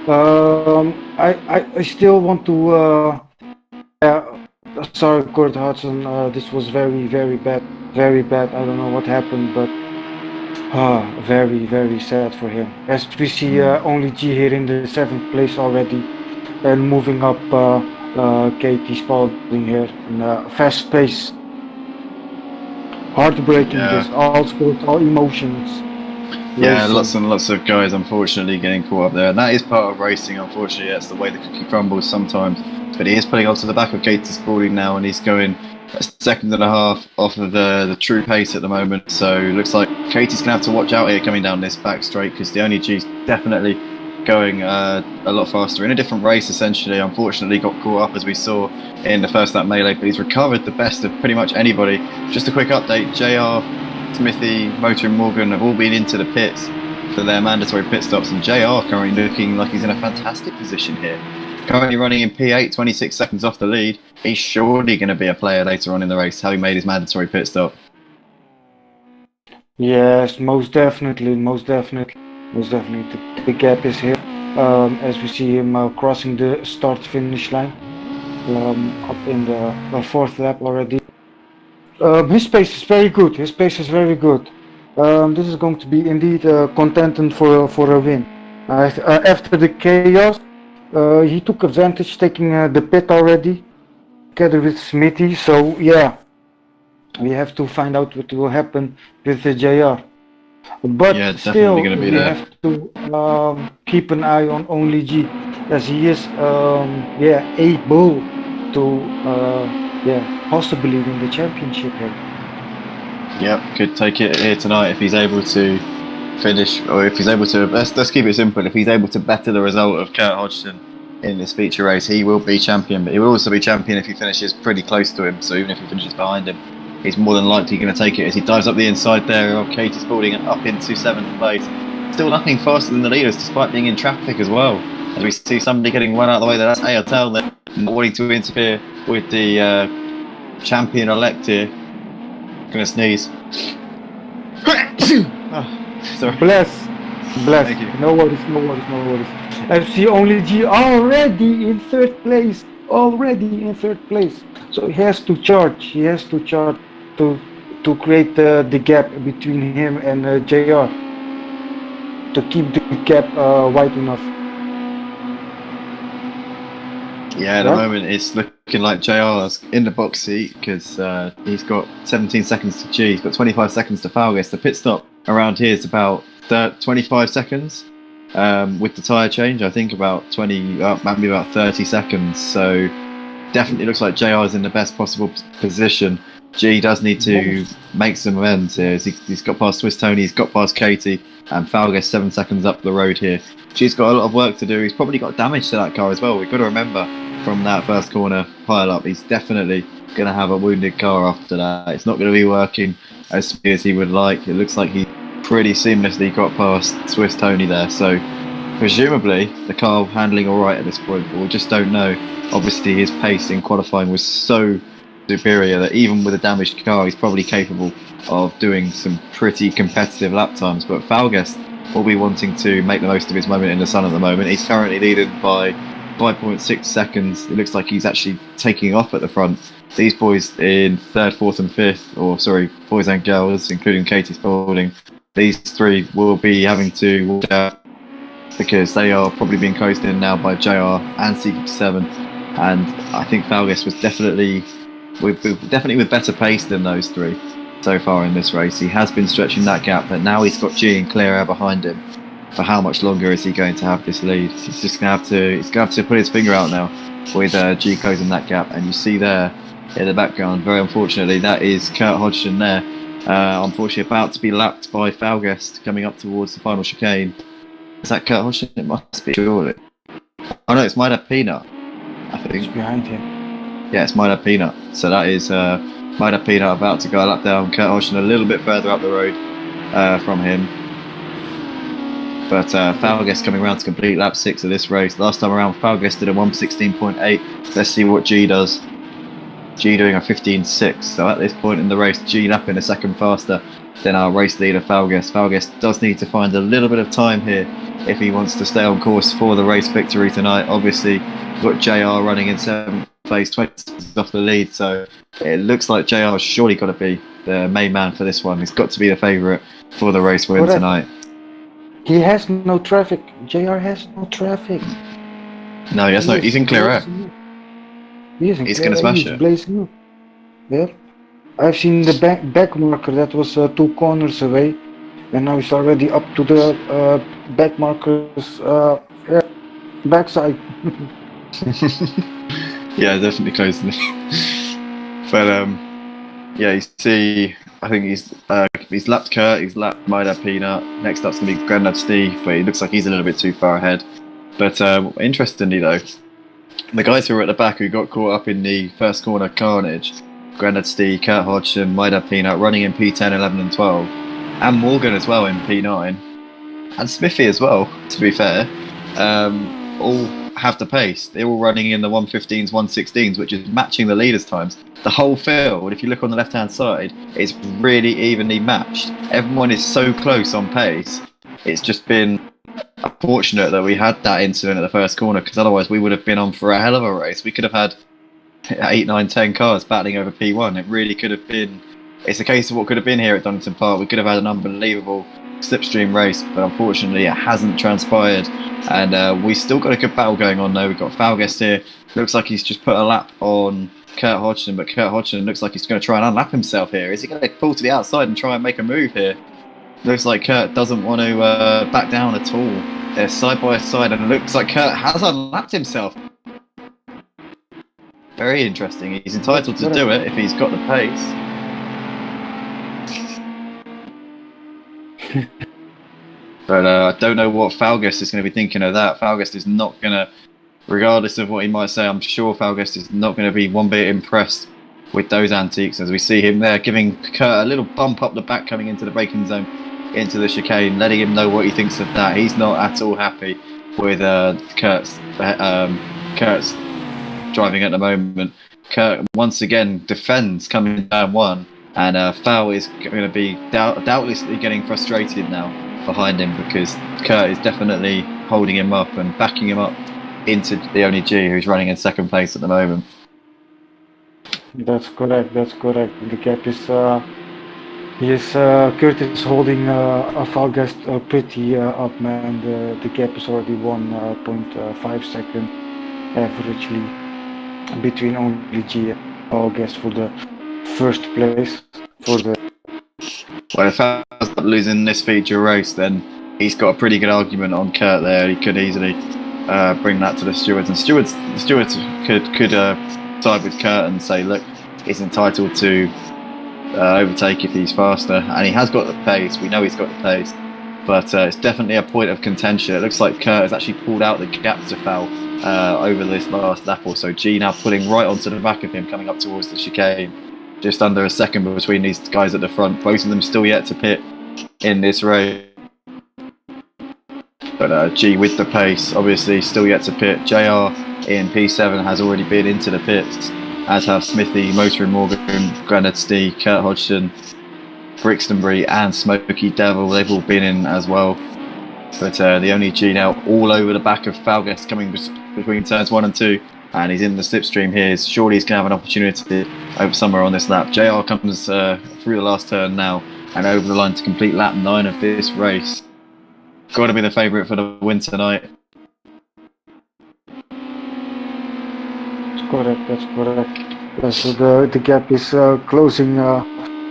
I still want to sorry, Kurt Hodgson, this was very bad. I don't know what happened, but very sad for him. As we see only G here in the 7th place already, and moving up Katie Spalding here in fast pace. Heartbreaking, this all sport, all emotions. Yeah, lots and lots of guys unfortunately getting caught up there, and that is part of racing. Unfortunately, that's the way the cookie crumbles sometimes. But he is putting onto the back of Katie Spalding now, and he's going a second and a half off of the true pace at the moment. So looks like Katie's going to have to watch out here coming down this back straight, because the only G's definitely going a lot faster in a different race. Essentially, unfortunately, got caught up as we saw in the first lap melee, but he's recovered the best of pretty much anybody. Just a quick update: JR, Smithy, Motor, and Morgan have all been into the pits for their mandatory pit stops, and JR currently looking like he's in a fantastic position here. Currently running in P8, 26 seconds off the lead. He's surely going to be a player later on in the race, having made his mandatory pit stop. Yes, most definitely, most definitely, most definitely. The gap is here. As we see him crossing the start-finish line, up in the fourth lap already. His pace is very good. His pace is very good. This is going to be indeed contending for a win. After the chaos, he took advantage, taking the pit already, together with Smithy. So yeah, we have to find out what will happen with the JR. But yeah, still, gonna be we there. have to keep an eye on Only G, as he is able to possibly win the championship here. Yep, could take it here tonight if he's able to finish, or if he's able to. Let's keep it simple. If he's able to better the result of Kurt Hodgson in this feature race, he will be champion. But he will also be champion if he finishes pretty close to him. So even if he finishes behind him, he's more than likely going to take it as he dives up the inside there of Katie Spalding and up into 7th place. Still nothing faster than the leaders, despite being in traffic as well. As we see somebody getting one out of the way, that's Airtel there, not wanting to interfere with the champion-elect here. Gonna sneeze. Sorry. Bless. Thank you. No worries. FC Only G already in third place. So he has to charge. To create the gap between him and JR. To keep the gap wide enough. Yeah, at the moment it's looking like JR's in the box seat because he's got 17 seconds to G. He's got 25 seconds to Falgus. The pit stop around here is about 25 seconds. With the tyre change, I think about maybe about 30 seconds. So definitely looks like JR is in the best possible position. G does need to make some amends here. He's got past Swiss Tony, he's got past Katie, and Falgus 7 seconds up the road here. G's got a lot of work to do. He's probably got damage to that car as well. We've got to remember from that first corner pile up, he's definitely going to have a wounded car after that. It's not going to be working as speed as he would like. It looks like he pretty seamlessly got past Swiss Tony there. So presumably the car handling all right at this point, but we just don't know. Obviously his pace in qualifying was so superior that even with a damaged car, he's probably capable of doing some pretty competitive lap times. But Falgus will be wanting to make the most of his moment in the sun at the moment. He's currently leading by 5.6 seconds. It looks like he's actually taking off at the front. These boys in 3rd, 4th and 5th, boys and girls, including Katie Spalding, these three will be having to watch out because they are probably being closed in now by JR and CQ7. And I think Falgus was definitely with better pace than those three so far in this race. He has been stretching that gap, but now he's got G and Claire Air behind him. For how much longer is he going to have this lead? He's just going to have to put his finger out now with G closing that gap. And you see there in the background, very unfortunately, that is Kurt Hodgson there. Unfortunately about to be lapped by Falgus coming up towards the final chicane. Is that Kurt Hodgson? It must be, surely. Oh no, it's Maida Peanut, I think. It's behind him. Yeah, it's Maida Peanut. So that is Maida Peanut about to go a lap down. Kurt Hodgson a little bit further up the road from him. But Falgus coming around to complete lap 6 of this race. Last time around, Falgus did a 1:16.8. Let's see what G does. G doing a 15.6. So at this point in the race, G lapping a second faster than our race leader Falgus. Falgus does need to find a little bit of time here if he wants to stay on course for the race victory tonight. Obviously, got JR running in 7th place, 20 seconds off the lead. So it looks like JR's surely got to be the main man for this one. He's got to be the favourite for the race win tonight. He has no traffic. JR has no traffic. No, he has no. He's in clear air. He's going to smash it. Blazing up. Yeah. I've seen the back marker that was 2 corners away, and now he's already up to the back marker's backside. Yeah, definitely closing it. But yeah, you see, I think he's he's lapped Kurt, he's lapped Maida Peanut. Next up's going to be Grandad Steve, but he looks like he's a little bit too far ahead. But interestingly though, the guys who were at the back who got caught up in the first corner carnage, Grandad Steve, Kurt Hodgson, Maida Peanut running in P10, 11 and 12, and Morgan as well in P9, and Smithy as well, to be fair, all have the pace. They're all running in the 115s, 116s, which is matching the leaders' times. The whole field, if you look on the left-hand side, is really evenly matched. Everyone is so close on pace. It's just been unfortunate that we had that incident at the first corner, because otherwise we would have been on for a hell of a race. We could have had 8, 9, 10 cars battling over P1. It really could have been... It's a case of what could have been here at Donnington Park. We could have had an unbelievable slipstream race, but unfortunately it hasn't transpired, and we still got a good battle going on though. We've got Falguest here. Looks like he's just put a lap on Kurt Hodgson, but Kurt Hodgson looks like he's going to try and unlap himself here. Is he going to pull to the outside and try and make a move here? Looks like Kurt doesn't want to back down at all. They're side by side, and it looks like Kurt has unlapped himself. Very interesting. He's entitled to do it if he's got the pace. But I don't know what Falguest is going to be thinking of that. Falguest is not going to, regardless of what he might say, I'm sure Falguest is not going to be one bit impressed with those antiques, as we see him there giving Kurt a little bump up the back coming into the braking zone, into the chicane, letting him know what he thinks of that. He's not at all happy with Kurt's driving at the moment. Kurt once again defends coming down one, and Fowl is going to be doubtlessly getting frustrated now behind him, because Kurt is definitely holding him up and backing him up into the only G who's running in second place at the moment. That's correct. The gap is Kurt is holding Falguest pretty up, man. The gap is already 1.5 seconds averagely between only G and Falguest for the first place. Well, if Fal's not losing this feature race, then he's got a pretty good argument on Kurt there. He could easily bring that to the stewards, and the stewards could side with Kurt and say, look, he's entitled to overtake if he's faster, and he has got the pace. We know he's got the pace, but it's definitely a point of contention. It looks like Kurt has actually pulled out the gap to Fowl over this last lap or so. G now pulling right onto the back of him, coming up towards the chicane. Just under a second between these guys at the front. Both of them still yet to pit in this race. But G with the pace, obviously still yet to pit. JR in P7 has already been into the pits, as have Smithy, Motoring Morgan, Grandad Steve, Kurt Hodgson, Brixtonbury and Smoky Devil. They've all been in as well. But the only G now all over the back of Falguest, coming between turns 1 and 2. And he's in the slipstream here. Surely he's going to have an opportunity over somewhere on this lap. JR comes through the last turn now and over the line to complete lap 9 of this race. Got to be the favourite for the win tonight. That's correct. So the gap is closing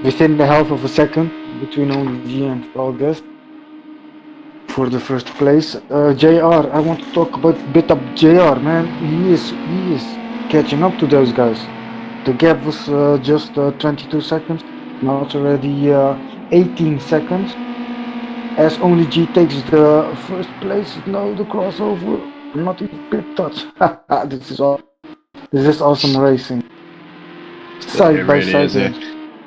within the half of a second between only G and Falguest for the first place. JR, I want to talk about bit up JR, man. He is catching up to those guys. The gap was just 22 seconds. Now it's already 18 seconds. As only G takes the first place. No, the crossover, not even pit touch. This is awesome racing. Side by side.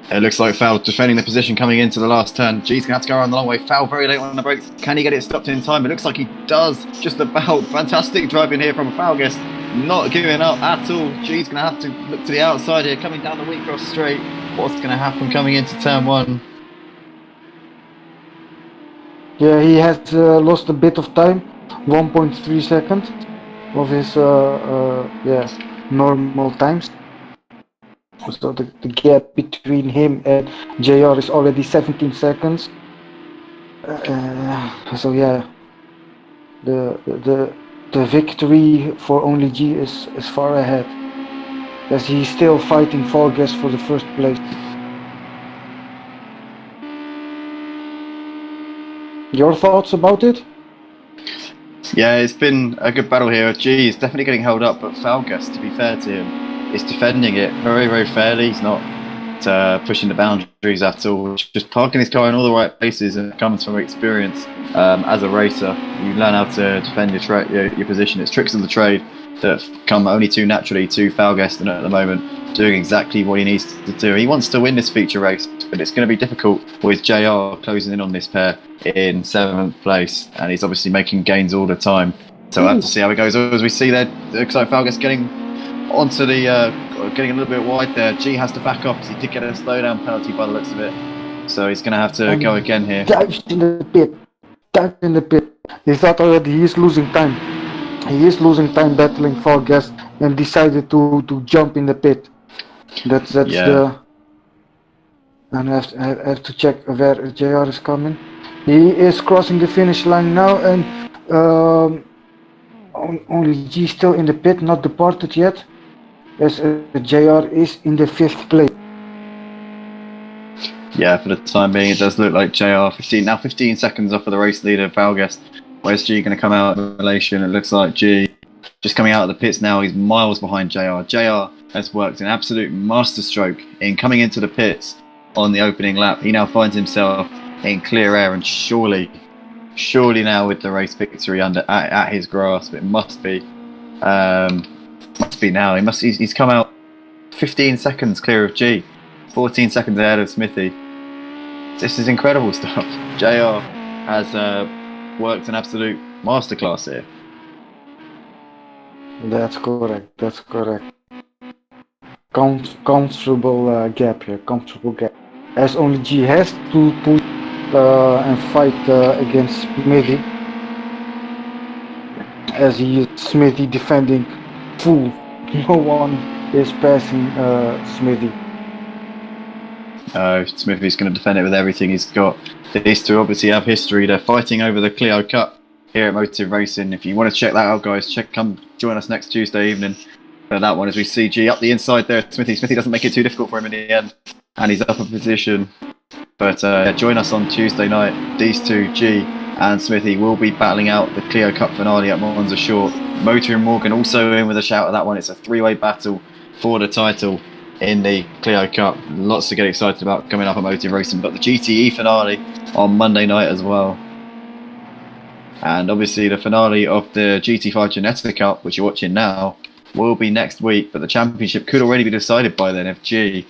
It looks like Fowl defending the position coming into the last turn. G's going to have to go around the long way. Fowl very late on the brakes. Can he get it stopped in time? It looks like he does. Just about. Fantastic driving here from Falguest. Not giving up at all. G's going to have to look to the outside here. Coming down the Wheatcross straight. What's going to happen coming into turn 1? Yeah, he has lost a bit of time. 1.3 seconds of his normal times. So the gap between him and JR is already 17 seconds. So yeah, the victory for only G is far ahead, as he's still fighting Falguest for the first place. Your thoughts about it? Yeah, it's been a good battle here. G is definitely getting held up, but Falguest, to be fair to him, is defending it very, very fairly. He's not pushing the boundaries at all. Just parking his car in all the right places, and it comes from experience. As a racer, you learn how to defend your position. It's tricks of the trade that come only too naturally to Falgaston at the moment, doing exactly what he needs to do. He wants to win this feature race, but it's going to be difficult with JR closing in on this pair in 7th place, and he's obviously making gains all the time. So we'll have to see how it goes. As we see there, it looks like Falgas getting onto the getting a little bit wide there. G has to back off because he did get a slowdown penalty by the looks of it. So he's going to have to go again here. Dived in the pit. Dived in the pit. He thought already he is losing time. He is losing time battling Falgas and decided to jump in the pit. That's the. And I have to check where JR is coming. He is crossing the finish line now, and only G still in the pit, not departed yet. As JR is in the 5th place. Yeah, for the time being, it does look like JR 15 seconds off of the race leader, Falgas. Where's G going to come out of relation? It looks like G just coming out of the pits now. He's miles behind JR. JR has worked an absolute masterstroke in coming into the pits on the opening lap. He now finds himself in clear air, and surely now with the race victory at his grasp, it must be now. He's come out 15 seconds clear of G, 14 seconds ahead of Smithy. This is incredible stuff. JR has worked an absolute masterclass here. That's correct. Comfortable gap here, comfortable gap. As only G has to push and fight against Smithy. As Smithy defending full. No one is passing Smithy. Smithy's going to defend it with everything he's got. These two obviously have history. They're fighting over the Clio Cup here at Motive Racing. If you want to check that out, guys, come join us next Tuesday evening for that one, as we see G up the inside there. Smithy doesn't make it too difficult for him in the end, and he's up a position. But join us on Tuesday night. These two, G and Smithy, will be battling out the Clio Cup finale at Monza Short. Motor and Morgan also in with a shout at that one. It's a 3-way battle for the title in the Clio Cup. Lots to get excited about coming up at Motive Racing. But the GTE finale on Monday night as well. And obviously the finale of the GT5 Ginetta Cup, which you're watching now, will be next week. But the championship could already be decided by then. If G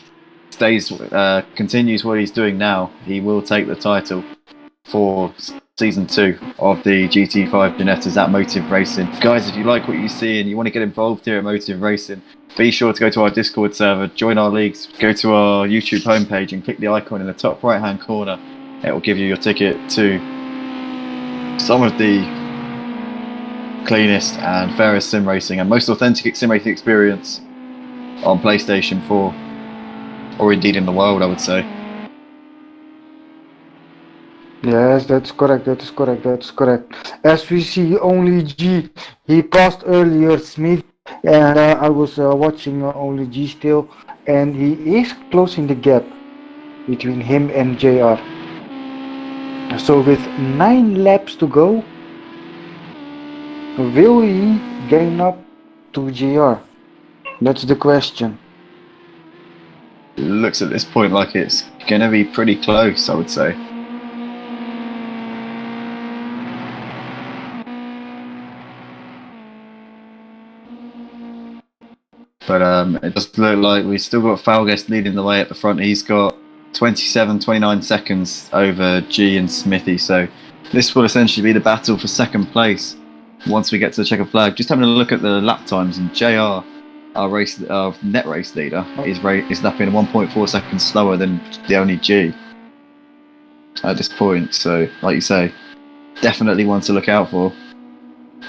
continues what he's doing now, he will take the title for Season 2 of the GT5 Ginettas at Motive Racing. Guys, if you like what you see and you want to get involved here at Motive Racing, be sure to go to our Discord server, join our leagues, go to our YouTube homepage and click the icon in the top right hand corner. It will give you your ticket to some of the cleanest and fairest sim racing and most authentic sim racing experience on PlayStation 4, or indeed in the world, I would say. Yes, that's correct. As we see, only G, he passed earlier Smith, and I was watching only G still, and he is closing the gap between him and JR. So with 9 laps to go, will he gain up to JR? That's the question. It looks at this point like it's going to be pretty close, I would say. But it does look like we've still got Falgas leading the way at the front. He's got 29 seconds over G and Smithy. So this will essentially be the battle for second place once we get to the checker flag. Just having a look at the lap times, and JR, our net race leader, is lapping 1.4 seconds slower than the only G at this point. So, like you say, definitely one to look out for.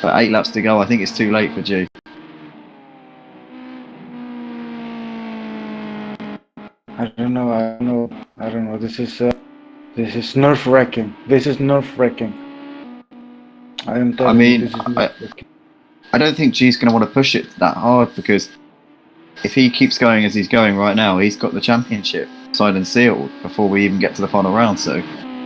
But 8 laps to go. I think it's too late for G. I don't know. This is nerve-wracking. I don't think G's going to want to push it that hard, because if he keeps going as he's going right now, he's got the championship signed and sealed before we even get to the final round. So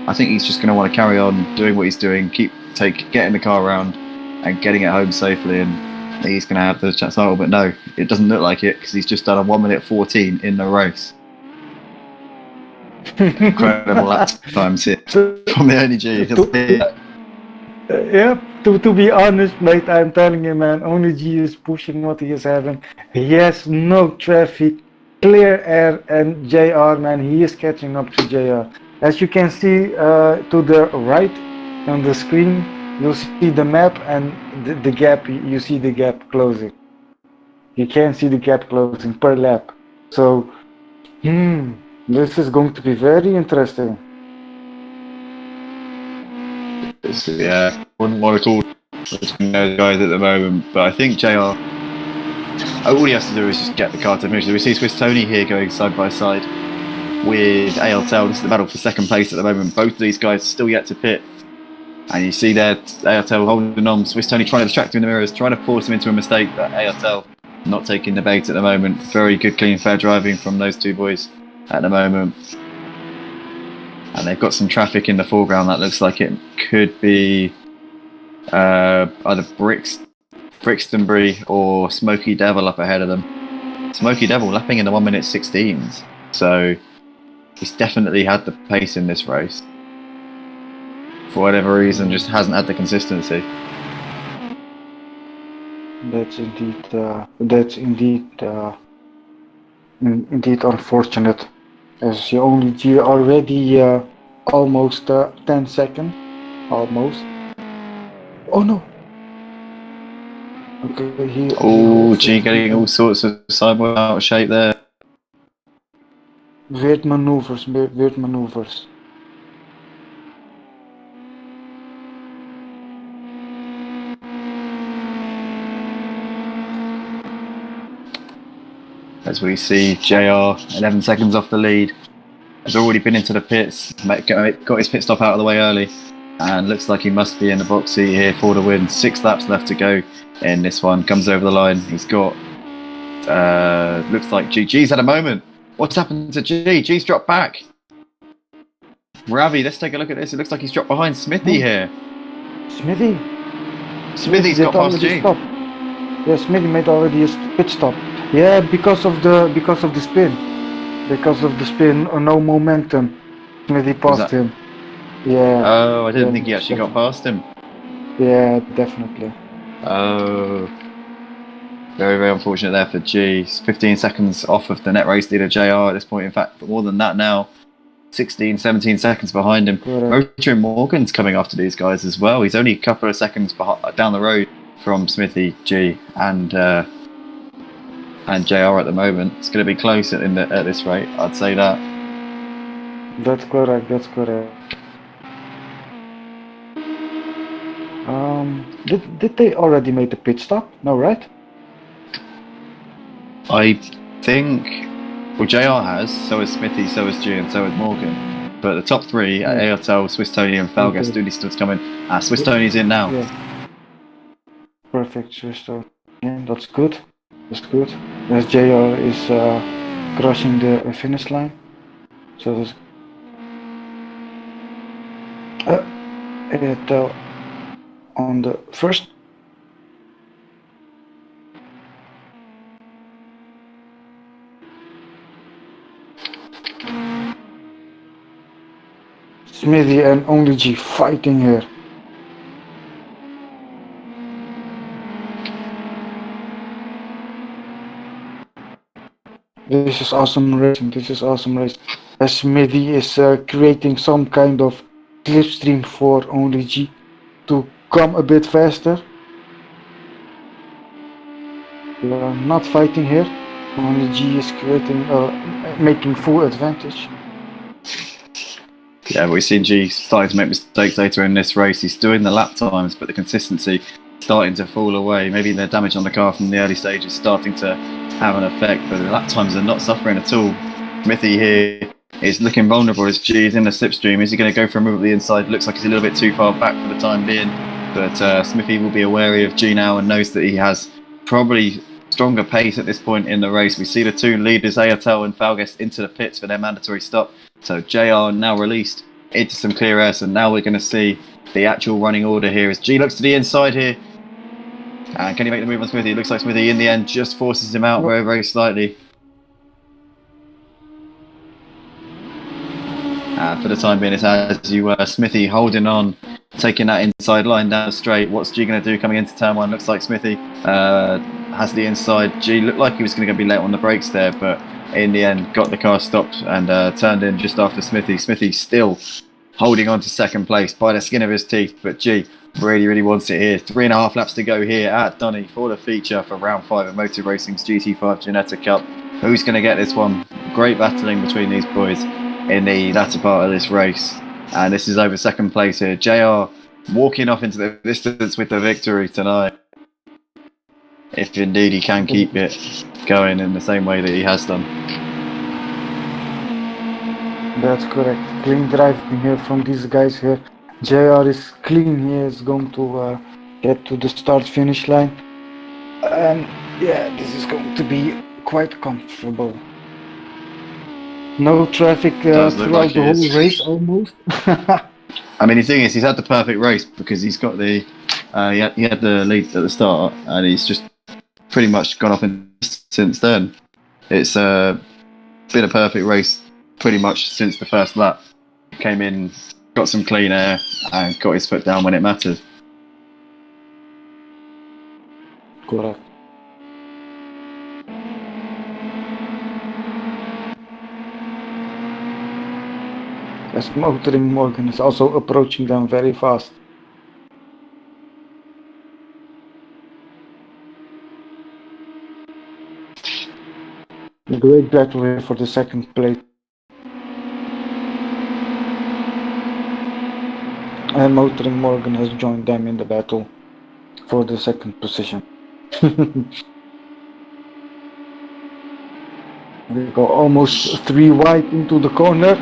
I think he's just going to want to carry on doing what he's doing, getting the car around and getting it home safely, and he's going to have the title. But no, it doesn't look like it, because he's just done a 1 minute 14 in the race. Incredible lap times here from the only G. Yeah, to be honest, mate, I'm telling you, man, only G is pushing what he is having. He has no traffic, clear air, and JR, man, he is catching up to JR. As you can see to the right on the screen, you'll see the map and the gap, you see the gap closing. You can see the gap closing per lap. So, this is going to be very interesting. Yeah, wouldn't want to call those guys at the moment, but I think JR, all he has to do is just get the car to finish. We see Swiss Tony here going side by side with ALTEL. This is the battle for second place at the moment. Both of these guys still yet to pit. And you see there ALTEL holding on, Swiss Tony trying to distract him in the mirrors, trying to force him into a mistake, but ALTEL not taking the bait at the moment. Very good, clean, fair driving from those two boys at the moment. And they've got some traffic in the foreground that looks like it could be either Brixtonbury or Smoky Devil up ahead of them. Smoky Devil lapping in the 1:16s, so he's definitely had the pace in this race. For whatever reason, just hasn't had the consistency. That's indeed unfortunate. As you only G already almost 10 seconds, almost. Oh no! Okay, oh, G getting all sorts of sideways out of shape there. Weird maneuvers. As we see JR 11 seconds off the lead, has already been into the pits, got his pit stop out of the way early, and looks like he must be in the box seat here for the win. 6 laps left to go in this one. Comes over the line. He's got looks like G's had a moment. What's happened to G? G's dropped back. Ravi, let's take a look at this. It looks like he's dropped behind Smithy here. Smithy's got past G. Yeah, Smithy made already a pit stop. Yeah, because of the spin. Because of the spin, no momentum. Smithy passed him. Yeah. Oh, I didn't think he actually got past him. Yeah, definitely. Oh. Very, very unfortunate there for G. 15 seconds off of the net race leader JR at this point, in fact, but more than that now. 16, 17 seconds behind him. Roger Morgan's coming after these guys as well. He's only a couple of seconds down the road from Smithy, G, and JR at the moment. It's going to be close at this rate, I'd say that. That's correct. Did they already make the pit stop? No, right? I think, well, JR has, so has Smithy, so has G, and so has Morgan. But the top three, ALTEL, Swiss Tony, and Falgas, do still coming. Swiss Tony's in now. Yeah. Perfect, Swiss Tony. Yeah, that's good. As JR is crossing the finish line. So that's ALTEL on the first. Smithy and only G fighting here. This is awesome racing. As Smithy is creating some kind of slipstream for only G to come a bit faster. We are not fighting here. Only G is creating, making full advantage. Yeah, but we've seen G starting to make mistakes later in this race. He's doing the lap times, but the consistency starting to fall away. Maybe the damage on the car from the early stage is starting to have an effect, but the lap times are not suffering at all. Smithy here is looking vulnerable as G is in the slipstream. Is he going to go for a move at the inside? Looks like he's a little bit too far back for the time being, but Smithy will be wary of G now and knows that he has probably stronger pace at this point in the race. We see the two leaders, ALTEL and Falgas, into the pits for their mandatory stop. So JR now released into some clear air. So now we're going to see the actual running order here as G looks to the inside here. And can he make the move on Smithy? It looks like Smithy in the end just forces him out very, very slightly. For the time being, it's as you were. Smithy holding on, taking that inside line down the straight. What's G going to do coming into turn one? Looks like Smithy has the inside. G looked like he was going to be late on the brakes there, but in the end got the car stopped and turned in just after Smithy. Smithy still holding on to second place by the skin of his teeth, but G really wants it here. 3.5 laps to go here at Donny for the feature for round 5 of Motor Racing's GT5 Ginetta Cup. Who's going to get this one? Great battling between these boys in the latter part of this race, and this is over second place here. JR walking off into the distance with the victory tonight, if indeed he can keep it going in the same way that he has done. That's correct. Clean driving here from these guys here. JR is clean. He is going to get to the start-finish line, and yeah, this is going to be quite comfortable. No traffic throughout like the whole race almost. I mean, the thing is, he's had the perfect race because he's got the he had the lead at the start, and he's just pretty much gone off in since then. It's been a perfect race pretty much since the first lap. Came in, got some clean air, and got his foot down when it mattered. Correct. As Motoring Morgan is also approaching them very fast. Great battle here for the second place. And Motoring Morgan has joined them in the battle for the second position. We go almost 3 wide into the corner.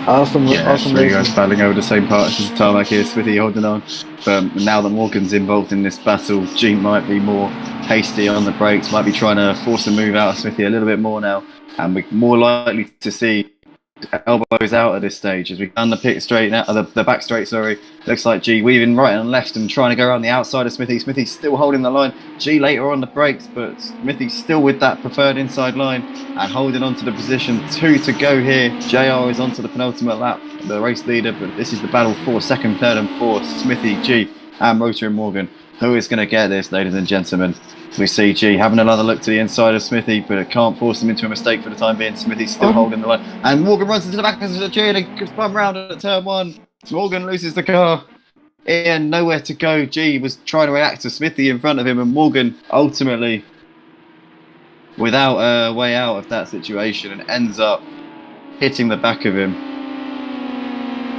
awesome three guys battling over the same part as the tarmac here. Smithy holding on, but now that Morgan's involved in this battle, G might be more hasty on the brakes, might be trying to force a move out of Smithy a little bit more now, and we're more likely to see elbows out at this stage as we've done the pit straight now, the back straight, sorry. Looks like G weaving right and left and trying to go around the outside of Smithy. Smithy's still holding the line. G later on the brakes, but Smithy's still with that preferred inside line and holding on to the position. 2 to go here. JR is onto the penultimate lap, the race leader, but this is the battle for second, third and fourth. Smithy, G and Motor and Morgan. Who is going to get this, ladies and gentlemen? We see G having another look to the inside of Smithy, but it can't force him into a mistake for the time being. Smithy's still holding the line. And Morgan runs into the back of the G and spun round at turn 1. Morgan loses the car. Ian, nowhere to go. G was trying to react to Smithy in front of him, and Morgan ultimately without a way out of that situation and ends up hitting the back of him.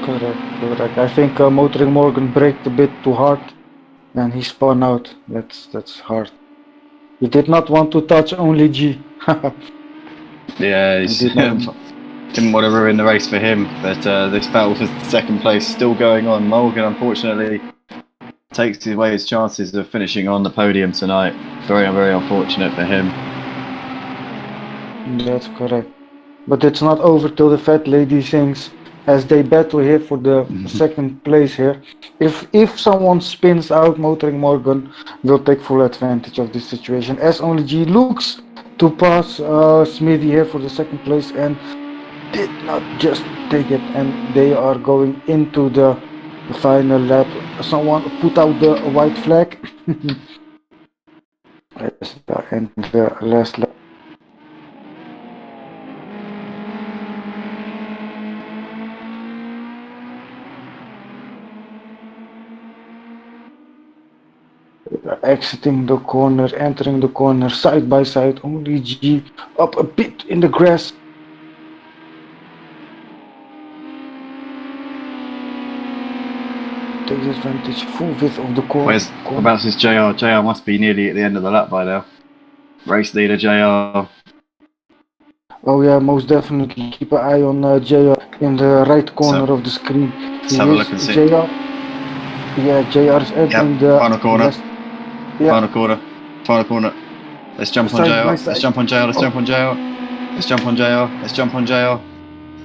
Correct. I think Motoring Morgan braked a bit too hard and he spun out. That's hard. He did not want to touch only G. Yeah, he didn't want to ruin the race for him, but this battle for second place still going on. Morgan unfortunately takes away his chances of finishing on the podium tonight. Very, very unfortunate for him. That's correct. But it's not over till the fat lady sings, as they battle here for the second place here. If someone spins out, Motoring Morgan will take full advantage of this situation, as only G looks to pass Smithy here for the second place and did not just take it, and they are going into the final lap. Someone put out the white flag. And the last lap. Exiting the corner, entering the corner side by side, only G up a bit in the grass. Takes advantage, full width of the corner. Whereabouts is JR? JR must be nearly at the end of the lap by now. Race leader JR. Oh yeah, most definitely. Keep an eye on JR in the right corner of the screen. Let's have a look and see. JR. Yeah, JR is entering the final corner. Yeah. Final corner. Let's jump on JR. Let's jump on JR. Let's jump on JR. Let's jump on JR. Let's jump on JR.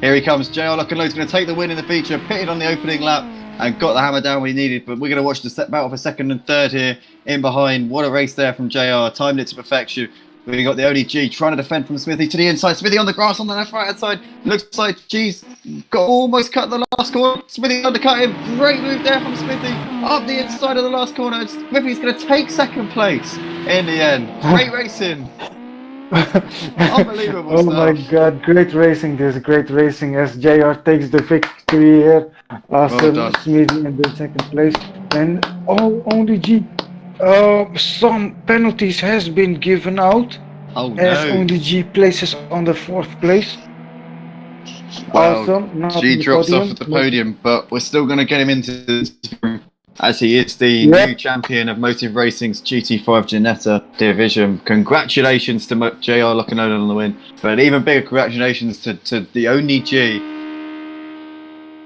Here he comes. JR looking low. He's going to take the win in the feature. Pitted on the opening lap and got the hammer down when he needed. But we're going to watch the battle for second and third here in behind. What a race there from JR. Timed it to perfection. We got the only G trying to defend from Smithy to the inside. Smithy on the grass on the left right hand side. Looks like G's got almost cut the last corner. Smithy undercut him. Great move there from Smithy up the inside of the last corner. Smithy's going to take second place in the end. Great racing. Unbelievable Oh stuff. my god, great racing, this great racing as JR takes the victory here after Well done. Smithy in the second place. And only G, some penalties has been given out Oh as no. only G places on the 4th place. Well, Awesome, not G on the drops podium, off at the but- podium, but we're still going to get him into the as he is the Yep. new champion of Motive Racing's GT5 Ginetta division. Congratulations to JR Locanola on the win, but even bigger congratulations to the only G.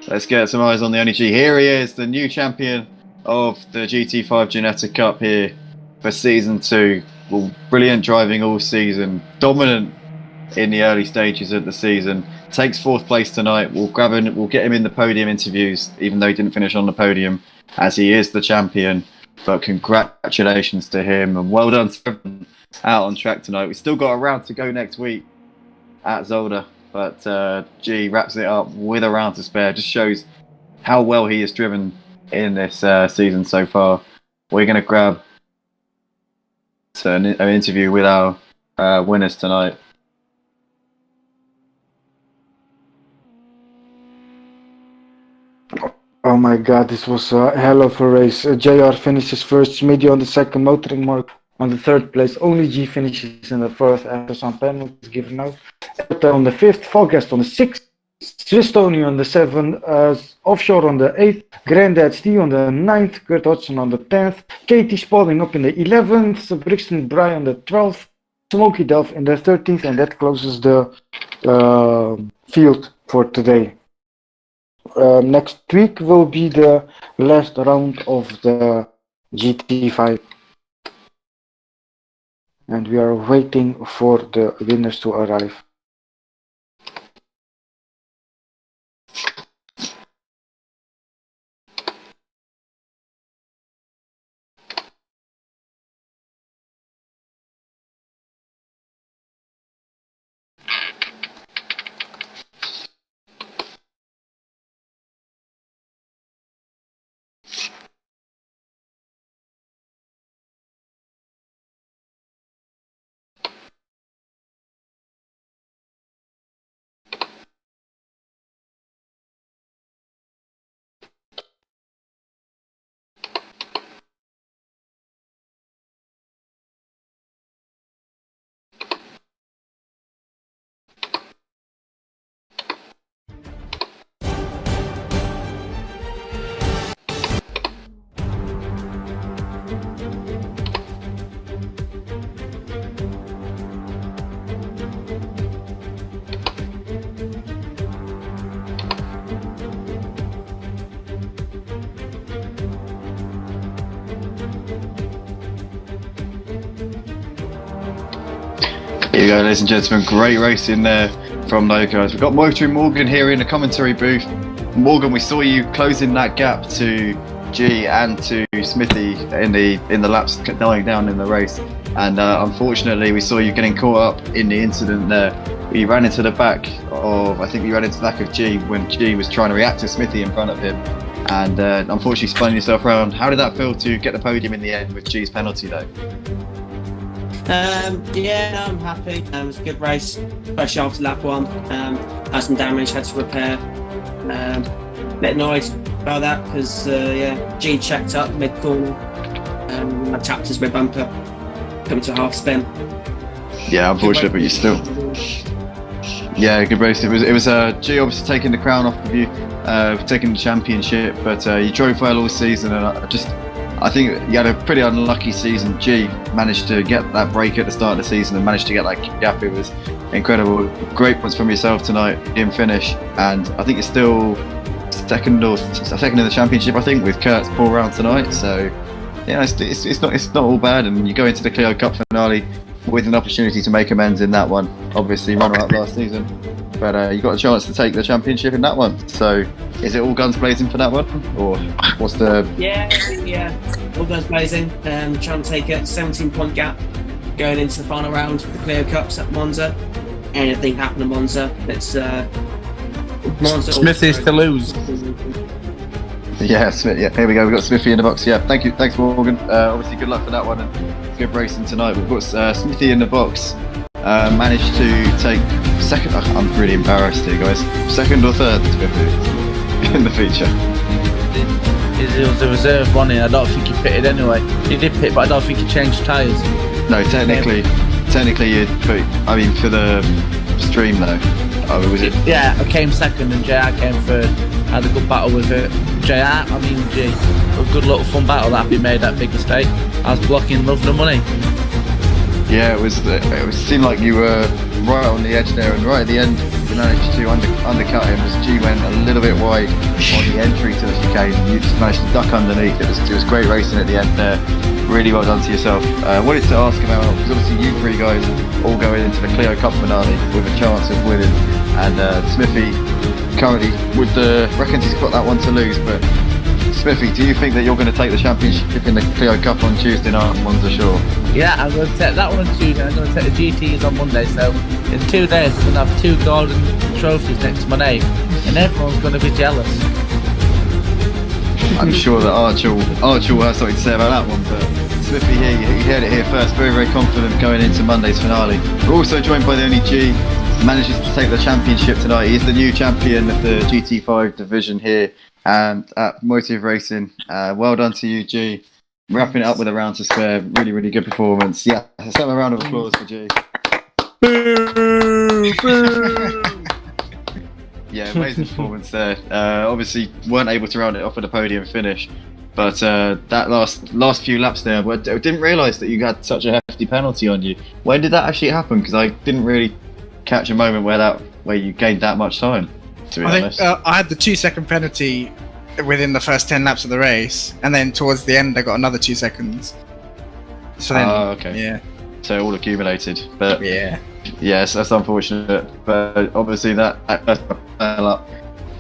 Let's get some eyes on the only G. Here he is, the new champion of the GT5 Ginetta Cup here for season 2. Well, brilliant driving all season, dominant in the early stages of the season. Takes 4th place tonight. We'll grab him. We'll get him in the podium interviews, even though he didn't finish on the podium, as he is the champion. But congratulations to him, and well done to everyone out on track tonight. We've still got a round to go next week at Zolder, but G wraps it up with a round to spare. Just shows how well he has driven in this season so far. We're going to grab an interview with our winners tonight. Oh my god, this was a hell of a race. JR finishes first, Smithy on the second, Motoring Mark on the 3rd place. Only G finishes in the 4th after some penalties given out. Elta on the 5th, Fogast on the 6th, Swiss Tony on the 7th, Offshore on the 8th, Grandad Steve on the 9th, Kurt Hodgson on the 10th, Katie Spalding up in the 11th, Brixton Bry on the 12th, Smokey Delph in the 13th, and that closes the field for today. Next week will be the last round of the GT5, and we are waiting for the winners to arrive. Here you go, ladies and gentlemen. Great racing there from those guys. We've got Motoring Morgan here in the commentary booth. Morgan, we saw you closing that gap to G and to Smithy in the laps dying down in the race, and unfortunately we saw you getting caught up in the incident there. You ran into the back of, I think you ran into the back of G when G was trying to react to Smithy in front of him, and unfortunately spun yourself around. How did that feel to get the podium in the end with G's penalty though? Yeah, no, I'm happy. It was a good race, especially after lap 1. Had some damage, had to repair. Bit annoyed about that because G checked up mid corner. I tapped his rear bumper, coming to a half spin. Yeah, unfortunate, but you still. Yeah, good race. It was G obviously taking the crown off of you, taking the championship, but you drove well all season, and I think you had a pretty unlucky season. G managed to get that break at the start of the season and managed to get that gap. It was incredible. Great points from yourself tonight in finish, and I think you're still second in the championship. I think with Kurt's poor round tonight. So yeah, it's not all bad, and you go into the Clio Cup finale with an opportunity to make amends in that one. Obviously, runner-up last season, but you got a chance to take the championship in that one. So, is it all guns blazing for that one, or what's the? Yeah, all guns blazing. Trying to take a 17-point gap going into the final round of the Clio Cups at Monza. Anything happen at Monza? It's Monza. Smithy's to lose. Yeah, here we go. We've got Smithy in the box. Yeah, thanks Morgan. Obviously, good luck for that one and good racing tonight. We've got Smithy in the box. Managed to take second. I'm really embarrassed here, guys. Second or third in the feature. It was a reserve, wasn't it? I don't think he pitted anyway. He did pit, but I don't think he changed tyres. No, technically you'd put. I mean, for the stream though. Was it? Yeah, I came second and JR came third. I had a good battle with it. A good little fun battle that we made that big mistake. I was blocking Love the Money. Yeah, it seemed like you were right on the edge there, and right at the end you managed to undercut him as G went a little bit wide on the entry to the chicane. You just managed to duck underneath. It was great racing at the end there. Really well done to yourself. I wanted to ask about, because obviously you three guys all going into the Clio Cup finale with a chance of winning, and Smithy currently reckons he's got that one to lose. But Smithy, do you think that you're going to take the championship in the Clio Cup on Tuesday night on Monza Shore? Yeah, I'm going to take that one on Tuesday. I'm going to take the GTs on Monday. So in 2 days, I'm going to have 2 golden trophies next to my name, and everyone's going to be jealous. I'm sure that Archie will have something to say about that one, but Smithy here, you heard it here first, very, very confident going into Monday's finale. We're also joined by the only G, manages to take the championship tonight. He's the new champion of the GT5 division here and at Motive Racing. Well done to you, G. Wrapping it up with a round to spare. Really, really good performance. Yeah, let's have a round of applause for G. Boo! Boo! Yeah, amazing performance there. Obviously, weren't able to round it off with a podium finish, but that last few laps there, I didn't realise that you had such a hefty penalty on you. When did that actually happen? Because I didn't really catch a moment where you gained that much time. To be honest, I had the 2-second penalty within the first 10 laps of the race, and then towards the end I got another 2 seconds. So then, okay. Yeah. So all accumulated, but yeah. Yes, that's unfortunate. But obviously that up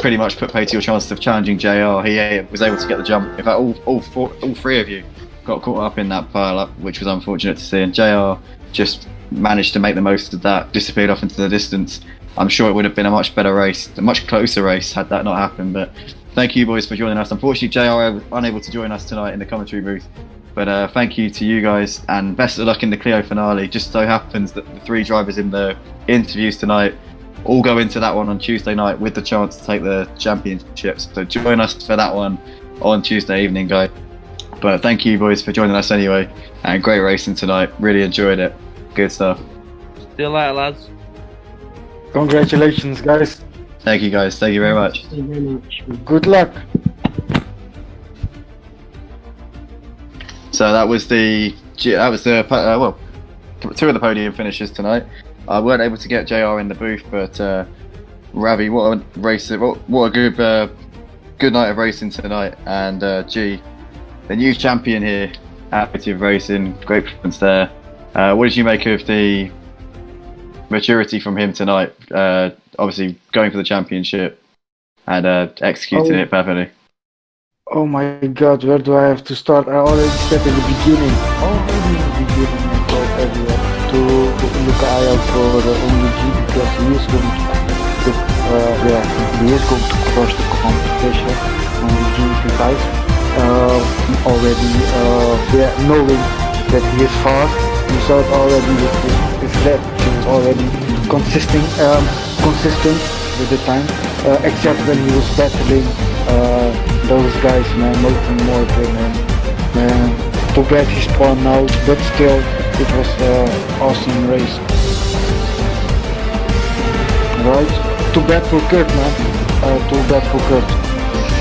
pretty much put paid to your chances of challenging JR. He was able to get the jump. In fact, all 3 of you got caught up in that pile up, which was unfortunate to see. And JR just managed to make the most of that, disappeared off into the distance. I'm sure it would have been a much better race, a much closer race had that not happened. But thank you boys for joining us. Unfortunately, JR was unable to join us tonight in the commentary booth. But thank you to you guys, and best of luck in the Clio finale. Just so happens that the 3 drivers in the interviews tonight all go into that one on Tuesday night with the chance to take the championships. So join us for that one on Tuesday evening, guys. But thank you boys for joining us anyway, and great racing tonight. Really enjoyed it. Good stuff. See you later, lads. Congratulations, guys. Thank you, guys. Thank you very much. Thank you very much. Good luck. So that was the 2 of the podium finishes tonight. I weren't able to get JR in the booth, but Ravi, what a race! What a good night of racing tonight. And G, the new champion here at Motive Racing, great performance there. What did you make of the maturity from him tonight? Obviously going for the championship and executing it perfectly. Oh my god, where do I have to start? I already said in the beginning. Already in the beginning I told everyone to look out for the only G, because he is going to crush the competition on the GT5. Already knowing that he is fast, you saw it already with his lap. He was already consistent with the time, except when he was battling those guys, man, Morgan, man, too bad he spawned out, but still, it was an awesome race. Right? Too bad for Kurt, man. Too bad for Kurt.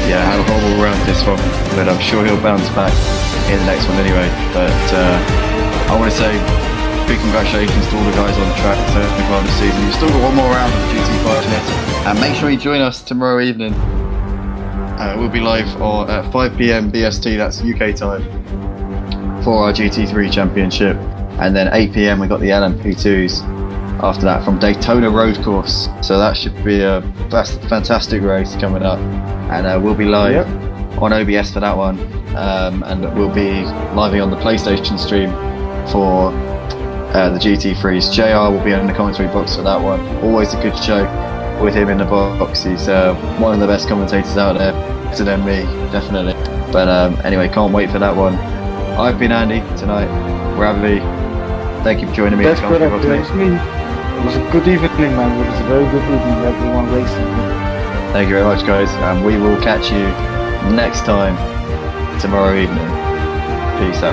Yeah, had a horrible round this one, but I'm sure he'll bounce back in the next one anyway. But I want to say big congratulations to all the guys on the track so far this season. You've still got one more round of the GT5 Ginetta, and make sure you join us tomorrow evening. We'll be live at 5 PM BST, that's UK time, for our GT3 championship, and then 8 PM we got the LMP2s after that from Daytona Road Course. So that should be a fantastic race coming up, and we'll be live on OBS for that one, and we'll be live on the PlayStation stream for the GT3s. JR will be in the commentary box for that one. Always a good show with him in the box. He's one of the best commentators out there, better than me, definitely. But anyway, can't wait for that one. I've been Andy tonight. Ravi, thank you for joining me. That's correct. It was me. It was a good evening, man. It was a very good evening, everyone racing. Thank you very much, guys. And we will catch you next time tomorrow evening. Peace out.